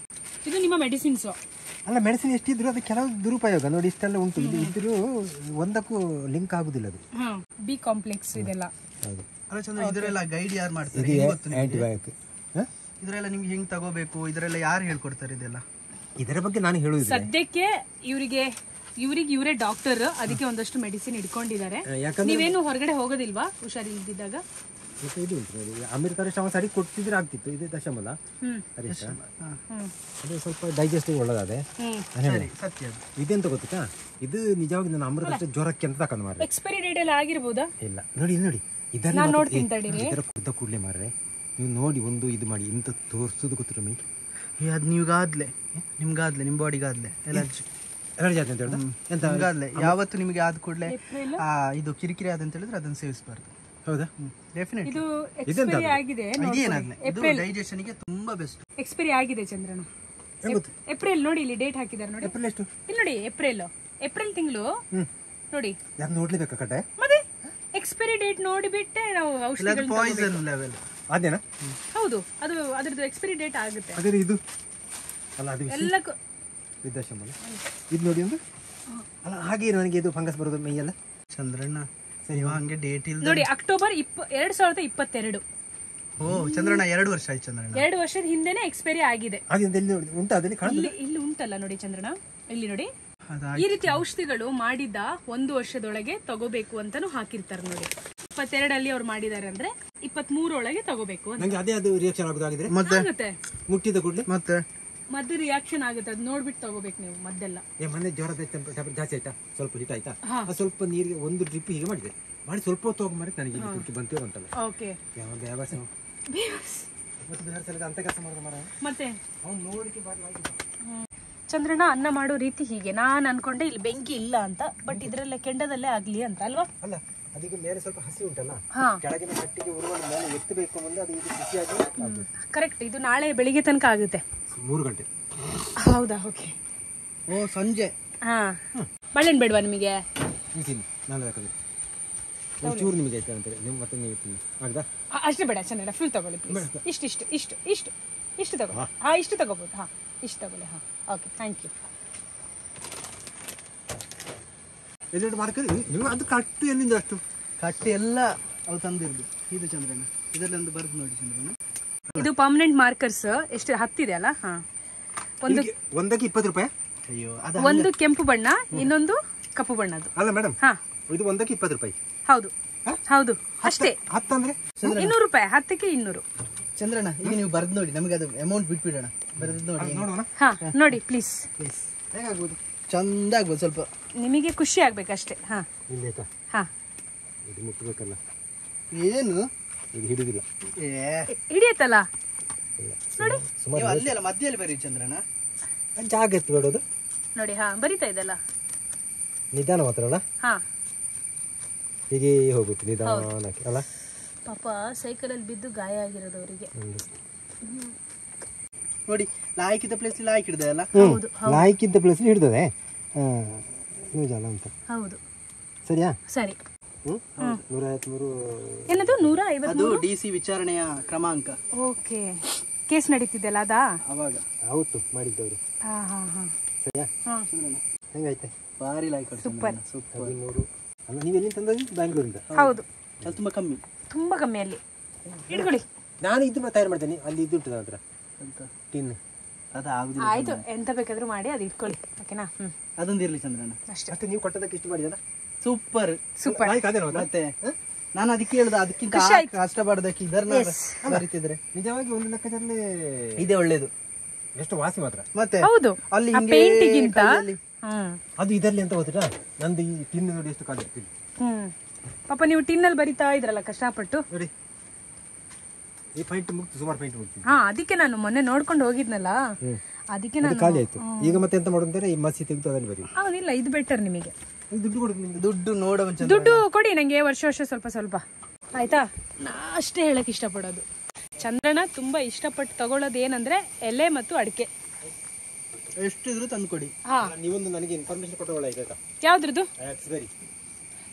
ಇದು ನಿಮ್ಮ ಮೆಡಿಸಿನ್ಸ್ ಅಲ್ಲ. ಮೆಡಿಸಿನ್ ಎಷ್ಟಿದ್ರು ಅದು ಕೆಲವು ದುರುಪಯೋಗ ನೋಡಿ ಇಷ್ಟೆಲ್ಲ ಉಂಟು. ಇದು ಇದ್ರೂ ಒಂದಕ್ಕೂ ಲಿಂಕ್ ಆಗುದಿಲ್ಲ ಅದು. ಬಿ ಕಾಂಪ್ಲೆಕ್ಸ್ ಇದೆಲ್ಲ. ಹೌದು. ಅಲ್ಲ ಚಂದ್ರ ಇದರೆಲ್ಲ ಗೈಡ್ ಯಾರು ಮಾಡ್ತಾರೆ? ಆಂಟಿಬಯೋಟಿಕ್ ಇದರೆಲ್ಲ ನಿಮ್ಗೆ ಹೆಂಗ್ ತಗೋಬೇಕು ಇದರೆಲ್ಲ ಯಾರು ಹೇಳ್ಕೊಡ್ತಾರೆ ಇದೆಲ್ಲ? ಇದರ ಬಗ್ಗೆ ನಾನು ಹೇಳುವುದಿಲ್ಲ. ಸದ್ಯಕ್ಕೆ ಇವರೇ ಡಾಕ್ಟರ್, ಅದಕ್ಕೆ ಒಂದಷ್ಟು ಮೆಡಿಸಿನ್ ಇಟ್ಕೊಂಡಿದ್ದಾರೆ. ನೀವೇನು ಹೊರಗಡೆ ಹೋಗೋದಿಲ್ವಾ ಹುಷಾರಿಲ್ದಿದ್ದಾಗ? ಇದು ಉಂಟು ನೋಡಿ, ಅಮೆರಿಕ ಸರಿ ಕೊಡ್ತಿದ್ರೆ ಆಗ್ತಿತ್ತು. ಇದು ದಶಮಲ ಅರಿಷ್ಟ ಅದು ಸ್ವಲ್ಪ ಡೈಜೆಸ್ಟಿವ್ ಒಳ್ಳೇದಾದೆ. ಸತ್ಯ. ಇದೆಂತ ಗೊತ್ತಾ, ಇದು ನಿಜವಾಗಿ ನನ್ನ ಅಮೃತ ಜ್ವರಕ್ಕೆ ಅಂತ ತಕೊಂಡ್ ಮಾರ್ರೆ. ಎಕ್ಸ್ಪೈರಿ ಡೇಟ್ ಎಲ್ಲ ಆಗಿರ್ಬೋದಾ? ಇಲ್ಲ ನೋಡಿ ಇದರ ಕುದ್ದ ಕೂಡಲೇ ಮಾರ್ರೆ ನೀವು ನೋಡಿ ಒಂದು ಇದು ಮಾಡಿ ಇಂತ ತೋರಿಸೋದು ಗೊತ್ತಿರ ಮೈ ಅದು ನಿಮ್ಗಾದ್ಲೆ ನಿಮ್ ಬಾಡಿಗಾದ್ಲೆ ಎಲರ್ಜಿ ಅಂತ ಹೇಳಿದ ಎಂತ ನಿಮ್ಗಾದ್ಲೆ ಯಾವತ್ತು ನಿಮಗೆ ಆದ ಕೂಡಲೇ ಇದು ಕಿರಿಕಿರಿ ಆದಂತ ಹೇಳಿದ್ರೆ ಅದನ್ನ ಸೇವಿಸಬಾರ್ದು. ಹೌದಾ? ಡೆಫಿನೆಟ್. ಇದು ಎಕ್ಸ್ಪೈರಿ ಆಗಿದೆ. ಇದು ಡೈಜೆಷನ್ ಗೆ ತುಂಬಾ ಬೆಸ್ಟ್. ಎಕ್ಸ್ಪೈರಿ ಆಗಿದೆ ಚಂದ್ರನ. ಏಪ್ರಿಲ್ ನೋಡಿ, ಇಲ್ಲಿ ಡೇಟ್ ಹಾಕಿದ್ದಾರೆ ನೋಡಿ. ಏಪ್ರಿಲ್ ಎಷ್ಟು? ಇಲ್ಲಿ ನೋಡಿ, ಏಪ್ರಿಲ್ ತಿಂಗಳು ನೋಡಿ. ಯಾರು ನೋಡ್ಲೇಬೇಕಾ ಕಟ್ಟೆ? ಮತ್ತೆ ಎಕ್ಸ್ಪೈರಿ ಡೇಟ್ ನೋಡಿಬಿಟ್ಟೆ ನಾವು ಔಷಧಿಗಳು ಪಾಯ್ಸನ್ ಲೆವೆಲ್ ಅದೇನಾ? ಹೌದು, ಅದು ಅದರದ್ದು ಎಕ್ಸ್ಪೈರಿ ಡೇಟ್ ಆಗುತ್ತೆ. ಅದೇ ಇದು ಅಲ್ಲ, ಅದು ಎಲ್ಲಕ್ಕೂ ವಿದ್ಯಾಶಂಬಲ ಇದು ನೋಡಿ ಒಂದು ಅಲ್ಲ. ಹಾಗೆ ನನಗೆ ಇದು ಫಂಗಸ್ ಬರೋದು ಮೈಯೆಲ್ಲ. ಚಂದ್ರಣ್ಣ ಸರಿ ಹಂಗೆ ಡೇಟ್ ಇಲ್ಲ ನೋಡಿ, ಅಕ್ಟೋಬರ್ 2022. ಓ ಚಂದ್ರಣ್ಣ 2 ವರ್ಷ ಆಯ್ತು. ಚಂದ್ರಣ್ಣ 2 ವರ್ಷದ ಹಿಂದೆನೆ ಎಕ್ಸ್ಪೈರಿ ಆಗಿದೆ. ಉಂಟಾ ಅದಲ್ಲಿ? ಇಲ್ಲಿ ಉಂಟಲ್ಲ ನೋಡಿ ಚಂದ್ರಣ್ಣ, ಇಲ್ಲಿ ನೋಡಿ. ಈ ರೀತಿ ಔಷಧಿಗಳು ಮಾಡಿದ 1 ವರ್ಷದೊಳಗೆ ತಗೋಬೇಕು ಅಂತಾನು ಹಾಕಿರ್ತಾರೆ ನೋಡಿ. 22 ಅಲ್ಲಿ ಅವ್ರು ಮಾಡಿದ್ದಾರೆ ಅಂದ್ರೆ 23 ಒಳಗೆ ತಗೋಬೇಕು ಅಂತ. ನಂಗೆ ಅದೇ ಅದು ರಿಯಾಕ್ಷನ್ ಆಗುದಾಗಿದ್ರೆ ಆಗುತ್ತೆ. ಮುಟ್ಟಿದ ಕೂಡಲೇ ಮತ್ತೆ ಮದ್ದು ರಿಯಾಕ್ಷನ್ ಆಗುತ್ತೆ, ಅದು ನೋಡ್ಬಿಟ್ಟು ತಗೋಬೇಕು ನೀವು ಮದ್ದೆಲ್ಲ. ಮೊನ್ನೆ ಜ್ವರದ ಜಾಸ್ತಿ ಆಯ್ತಾ, ಸ್ವಲ್ಪ ಹಿಟ್ ಆಯ್ತಾ, ಸ್ವಲ್ಪ ನೀರಿಗೆ ಒಂದು ಡ್ರಿಪ್ ಹೀಗೆ ಮಾಡಿದೆ, ಮಾಡಿ ಸ್ವಲ್ಪ ಹೊತ್ತು ಹೋಗಿ ಮಾಡಿ ನನಗೆ ಬಂತೇವೆ ಅಂತಲ್ಲ. ಓಕೆ, ಅಂತ ಕೆಲಸ ಮಾಡಿದ ಮರ ಮತ್ತೆ ಅವ್ನು ನೋಡಿಕೆ ಬರಲಾಗಿದೆ. ಚಂದ್ರಣ್ಣ ಅನ್ನ ಮಾಡೋ ರೀತಿ ಹೀಗೆ. ನಾನು ಅನ್ಕೊಂಡೆ ಇಲ್ಲಿ ಬೆಂಕಿ ಇಲ್ಲ ಅಂತ, ಬಟ್ ಇದ್ರಲ್ಲೇ ಕೆಂಡದಲ್ಲೇ ಆಗ್ಲಿ ಅಂತ ಅಲ್ವಾ? ಅಲ್ಲ, ಅದಕ್ಕೆ ಮೇಲೆ ಸ್ವಲ್ಪ ಹಸಿ ಉಂಟಲ್ಲ, ಕೆಳಗಿನ ಕಟ್ಟಿಗೆ ಉರುವಲು ಮೇಲೆ ಎತ್ತಬೇಕು ಮುಂದೆ ಅದು ಇದು ಖುಷಿಯಾಗಿ. ಕರೆಕ್ಟ್. ಇದು ನಾಳೆ ಬೆಳಿಗ್ಗೆ ತನಕ ಆಗುತ್ತೆ. 3 ಗಂಟೆ. ಹೌದಾ? ಓಕೆ. ಓ ಸಂಜೆ. ಬಾಳೆಹಣ್ಣು ಬೇಡವಾ ನಿಮಗೆ? ನಾನು ಒಂಚೂರು ನಿಮಗೆ ಆಯ್ತಾ ಅಂತೇಳಿ ನೀವು ಮತ್ತೆ ನೀವು ತಿನ್ನಿ ಆಗ್ದಾ? ಅಷ್ಟೇ ಬೇಡ ಚಂದ್ರಣ್ಣ, ಫುಲ್ ತಗೊಳ್ಳಿ ಪ್ಲೀಸ್. ಇಷ್ಟು ತಗೊಳ್ಳಿ. ಇಷ್ಟು ತಗೋಬಹುದು. ಇಷ್ಟು ತಗೊಳ್ಳಿ. Okay, thank you. ಎಲ್ಲೆರಡು ಮಾರ್ಕರಿ ನೀವು ಅದು ಕಟ್ಟು ಎಲ್ಲಿಂದ ಅಷ್ಟು ಕಟ್ಟು ಎಲ್ಲ ಅವು ತಂದಿರ್ದು. ಇದು ಚಂದ್ರಣ್ಣ ಇದರಲ್ಲೊಂದು ಬರ್ದು ನೋಡಿ ಚಂದ್ರಣ್ಣ. ಇದು ಪರ್ಮನೆಂಟ್ ಮಾರ್ಕರ್ಸ್. ಎಷ್ಟು 10 ಇದೆ ಅಲ್ಲ? ಒಂದಕ್ಕೆ 20 ರೂಪಾಯಿ. ಅಯ್ಯೋ, ಒಂದು ಕೆಂಪು ಬಣ್ಣ, ಇನ್ನೊಂದು ಕಪ್ಪು ಬಣ್ಣದ್ದು. ಅಲ್ಲ ಮೇಡಮ್, ಇದು ಒಂದಕ್ಕೆ 20 ರೂಪಾಯಿ. ಹೌದು ಹೌದು, ಅಷ್ಟೇ. 10 ಅಂದ್ರೆ 200 ರೂಪಾಯಿ. 10ಕ್ಕೆ 200. ಚಂದ್ರಣ್ಣ ಈಗ ನೀವು ಬರ್ದು ನೋಡಿ, ನಮಗೆ ಅದು ಅಮೌಂಟ್ ಬಿಟ್ಬಿಡೋಣ. ಬರ್ದು ನೋಡಿ, ನೋಡೋಣ. ನೋಡಿ ಪ್ಲೀಸ್. ಹೇಗಾಗ್ಬೋದು? ಚಂದ ಆಗ್ಬೋದು. ಸ್ವಲ್ಪ ನಿಮಗೆ ಖುಷಿ ಆಗ್ಬೇಕಷ್ಟೇ. ಇದು ಮುಟ್ಟಬೇಕಲ್ಲ. ಏನು ಇದು ಹಿಡಿದಿಲ್ಲ. ಹಿಡಿಯತ್ತಲ್ಲ ನೋಡಿ. ನೀವು ಅಲ್ಲಿ ಅಲ್ಲ ಮಧ್ಯದಲ್ಲಿ ಬರೀ ಚಂದ್ರಣ್ಣ. ಜಾಗ ಎತ್ತು ಬೇಡೋದು ನೋಡಿ. ಬರಿತಾ ಇದಲ್ಲ, ನಿಧಾನ ಮಾತ್ರ ಅಲ್ಲ, ಹೀಗೆ ಹೋಗುತ್ತೆ ನಿಧಾನಕ್ಕೆ ಅಲ್ಲ. ಪಾಪ ಸೈಕಲಲ್ಲಿ ಬಿದ್ದು ಗಾಯ ಆಗಿರೋದು ಅವರಿಗೆ. ನೋಡಿ, ಲಾಯ್ಕಿದ್ದ ಪ್ಲೇಸ್ ಲಾಯ್ಕ್ ಹಿಡ್ದೆ ಅಲ್ಲ. ಲಾಯ್ಕಿದ್ದ ಪ್ಲೇಸ್ ಹಿಡ್ದದೆ ಜಲ ಅಂತ. ಹೌದು, ಸರಿಯಾ? ಸರಿ. 153 ಏನದು? 150. ಅದು ಡಿಸಿ ವಿಚಾರಣೆಯ ಕ್ರಮಾಂಕ. ಓಕೆ, ಕೇಸ್ ನಡೀತಿದ್ದಲ್ಲ ಅದಾ? ಅವಾಗ ಹೌದು ಮಾಡಿದ್ದವರು. ಸರಿಯಾ? ಹೆಂಗಾಯ್ತೆ? ಭಾರಿ ಲಾಯ್ಕ್. ಸೂಪರ್. 13. ಅಲ್ಲ, ನೀವು ಎಲ್ಲಿಂದ ತಂದದ್ದು? ಬ್ಯಾಂಗ್ಳೂರಿಂದ. ಹೌದು, ಅದು ತುಂಬಾ ಕಮ್ಮಿ. ತುಂಬಾ ಕಮ್ಮಿ. ಅಲ್ಲಿ ಇಟ್ಕೊಳ್ಳಿ. ನಾನು ಇದು ತಯಾರು ಮಾಡ್ತೇನೆ, ಅಲ್ಲಿ ಇದು ಉಂಟು ನನ್ನ ಹತ್ರ ಟಿನ್. ಅದು ಆಗುದಿಲ್ಲ. ಆಯ್ತು, ಎಂತ ಬೇಕಾದ್ರೂ ಮಾಡಿ ಅದು ಇಟ್ಕೊಳ್ಳಿ. ಓಕೆನಾ? ಅದೊಂದು ಇರ್ಲಿ ಚಂದ್ರಣ್ಣ. ಅಷ್ಟೇ. ನೀವು ಕೊಟ್ಟದಕ್ಕೆ ಇಷ್ಟು ಮಾಡಿದಲ್ಲ. Super super. ಮತ್ತೆ ನಾನು ಅದಕ್ಕೆ ಹೇಳುದು, ಅದಕ್ಕಿಂತ ಕಷ್ಟಪಡೋದಕ್ಕೆ ಇದನ್ನ ಬರೀತಿದ್ರೆ ನಿಜವಾಗಿ ಒಂದು ಲೆಕ್ಕದಲ್ಲಿ ಇದೇ ಒಳ್ಳೇದು. ಎಷ್ಟು ವಾಸಿ ಮಾತ್ರ. ಮತ್ತೆ ಹೌದು, ಅಲ್ಲಿ ಪೇಂಟಿಗಿಂತ ಅದು ಇದರಲ್ಲಿ ಅಂತ ಗೊತ್ತಿಲ್ಲ. ನಂದು ಈ ಟಿನ್ ನೋಡಿ ಎಷ್ಟು ಕಾಲ ಇರ್ತೀನಿ. ಪಾಪ ನೀವು ಟಿನ್ನಲ್ಲಿ ಬರಿತಾ ಇದ್ರಲ್ಲ ಕಷ್ಟಪಟ್ಟು. ನೋಡಿ, ಈ ಪೈಂಟ್ ಮುಗ್ತು, ಸುಮಾರು ಪೈಂಟ್ ಮುಗ್ತೀನಿ. ಅದಕ್ಕೆ ನಾನು ಮೊನ್ನೆ ನೋಡ್ಕೊಂಡು ಹೋಗಿದ್ನಲ್ಲ, ಅದಕ್ಕೆ ನಾನು ಖಾಲಿ ಆಯ್ತು. ಈಗ ಮತ್ತೆ ಎಂತ ಮಾಡೋದಂದ್ರೆ ಈ ಮಸಿ ತೆಗೆದು ಅದರಲ್ಲಿ ಬರೀ. ಹೌದಿಲ್ಲ, ಇದು ಬೆಟರ್ ನಿಮಗೆ. ದುಡ್ಡು ಕೊಡು ನಿಮ್ಗೆ. ದುಡ್ಡು ನೋಡುವ ದುಡ್ಡು ಕೊಡಿ ನಂಗೆ, ವರ್ಷ ಸ್ವಲ್ಪ ಸ್ವಲ್ಪ. ಆಯ್ತಾ? ನಾ ಅಷ್ಟೇ ಹೇಳಕ್ ಇಷ್ಟಪಡೋದು. ಚಂದ್ರನ ತುಂಬಾ ಇಷ್ಟಪಟ್ಟು ತಗೊಳ್ಳೋದು ಏನಂದ್ರೆ ಎಲೆ ಮತ್ತು ಅಡಿಕೆ. ಎಷ್ಟಿದ್ರು ತಂದ್ಕೊಡಿ. ಹಾ, ನೀವೊಂದು ನನಗೆ ಇನ್ಫಾರ್ಮೇಶನ್ ಕೊಟ್ಟವಳ ಈಗ ಯಾವ್ದ್ರದ್ದು? ಎಕ್ಸ್ಪೈರಿ.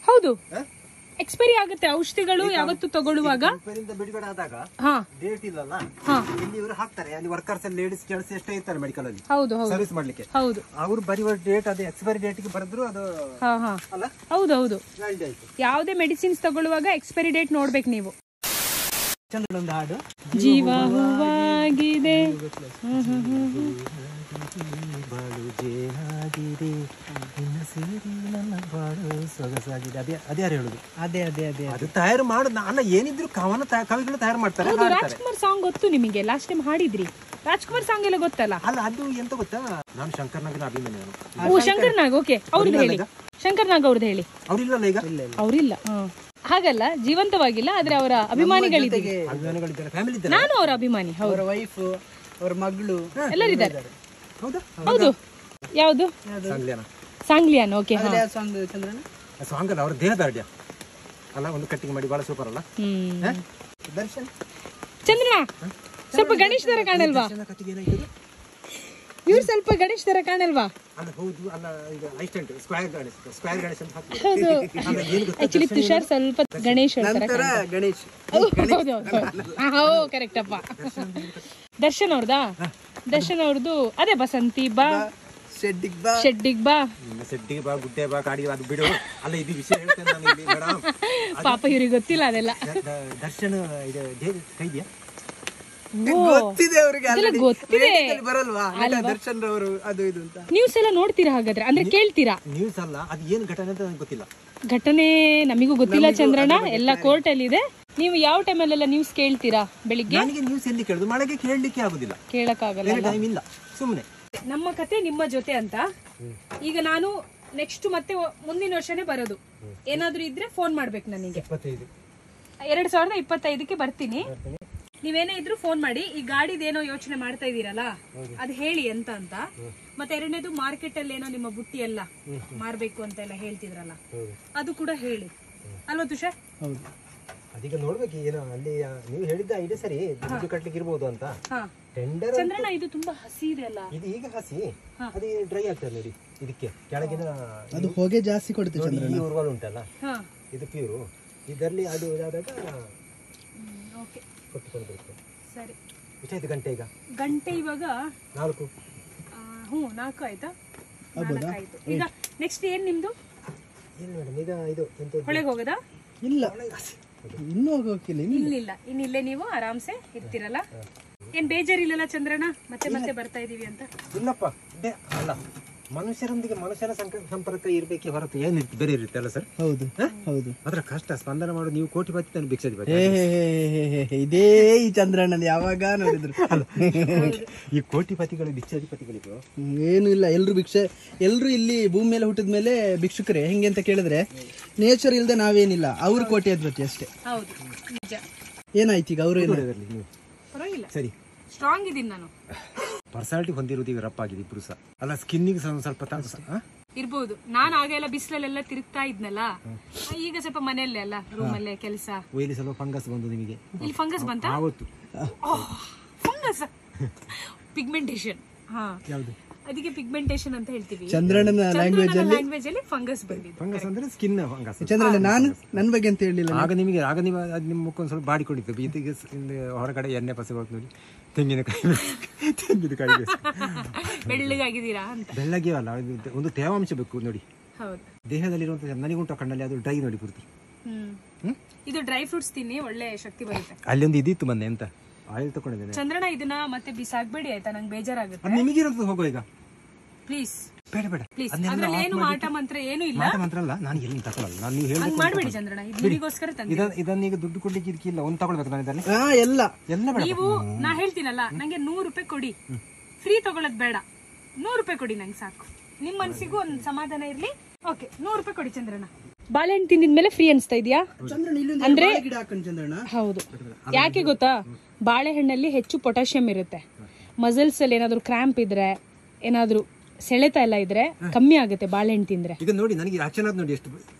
ಹೌದು, ಎಕ್ಸ್ಪೈರಿ ಆಗುತ್ತೆ ಔಷಧಿಗಳು ಯಾವತ್ತು ತಗೊಳ್ಳುವಾಗ. ಎಕ್ಸ್ಪೈರಿಂದ ಬಿಡುಗಡೆ ಆದಾಗ ಹಾ ಡೇಟ್ ಇಲ್ಲಲ್ಲ, ಹಾ, ಇಲ್ಲಿ ಇವರು ಹಾಕ್ತಾರೆ. ಅಲ್ಲಿ ವರ್ಕರ್ಸ್ ಲೇಡೀಸ್ ಕೆಲಸ ಎಷ್ಟೇ ಇರ್ತಾರೆ ಮೆಡಿಕಲ್ ಅಲ್ಲಿ ಹೌದು ಹೌದು ಸರ್ವಿಸ್ ಮಾಡ್ಲಿಕ್ಕೆ. ಹೌದು. ಅವ್ರು ಬರೆಯುವ ಡೇಟ್ ಅದೇ ಎಕ್ಸ್ಪೈರಿ ಡೇಟ್ ಗೆ ಬರೆದ್ರು ಅದು ಹಾ ಹಾ ಅಲ್ಲ. ಹೌದು ಹೌದು. ವ್ಯಾಲಿಡ್ ಆಯ್ತು. ಯಾವುದೇ ಮೆಡಿಸಿನ್ಸ್ ತಗೊಳ್ಳುವಾಗ ಎಕ್ಸ್ಪೈರಿ ಡೇಟ್ ನೋಡ್ಬೇಕು ನೀವು. ಚಂದ್ರನೊಂದು ಹಾಡು. ಜೀವ ಹೂವಾಗಿದೆ. ಬಾಳು ಜೇನಾಗಿದೆ, ನಿನ್ನ ಸೇರಿ ನನ್ನ ಬಾಳು ಸೊಗಸಾಗಿದೆ. ಅದೇ ಅದೇ ಯಾರು ಹೇಳುದು? ಅದೇ ಅದೇ ಅದೇ ಅದು ತಯಾರು ಮಾಡು. ಅಲ್ಲ, ಏನಿದ್ರು ಕವಿಗಳು ತಯಾರು ಮಾಡ್ತಾರೆ. ಹೌದು, ರಾಜ್ಕುಮಾರ್ ಸಾಂಗ್ ಗೊತ್ತು ನಿಮಗೆ? ಲಾಸ್ಟ್ ಟೈಮ್ ಹಾಡಿದ್ರಿ ರಾಜ್ಕುಮಾರ್ ಸಾಂಗ್ ಎಲ್ಲ ಗೊತ್ತಲ್ಲ? ಅಲ್ಲ, ಅದು ಎಂತ ಗೊತ್ತಾ, ನಾನು ಶಂಕರ್ನಾಗನ ಅಭಿಮಾನಿ. ಓ, ಶಂಕರ್ ನಾಗ್. ಓಕೆ, ಅವ್ರದ್ದು ಹೇಳಿ. ಶಂಕರ್ ನಾಗ್ ಅವ್ರದ್ದು ಹೇಳಿ. ಅವ್ರಿಲ್ಲ ಈಗ? ಅವ್ರಿಲ್ಲ. ಹಾಗಲ್ಲ, ಜೀವಂತವಾಗಿಲ್ಲ, ಆದ್ರೆ ಅವರ ಅಭಿಮಾನಿಗಳಿದ್ದಾರೆ. ಅಭಿಮಾನಿಗಳಿದ್ದಾರೆ, ಫ್ಯಾಮಿಲಿ ಇದ್ದಾರೆ. ನಾನು ಅವರ ಅಭಿಮಾನಿ. ಅವರ ವೈಫ್, ಅವರ ಮಗಳು ಎಲ್ಲರಿದ್ದಾರೆ. ಹೌದಾ? ಹೌದು. ಯಾವುದು? ಸಾಂಗ್ಲಿಯಾನ್. ಓಕೆ. ಸಾಂಗ್ ಚಂದ್ರನ ಸಾಂಗ್ ಅಲ್ಲ, ಅವ್ರ ದೇಹದ ಅಡ್ಯ ಅಲ್ಲ, ಒಂದು ಕಟ್ಟಿಂಗ್ ಮಾಡಿ ಬಹಳ ಸೂಪರ್ ಅಲ್ಲ. ದರ್ಶನ್ ಚಂದ್ರನ ಸ್ವಲ್ಪ ಗಣೇಶ್ ತರ ಕಾಣಲ್ವಾ? ಇವ್ರು ಸ್ವಲ್ಪ ಗಣೇಶ್ ತರ ಕಾಣಲ್ವಾ? ಅಲ್ಲ, ಹೌದು. ಅಲ್ಲ, ಈಗ ಅಸಿಸ್ಟೆಂಟ್ ಸ್ಕ್ವೇರ್ ಗಣೇಶ್ ಅಂತ ಹಾಕ್ತಾರೆ. ಹೌದು, ಆಕ್ಚುಲಿ ತುಷಾರ್ ಸ್ವಲ್ಪ ಗಣೇಶ್ ನಂತರ ಗಣೇಶ್. ಕರೆಕ್ಟ್ ಅಪ್ಪ. ದರ್ಶನ್ ಅವ್ರದಾ? ದರ್ಶನ್ ಅವ್ರದ್ದು ಅದೇ ಬಸಂತಿ ಬಾ, ಶೆಡ್ಡಿಗ್ ಬಾ. ಶೆಡ್ಡಿಗೆ ಬಾ, ಗುಡ್ಡೆ ಬಾ, ಕಾಡಿ ಅದು ಬಿಡು. ಅಲ್ಲ, ಇದು ವಿಷಯ ಹೇಳ್ತೇನೆ ನಾನು ಇಲ್ಲಿ ಮೇಡಮ್. ಪಾಪ ಇವ್ರಿಗೆ ಗೊತ್ತಿಲ್ಲ ಅದೆಲ್ಲ. ದರ್ಶನ್ ಇದು ಕೈದ್ಯಾ? ಗೊತ್ತಿದೆ ಅವ್ರಿಗೆ, ಗೊತ್ತಿದೆ ಬರಲ್ವಾ ದರ್ಶನ್ ಅವರು ಅದು ಇದು ಅಂತ. ನ್ಯೂಸ್ ಎಲ್ಲ ನೋಡ್ತೀರಾ ಹಾಗಾದ್ರೆ? ಅಂದ್ರೆ ಕೇಳ್ತೀರಾ? ನ್ಯೂಸ್ ಅಲ್ಲ, ಅದು ಏನು ಘಟನೆ ಅಂತ ನನಗೆ ಗೊತ್ತಿಲ್ಲ. ಘಟನೆ ನಮಿಗೂ ಗೊತ್ತಿಲ್ಲ ಚಂದ್ರಣ್ಣ, ಎಲ್ಲ ಕೋರ್ಟ್ ಅಲ್ಲಿ ಇದೆ. ನೀವು ಯಾವ ಟೈಮಲ್ಲೆಲ್ಲ ನ್ಯೂಸ್ ಕೇಳ್ತೀರಾ? ಬೆಳಿಗ್ಗೆ? ನನಗೆ ನ್ಯೂಸ್ ಎಲ್ಲಿ ಕೇಳುದು, ಮಳೆಗೆ ಕೇಳಲಿಕ್ಕೆ ಆಗುದಿಲ್ಲ, ಕೇಳಕ್ಕಾಗಲ್ಲ. ಟೈಮ್ ಇಲ್ಲ, ಸುಮ್ಮನೆ. ನಮ್ಮ ಕತೆ ನಿಮ್ಮ ಜೊತೆ ಅಂತ. ಈಗ ನಾನು ನೆಕ್ಸ್ಟ್ ಮತ್ತೆ ಮುಂದಿನ ವರ್ಷನೇ ಬರೋದು. ಏನಾದ್ರೂ ಇದ್ರೆ ಫೋನ್ ಮಾಡ್ಬೇಕು ನನಗೆ. 2025ಕ್ಕೆ ಬರ್ತೀನಿ. ನೀವೇನೇ ಇದ್ರು ಫೋನ್ ಮಾಡಿ. ಈ ಗಾಡಿದೇನೋ ಯೋಚನೆ ಮಾಡ್ತಾ ಇದೀರಲ್ಲ, ಅದು ಹೇಳಿ ಎಂತ ಅಂತ. ಮತ್ತೆ ಎರಡನೇದು, ಮಾರ್ಕೆಟ್ ಅಲ್ಲಿ ಏನೋ ನಿಮ್ಮ ಬುಟ್ಟಿ ಎಲ್ಲ ಮಾರ್ಬೇಕು ಅಂತ ಎಲ್ಲ ಹೇಳ್ತಿದ್ರಲ್ಲ, ಅದು ಕೂಡ ಹೇಳಿ ಅಲ್ವಾ ತುಷಾರ್? ಹೌದು, ಅದೀಗ ನೋಡ್ಬೇಕು ಏನೋ ಅಲ್ಲಿ ನೀವು ಹೇಳಿದ್ದ ಐಡಿಯಾ ಸರಿ, ದುಡ್ಡು ಕಟ್ಲಿಕ್ಕೆ ಇರ್ಬೋದು ಅಂತ. ಟೆಂಡರ್ ಚಂದ್ರಣ್ಣ, ಇದು ತುಂಬಾ ಹಸಿ ಇದೆ ಅಲ್ಲ? ಇದು ಈಗ ಹಸಿ, ಅದು ಡ್ರೈ ಆಗ್ತದೆ ನೋಡಿ. ಇದಕ್ಕೆ ಕೆಳಗಿನ ಅದು ಹೊಗೆ ಜಾಸ್ತಿ ಕೊಡುತ್ತೆ ಚಂದ್ರಣ್ಣ. ಈ ಉರ್ವಲ್ ಉಂಟಲ್ಲ, ಇದು ಪ್ಯೂರು. ಇದರಲ್ಲಿ ಅದು ಇದಾದಾಗ ಕೊಟ್ಟುಕೊಂಡು ಬರುತ್ತೆ. ಸರಿ, ಎಷ್ಟಾಯ್ತು ಗಂಟೆ? ಈಗ ಗಂಟೆ ಇವಾಗ 4. 4 ಆಯ್ತಾ? ಈಗ ನೆಕ್ಸ್ಟ್ ಏನ್ ನಿಮ್ದು? ಏನು ಮೇಡಮ್ ಈಗ ಇದು ಹೊಳೆಗೆ ಹೋಗೋದಾ? ಇಲ್ಲ, ಇನ್ನೂ ಹೋಗೋಕಿಲ್ಲ. ಇಲ್ಲ, ಇನ್ನಿಲ್ಲೇ ನೀವು ಆರಾಮ್ಸೆ ಇರ್ತೀರಲ್ಲ. ಏನ್ ಬೇಜಾರಿಲ್ಲಲ್ಲ ಚಂದ್ರಣ್ಣ? ಮತ್ತೆ ಬರ್ತಾ ಇದೀವಿ ಅಂತ? ಇಲ್ಲಪ್ಪ, ಅಲ್ಲ, ಮನುಷ್ಯರೊಂದಿಗೆ ಮನುಷ್ಯರ ಸಂಪರ್ಕ ಇರ್ಬೇಕೆ ಹೊರತು ಏನು ಬೇರೆ ಇರುತ್ತೆ ಅಲ್ಲ ಸರ್? ಹೌದು ಹೌದು. ಅದ್ರ ಕಷ್ಟ ಸ್ಪಂದನ ಮಾಡು. ನೀವು ಕೋಟಿಪತಿ ನಾನು ಭಿಕ್ಷಾಧಿಪತಿ. ಇದೇ ಈ ಚಂದ್ರಣ್ಣನ ಯಾವಾಗ ನೋಡಿದ್ರು. ಈ ಕೋಟಿಪತಿಗಳು ಭಿಕ್ಷಾಧಿಪತಿಗಳಿಗೂ ಏನು ಇಲ್ಲ. ಎಲ್ರು ಇಲ್ಲಿ ಭೂಮಿ ಮೇಲೆ ಹುಟ್ಟಿದ ಮೇಲೆ ಭಿಕ್ಷುಕರೇ. ಹೆಂಗೆ ಅಂತ ಕೇಳಿದ್ರೆ, ನೇಚರ್ ಇಲ್ದೆ ನಾವೇನಿಲ್ಲ, ಅವ್ರು ಕೋಟ್ಯಾಧಿಪತಿ ಅಷ್ಟೇ. ಏನಾಯ್ತು ಈಗ? ಅವರು ಪರವಾಗಿಲ್ಲ, ಸರಿ, ಸ್ಟ್ರಾಂಗ್ ಇದೀನಿ ನಾನು. ಪರ್ಸನಾಲಿಟಿ ಹೊಂದಿರೋದು ಈಗ ರಪ್ಪ ಆಗಿದೆ ಇಬ್ರು ಸಹ. ಅಲ್ಲ, ಸ್ಕಿನ್ನಿಗೆ ಸ್ವಲ್ಪ ಇರ್ಬೋದು. ನಾನು ಆಗೆಲ್ಲ ಬಿಸಿಲಲ್ಲೆಲ್ಲ ತಿರುಗ್ತಾ ಇದ್ನಲ್ಲ, ಈಗ ಸ್ವಲ್ಪ ಮನೆಯಲ್ಲೇ ಅಲ್ಲ, ರೂಮಲ್ಲೇ ಕೆಲಸ. ಇಲ್ಲಿ ಸ್ವಲ್ಪ ಫಂಗಸ್ ಬಂದು ನಿಮಗೆ. ಇಲ್ಲಿ ಫಂಗಸ್ ಬಂತ? ಆವತ್ತು ಫಂಗಸ್ ಪಿಗ್ಮೆಂಟೇಶನ್. ಯಾವುದು? ಅದಕ್ಕೆ ಪಿಗ್ಮೆಂಟೇಶನ್ ಅಂತ ಹೇಳ್ತೀವಿ. ಚಂದ್ರಣ್ಣನ ಲ್ಯಾಂಗ್ವೇಜ್ ಅಲ್ಲಿ ಫಂಗಸ್ ಬಂದಿದೆ. ಫಂಗಸ್ ಅಂದ್ರೆ ಸ್ಕಿನ್ ಫಂಗಸ್. ಚಂದ್ರಣ್ಣ, ನಾನು ನನ್ನ ಬಗ್ಗೆ ಅಂತ ಹೇಳಿಲ್ಲ. ಆಗ ನೀವು ನಿಮ್ಮ ಮುಖ ಸ್ವಲ್ಪ ಬಾಡಿಕೊಂಡಿತ್ತು. ಇದೀಗ ಹೊರಗಡೆ ಎಣ್ಣೆ ಪಸೆ ಹೋಗ್ತು ನೋಡಿ, ತೆಂಗಿನಕಾಯಿ ಬೆಳ್ಳಗಾಗಿದ್ದೀರಾ ಅಂತ. ಬೆಳ್ಳಗೆ ಅಲ್ಲ, ಒಂದು ತೇವಾಂಶ ಬೇಕು ನೋಡಿ ಹೌದು ದೇಹದಲ್ಲಿರುವಂತ. ನನಗುಂಟು ಕಣ್ಣಲ್ಲಿ ಅದು ಡ್ರೈ ನೋಡಿ ಪೂರ್ತಿ. ಇದು ಡ್ರೈ ಫ್ರೂಟ್ಸ್ ತಿನ್ನಿ, ಒಳ್ಳೆ ಶಕ್ತಿ ಬರುತ್ತೆ. ಅಲ್ಲಿ ಒಂದು ಇದಿತ್ತು ಮೊನ್ನೆ, ಎಂತ ಆಯಿಲ್ ತಗೊಂಡಿದ್ದೇನೆ. ಚಂದ್ರಣ್ಣ, ಇದನ್ನ ಮತ್ತೆ ಬಿಸಾಕ್ಬೇಡಿ ಆಯ್ತಾ? ನಂಗೆ ಬೇಜಾರಾಗುತ್ತೆ. ನಿಮಗಿರೋದು ಹೋಗೋ ಈಗ ಪ್ಲೀಸ್. ಬೇಡ ಪ್ಲೀಸ್, ಅದ್ರಲ್ಲಿ ಏನು ಮಾಟ ಮಂತ್ರ ಏನು ಇಲ್ಲ. ಮಾಟ ಮಂತ್ರ ಅಲ್ಲ, ನಾನು ಎಲ್ಲಿ ತಗೊಳ್ಳಲ್ಲ. ನಾನು ನೀವು ಹೇಳಿ ಮಾಡ್ಬೇಡಿ ಚಂದ್ರಣ್ಣ, ಇದು ನಿಮಗೋಸ್ಕರ ತಂದೆ. ಇದನ್ನೀಗ ದುಡ್ಡು ಕೊಡ್ಲಿಕ್ಕೆ ಇದಕ್ಕಿಲ್ಲ, ಒಂದು ತಗೊಳ್ಬೇಕು ನಾನು ಇದರಲ್ಲಿ. ಎಲ್ಲ ಬೇಡ. ನೀವು ನಾ ಹೇಳ್ತೀನಲ್ಲ, ನಂಗೆ 100 ರೂಪಾಯಿ ಕೊಡಿ, ಫ್ರೀ ತಗೊಳ್ಳೋದು ಬೇಡ. 100 ರೂಪಾಯಿ ಕೊಡಿ, ನಂಗೆ ಸಾಕು. ನಿಮ್ ಮನ್ಸಿಗೂ ಒಂದು ಸಮಾಧಾನ ಇರ್ಲಿ. ಓಕೆ, 100 ರೂಪಾಯಿ ಕೊಡಿ ಚಂದ್ರಣ್ಣ. ಬಾಳೆಹಣ್ಣು ತಿಂದಿದ್ಮೇಲೆ ಫ್ರೀ ಅನ್ಸ್ತಾ ಇದೆಯಾ? ಅಂದ್ರೆ ಹೌದು. ಯಾಕೆ ಗೊತ್ತಾ? ಬಾಳೆಹಣ್ಣಲ್ಲಿ ಹೆಚ್ಚು ಪೊಟ್ಯಾಷಿಯಂ ಇರುತ್ತೆ. ಮಸಲ್ಸ್ ಅಲ್ಲಿ ಏನಾದ್ರು ಕ್ರಾಂಪ್ ಇದ್ರೆ, ಏನಾದ್ರು ಸೆಳೆತ ಎಲ್ಲ ಇದ್ರೆ ಕಮ್ಮಿ ಆಗುತ್ತೆ ಬಾಳೆಹಣ್ಣು ತಿಂದ್ರೆ. ಈಗ ನೋಡಿ, ನನಗೆ ಆಕ್ಷನ್ ಆದ್ ನೋಡಿ, ಎಷ್ಟು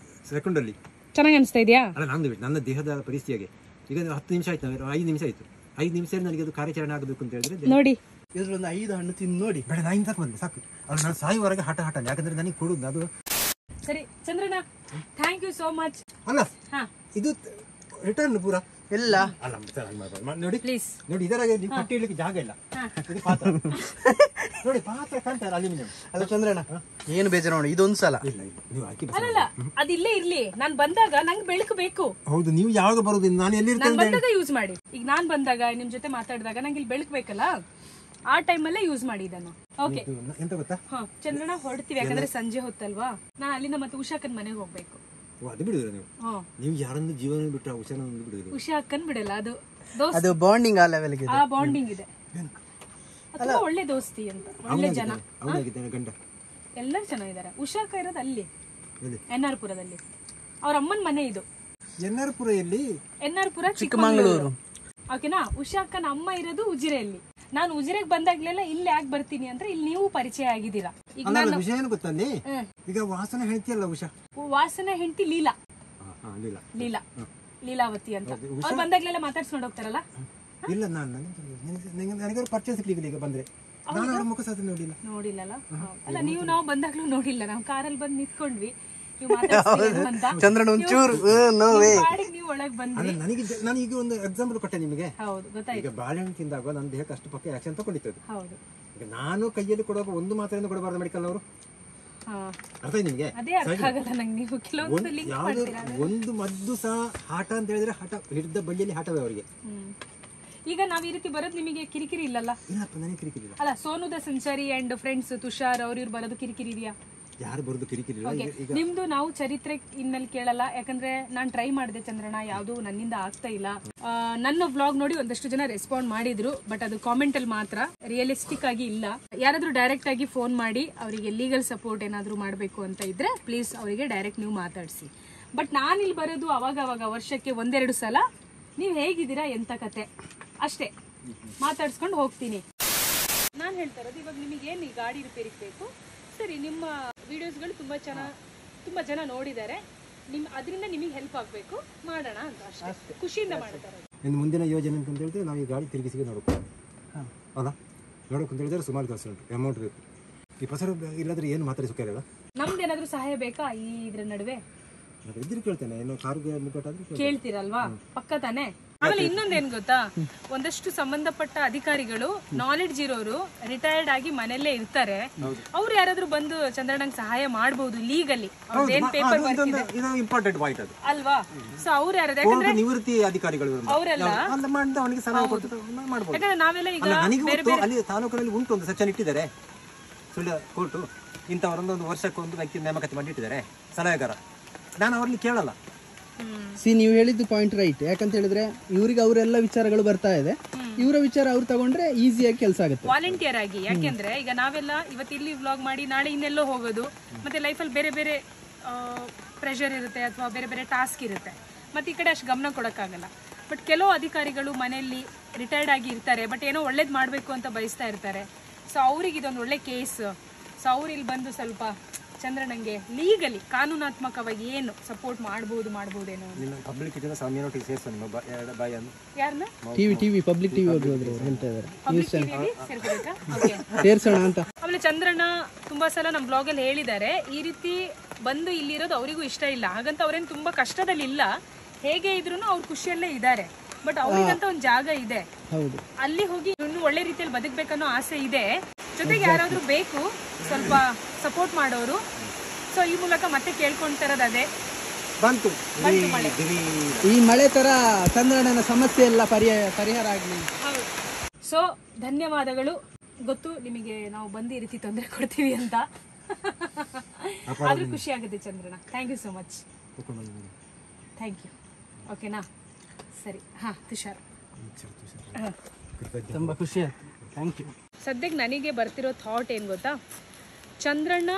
ಸೆಕೆಂಡ್ ಅಲ್ಲಿ ಚೆನ್ನಾಗಿ ಅನ್ಸ್ತಾ ಇದೆಯಾ? ಅಲ್ಲ, ನನ್ನ ದೇಹದ ಪರಿಸ್ಥಿತಿಯಾಗೆ ಈಗ 10 ನಿಮಿಷ ಆಯ್ತು, 5 ನಿಮಿಷ ಆಯ್ತು. 5 ನಿಮಿಷ ನನಗೆ ಅದು ಕಾರ್ಯಾಚರಣೆ ಆಗಬೇಕು ಅಂತ ಹೇಳಿದ್ರೆ ನೋಡಿ ಇದ್ರೊಂದು 5 ಹಣ್ಣು ತಿಂದು ನೋಡಿ. ಬೇಡ, ನಾ ಇಂತಕ್ಕೆ ಬಂದೆ ಸಾಕು. ಅದು ನಾನು ಸಾಯುವವರೆಗೆ ಹಠ ಯಾಕಂದ್ರೆ ನನಗೆ ಕೊಡುದು ಅದು. ಸರಿ ಚಂದ್ರಣ್ಣ, ಥ್ಯಾಂಕ್ ಯು ಸೋ ಮಚ್. ಅಲ್ಲ ಹಾ ಇದು ರಿಟರ್ನ್ ಪೂರ ಎಲ್ಲ ಅಲ್ಲ ನೋಡಿ ಪ್ಲೀಸ್ ನೋಡಿ, ಇದರಾಗೆ ನೀವು ಕಟ್ಟಿ ಇಡ್ಲಿಕ್ಕೆ ಜಾಗ ಇಲ್ಲ. ಇದು ಪಾತ್ರ ನೋಡಿ, ಪಾತ್ರ ಕಾಣ್ತಾರೆ ಅಲ್ಯೂಮಿನಿಯಂ. ಅಲ್ಲ ಚಂದ್ರಣ್ಣ, ಏನು ಬೇಜಾರು ನೋಡಿ, ಇದೊಂದು ಸಲ ಇಲ್ಲ ನೀವು ಹಾಕಿ. ಅಲ್ಲಲ್ಲ, ಅದಿಲ್ಲೇ ಇರ್ಲಿ. ನಾನ್ ಬಂದಾಗ ನಂಗೆ ಬೆಳಕು ಬೇಕು. ಹೌದು, ನೀವು ಯಾವಾಗ ಬರೋದು, ನಾನು ಎಲ್ಲಿರ್ತೇನೆ ನಾನ್ ಬಂದಾಗ ಯೂಸ್ ಮಾಡಿ. ಈಗ ನಾನ್ ಬಂದಾಗ ನಿಮ್ ಜೊತೆ ಮಾತಾಡಿದಾಗ ನಂಗೆ ಇಲ್ಲಿ ಬೆಳಕು ಬೇಕಲ್ಲ, ಆ ಟೈಮಲ್ಲೇ ಯೂಸ್ ಮಾಡಿ ಇದನ್ನು. ಓಕೆ ಎಂತ ಗೊತ್ತಾ, ಚಂದ್ರಣ್ಣ ಹೊರಡ್ತೀವಿ, ಯಾಕಂದ್ರೆ ಸಂಜೆ ಹೊತ್ತಲ್ವಾ. ನಾನ್ ಅಲ್ಲಿಂದ ಮತ್ತೆ ಉಷಾ ಅಕ್ಕನ್ ಮನೆಗೆ ಹೋಗ್ಬೇಕು. ಅದು ಬಿಡುದಿಲ್ಲ ನೀವು ಯಾರನ್ನು ಜೀವನ ಬಿಟ್ಟರೆ ಉಷಾನ ಬಿಡುದಿಲ್ಲ. ಉಷಾ ಅಕ್ಕನ್ ಬಿಡಲ್ಲ, ಅದು ಅದು ಬಾಂಡಿಂಗ್ ಆ ಲೆವೆಲ್ಗೆ ಆ ಬಾಂಡಿಂಗ್ ಇದೆ. ಅಥವಾ ಒಳ್ಳೆ ದೋಸ್ತಿ ಅಂತ, ಒಳ್ಳೆ ಜನ. ಗಂಡ ಎಲ್ಲರೂ ಚೆನ್ನಾಗಿದ್ದಾರೆ. ಉಷಾ ಅಕ್ಕ ಇರೋದು ಅಲ್ಲಿ NR ಪುರದಲ್ಲಿ. ಅವ್ರ ಅಮ್ಮನ ಮನೆ ಇದು. NR ಪುರ ಎಲ್ಲಿ? NR ಪುರ ಚಿಕ್ಕಮಗಳೂರು. ಓಕೆನಾ. ಉಷಾ ಅಕ್ಕನ ಅಮ್ಮ ಇರೋದು ಉಜಿರೆಯಲ್ಲಿ. ನಾನು ಉಜಿರೆಗೆ ಬಂದಾಗ್ಲೆಲ್ಲ ಇಲ್ಲಿ ಯಾಕೆ ಬರ್ತೀನಿ ಅಂದ್ರೆ ಇಲ್ಲಿ ನೀವು ಪರಿಚಯ ಆಗಿದ್ದೀರಾ. ಈಗ ನಾನು ವಿಷಯ ಏನು ಗೊತ್ತಲ್ಲಿ, ಈಗ ವಾಸನ ಹೇಳ್ತಿಯಲ್ಲ ಉಷಾ, ವಾಸನ ಹೆಂಡತಿ ಲೀಲಾ, ಲೀಲಾ ಲೀಲಾವತಿ ಅಂತ. ಅವ್ರು ಬಂದಾಗ್ಲೆಲ್ಲ ಮಾತಾಡ್ಸ್ಕೊಂಡು ಹೋಗ್ತಾರಲ್ಲ. ಇಲ್ಲ ನನಗೆ ಪರಿಚಯ ಸಿಗ್ಲಿಲ್ಲ. ಈಗ ಬಂದ್ರೆ ನಾನು ಅವ್ರ ಮುಖ ಸಹ ನೋಡಿಲ್ಲಲ್ಲ. ಅಲ್ಲ, ನಾವು ಬಂದಾಗ್ಲೂ ನೋಡಿಲ್ಲ. ನಾವು ಕಾರಲ್ಲಿ ಬಂದು ನಿಂತ್ಕೊಂಡ್ವಿ, ಚಂದ್ರಣ್ಣ ಒಂಚೂರು ನೀವು ಒಳಗ್ ಬಂದ್ರಿ. ನನಗೆ ಒಂದು ಎಕ್ಸಾಂಪಲ್ ಕೊಟ್ಟೆ ನಿಮಗೆ. ಹೌದು, ಗೊತ್ತಾಯ್ತು. ಈಗ ಬಾಳೆಹಣ್ಣು ತಿಂದಾಗ ನನ್ನ ದೇಹಕ್ಕೆ ಅಷ್ಟು ಪಕ್ಕ ಆಕ್ಷನ್ ತಗೊಂಡಿತ್ತು. ಹೌದು, ಈಗ ನಾನು ಕೈಯಲ್ಲಿ ಕೊಡುವಾಗ ಒಂದು ಮಾತ್ರೆಯನ್ನು ಕೊಡಬಾರ್ದು ಮೆಡಿಕಲ್ ಅವರು. ಅರ್ಥ ನಿಮ್ಗೆ? ಅದೇ ಅರ್ಥ ಆಗಲ್ಲ ನಂಗೆ. ನೀವು ಕೆಲವೊಂದು ಲಿಂಕ್ ಮಾಡ್ತೀರಾ. ಒಂದು ಮದ್ದು ಸಹ ಹಠ ಅಂತ ಹೇಳಿದ್ರೆ ಹಠ ಹಿಡಿದ ಬಳ್ಳಿಯಲ್ಲಿ ಹಠವೇ ಅವರಿಗೆ. ಈಗ ನಾವ್ ಈ ರೀತಿ ಬರೋದು ನಿಮಗೆ ಕಿರಿಕಿರಿ ಇಲ್ಲಲ್ಲ? ಇಲ್ಲಪ್ಪ, ನನಗೆ ಕಿರಿಕಿರಿ ಇಲ್ಲ. ಅಲ್ಲ, Sonu the century and friends Tushar ಅವ್ರು ಬರೋದು ಕಿರಿಕಿರಿ ಇದೆಯಾ? ಯಾರು ಬರೋದು ಕಿರಿಕಿರಿ ಇಲ್ಲ. ನಿಮ್ದು ನಾವು ಚರಿತ್ರೆ ಇನ್ಮೇಲೆ ಕೇಳಲ್ಲ, ಯಾಕಂದ್ರೆ ನಾನ್ ಟ್ರೈ ಮಾಡಿದೆ ಚಂದ್ರಣ್ಣ, ಯಾವ್ದು ನನ್ನಿಂದ ಆಗ್ತಾ ಇಲ್ಲ. ನನ್ನ ವ್ಲಾಗ್ ನೋಡಿ ಒಂದಷ್ಟು ಜನ ರೆಸ್ಪಾಂಡ್ ಮಾಡಿದ್ರು, ಬಟ್ ಅದು ಕಾಮೆಂಟ್ ಅಲ್ಲಿ ಮಾತ್ರ, ರಿಯಲಿಸ್ಟಿಕ್ ಆಗಿ ಇಲ್ಲ. ಯಾರಾದ್ರೂ ಡೈರೆಕ್ಟ್ ಆಗಿ ಫೋನ್ ಮಾಡಿ ಅವರಿಗೆ ಲೀಗಲ್ ಸಪೋರ್ಟ್ ಏನಾದ್ರು ಮಾಡ್ಬೇಕು ಅಂತ ಇದ್ರೆ ಪ್ಲೀಸ್ ಅವರಿಗೆ ಡೈರೆಕ್ಟ್ ನೀವು ಮಾತಾಡಿಸಿ. ಬಟ್ ನಾನು ಇಲ್ಲಿ ಬರೋದು ಅವಾಗ ವರ್ಷಕ್ಕೆ 1-2 ಸಲ. ನೀವ್ ಹೇಗಿದ್ದೀರಾ, ಎಂತ ಕತೆ ಅಷ್ಟೇ ಮಾತಾಡ್ಸ್ಕೊಂಡು ಹೋಗ್ತೀನಿ. ನಾನ್ ಹೇಳ್ತಾ ಇರೋದು, ಇವಾಗ ನಿಮಗೆ ಏನ್ ಈ ಗಾಡಿ ರಿಪೇರಿಗೆ ಬೇಕು, ಸರಿ, ನಿಮ್ಮ ವಿಡಿಯೋಸ್ಗಳು ತುಂಬಾ ಜನ ನೋಡಿದ್ದಾರೆ, ಅದರಿಂದ ನಿಮಗೆ ಹೆಲ್ಪ್ ಆಗ್ಬೇಕು, ಮಾಡೋಣ ಅಂತ ಅಷ್ಟೇ, ಖುಷಿಯಿಂದ ಮಾಡ್ತಾರೆ. ಇನ್ನು ಮುಂದಿನ ಯೋಜನೆ ಅಂತ ಹೇಳಿದ್ರೆ ನಾವು ಈ ಗಾಡಿ ತಿರುಗಿಸಿ ನೋಡಬೇಕು ಅಲ್ಲ, ನೋಡೋಕೆ ಅಂತ ಹೇಳಿದ್ರೆ ಸುಮಾರು ಕೆಲಸ ಉಂಟು, ಅಮೌಂಟ್ ಬೇಕು. ಈ ಪಸರು ಇಲ್ಲದ್ರೆ ಏನು ಮಾತಾಡಿ ಸುಖ ಇರಲ್ಲ. ನಮ್ದೇನಾದ್ರೂ ಸಹಾಯ ಬೇಕಾ ಇದ್ರ ನಡುವೆ? ಇದ್ರೆ ಕೇಳ್ತೇನೆ, ಏನು ಕಾರಿಗೆ ಮುಗ್ಗಟ್ಟಾದ್ರೆ ಕೇಳ್ತೀರಲ್ವಾ, ಪಕ್ಕ ತಾನೆ. ಆಮೇಲೆ ಇನ್ನೊಂದೇನ್ ಗೊತ್ತಾ, ಒಂದಷ್ಟು ಸಂಬಂಧಪಟ್ಟ ಅಧಿಕಾರಿಗಳು ನಾಲೆಡ್ಜ್ ಇರೋರು ರಿಟೈರ್ಡ್ ಆಗಿ ಮನೆಯಲ್ಲೇ ಇರ್ತಾರೆ. ಅವ್ರು ಯಾರಾದ್ರೂ ಬಂದು ಚಂದ್ರಣ್ಣಂಗ್ ಸಹಾಯ ಮಾಡಬಹುದು ಲೀಗಲಿ, ಅವ್ರದ್ದೇನ್ ಪೇಪರ್ ವರ್ಕ್ ಇದೆ ಇಂಪಾರ್ಟೆಂಟ್ ಪಾಯಿಂಟ್ ಅದು ಅಲ್ವಾ. ಸೊ ಅವ್ರು ಯಾರಾದ್ರೂ, ಯಾಕಂದ್ರೆ ನಿವೃತ್ತಿ ಅಧಿಕಾರಿಗಳು ಅವರೆಲ್ಲ ಅವನಿಗೆ ಸಲಹೆ ಕೊಟ್ಟು ಮಾಡಬಹುದು. ಯಾಕಂದ್ರೆ ನಾವೆಲ್ಲ ಈಗ ಅಲ್ಲಿ ತಾಲೂಕಿನಲ್ಲಿ ಉಂಟು ಒಂದು ಸೆಕ್ಷನ್ ಇಟ್ಟಿದ್ದಾರೆ, ಸುಳ್ಳು ಕೋರ್ಟು ಇಂಥವರೊಂದೊಂದು ವರ್ಷಕ್ಕೊಂದು ವ್ಯಕ್ತಿ ನೇಮಕಾತಿ ಮಾಡಿಟ್ಟಿದ್ದಾರೆ ಸಲಹೆಗಾರ. ನಾನು ಅವ್ರಲ್ಲಿ ಕೇಳಲ್ಲ. ನೀವು ಹೇಳಿದ್ದು ಪಾಯಿಂಟ್ ರೈಟ್. ಯಾಕಂತ ಹೇಳಿದ್ರೆ ಇವ್ರಿಗೆ ಅವರೆಲ್ಲ ವಿಚಾರಗಳು ಬರ್ತಾ ಇದೆ, ಇವರ ವಿಚಾರ ಅವ್ರು ತಗೊಂಡ್ರೆ ಈಸಿಯಾಗಿ ಕೆಲಸ ಆಗುತ್ತೆ ವಾಲಂಟಿಯರ್ ಆಗಿ. ಯಾಕೆಂದ್ರೆ ಈಗ ನಾವೆಲ್ಲ ಇವತ್ತು ಇಲ್ಲಿ ವ್ಲಾಗ್ ಮಾಡಿ ನಾಳೆ ಇನ್ನೆಲ್ಲೋ ಹೋಗೋದು, ಮತ್ತೆ ಲೈಫಲ್ಲಿ ಬೇರೆ ಬೇರೆ ಪ್ರೆಷರ್ ಇರುತ್ತೆ ಅಥವಾ ಬೇರೆ ಬೇರೆ ಟಾಸ್ಕ್ ಇರುತ್ತೆ, ಮತ್ತೆ ಈ ಕಡೆ ಅಷ್ಟು ಗಮನ ಕೊಡೋಕ್ಕಾಗಲ್ಲ. ಬಟ್ ಕೆಲವು ಅಧಿಕಾರಿಗಳು ಮನೆಯಲ್ಲಿ ರಿಟೈರ್ಡ್ ಆಗಿ ಇರ್ತಾರೆ, ಬಟ್ ಏನೋ ಒಳ್ಳೇದು ಮಾಡಬೇಕು ಅಂತ ಬಯಸ್ತಾ ಇರ್ತಾರೆ. ಸೊ ಅವ್ರಿಗೆ ಇದೊಂದು ಒಳ್ಳೆ ಕೇಸ್. ಸೊ ಅವ್ರು ಇಲ್ಲಿ ಬಂದು ಸ್ವಲ್ಪ ಚಂದ್ರಣ್ಣಂಗೆ ಲೀಗಲಿ ಕಾನೂನಾತ್ಮಕವಾಗಿ ಏನು ಸಪೋರ್ಟ್ ಮಾಡಬಹುದೇನೋ. ಟಿವಿ ಪಬ್ಲಿಕ್ ಟಿವಿ ಹೋದ್ರು ಹೇಳ್ತಾ ಇದ್ದಾರೆ ಸೇರ್ಸೋಣ ಅಂತ. ಆಮೇಲೆ ಚಂದ್ರಣ್ಣ ತುಂಬಾ ಸಲ ನಮ್ಮ ಬ್ಲಾಗ್ ಅಲ್ಲಿ ಹೇಳಿದ್ದಾರೆ, ಈ ರೀತಿ ಬಂದು ಇಲ್ಲಿರೋದು ಅವರಿಗೂ ಇಷ್ಟ ಇಲ್ಲ, ಹಾಗಂತ ಅವ್ರೇನು ತುಂಬಾ ಕಷ್ಟದಲ್ಲಿ ಇಲ್ಲ, ಹೇಗೆ ಇದ್ರು ಅವ್ರು ಖುಷಿಯಲ್ಲೇ ಇದ್ದಾರೆ. ಬಟ್ ಅವ್ರಿಗಂತ ಒಂದು ಜಾಗ ಇದೆ, ಅಲ್ಲಿ ಹೋಗಿ ಇನ್ನು ಒಳ್ಳೆ ರೀತಿಯಲ್ಲಿ ಬದುಕಬೇಕನ್ನೋ ಆಸೆ ಇದೆ. ಜೊತೆಗೆ ಯಾರಾದ್ರೂ ಬೇಕು ಸ್ವಲ್ಪ ಸಪೋರ್ಟ್ ಮಾಡೋರು. ಸೊ ಈ ಮೂಲಕ ಮತ್ತೆ ಕೇಳ್ಕೊಂತಿರೋದು ಅದೇ, ಬಂತು ಈ ಮಳೆ ತರ ಚಂದ್ರಣ್ಣನ ಸಮಸ್ಯೆ ಎಲ್ಲ ಪರಿಹಾರ ಆಗಲಿ. ಸೊ ಧನ್ಯವಾದಗಳು. ಗೊತ್ತು ನಿಮಗೆ ನಾವು ಬಂದು ಈ ರೀತಿ ತೊಂದರೆ ಕೊಡ್ತೀವಿ ಅಂತ, ಆದ್ರೂ ಖುಷಿ ಆಗುತ್ತೆ ಚಂದ್ರಣ್ಣ. Thank you so much. Thank you. ಓಕೆನಾ, ಸರಿ. ಹಾ ತುಷಾರ್, ತುಂಬಾ ಖುಷಿ ಆಯ್ತು. Thank you. ಸದ್ಯಕ್ಕೆ ನನಗೆ ಬರ್ತಿರೋ ಥಾಟ್ ಏನು ಗೊತ್ತಾ, ಚಂದ್ರಣ್ಣ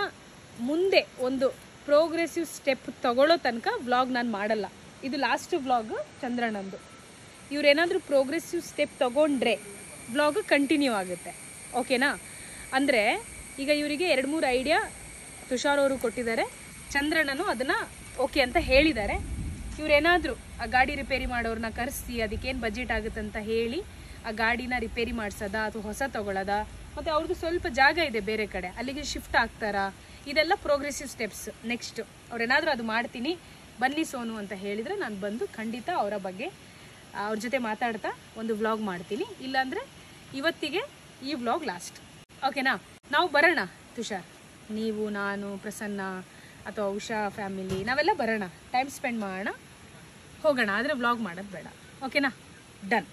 ಮುಂದೆ ಒಂದು ಪ್ರೋಗ್ರೆಸಿವ್ ಸ್ಟೆಪ್ ತಗೊಳ್ಳೋ ತನಕ ವ್ಲಾಗ್ ನಾನು ಮಾಡಲ್ಲ. ಇದು ಲಾಸ್ಟ್ ವ್ಲಾಗ್ ಚಂದ್ರಣ್ಣಂದು. ಇವ್ರೇನಾದರೂ ಪ್ರೋಗ್ರೆಸಿವ್ ಸ್ಟೆಪ್ ತಗೊಂಡ್ರೆ ವ್ಲಾಗ್ ಕಂಟಿನ್ಯೂ ಆಗುತ್ತೆ. ಓಕೆನಾ? ಅಂದರೆ ಈಗ ಇವರಿಗೆ 2-3 ಐಡಿಯಾ ತುಷಾರ್ ಅವರು ಕೊಟ್ಟಿದ್ದಾರೆ, ಚಂದ್ರಣ್ಣನು ಅದನ್ನು ಓಕೆ ಅಂತ ಹೇಳಿದ್ದಾರೆ. ಇವರೇನಾದರೂ ಆ ಗಾಡಿ ರಿಪೇರಿ ಮಾಡೋರನ್ನ ಕರೆಸಿ ಅದಕ್ಕೇನು ಬಜೆಟ್ ಆಗುತ್ತೆ ಅಂತ ಹೇಳಿ ಆ ಗಾಡಿನ ರಿಪೇರಿ ಮಾಡಿಸೋದಾ ಅಥವಾ ಹೊಸ ತಗೊಳ್ಳೋದಾ, ಮತ್ತು ಅವ್ರದ್ದು ಸ್ವಲ್ಪ ಜಾಗ ಇದೆ ಬೇರೆ ಕಡೆ, ಅಲ್ಲಿಗೆ ಶಿಫ್ಟ್ ಆಗ್ತಾರಾ, ಇದೆಲ್ಲ ಪ್ರೋಗ್ರೆಸಿವ್ ಸ್ಟೆಪ್ಸ್. ನೆಕ್ಸ್ಟ್ ಅವ್ರೇನಾದರೂ ಅದು ಮಾಡ್ತೀನಿ ಬನ್ನಿ ಸೋನು ಅಂತ ಹೇಳಿದರೆ ನಾನು ಬಂದು ಖಂಡಿತ ಅವರ ಬಗ್ಗೆ ಅವ್ರ ಜೊತೆ ಮಾತಾಡ್ತಾ ಒಂದು ವ್ಲಾಗ್ ಮಾಡ್ತೀನಿ. ಇಲ್ಲಾಂದರೆ ಇವತ್ತಿಗೆ ಈ ವ್ಲಾಗ್ ಲಾಸ್ಟ್. ಓಕೆನಾ? ನಾವು ಬರೋಣ ತುಷಾರ್, ನೀವು, ನಾನು, ಪ್ರಸನ್ನ ಅಥವಾ ಉಷಾ ಫ್ಯಾಮಿಲಿ ನಾವೆಲ್ಲ ಬರೋಣ, ಟೈಮ್ ಸ್ಪೆಂಡ್ ಮಾಡೋಣ, ಹೋಗೋಣ. ಆದರೆ ವ್ಲಾಗ್ ಮಾಡೋದು ಬೇಡ. ಓಕೆನಾ? ಡನ್.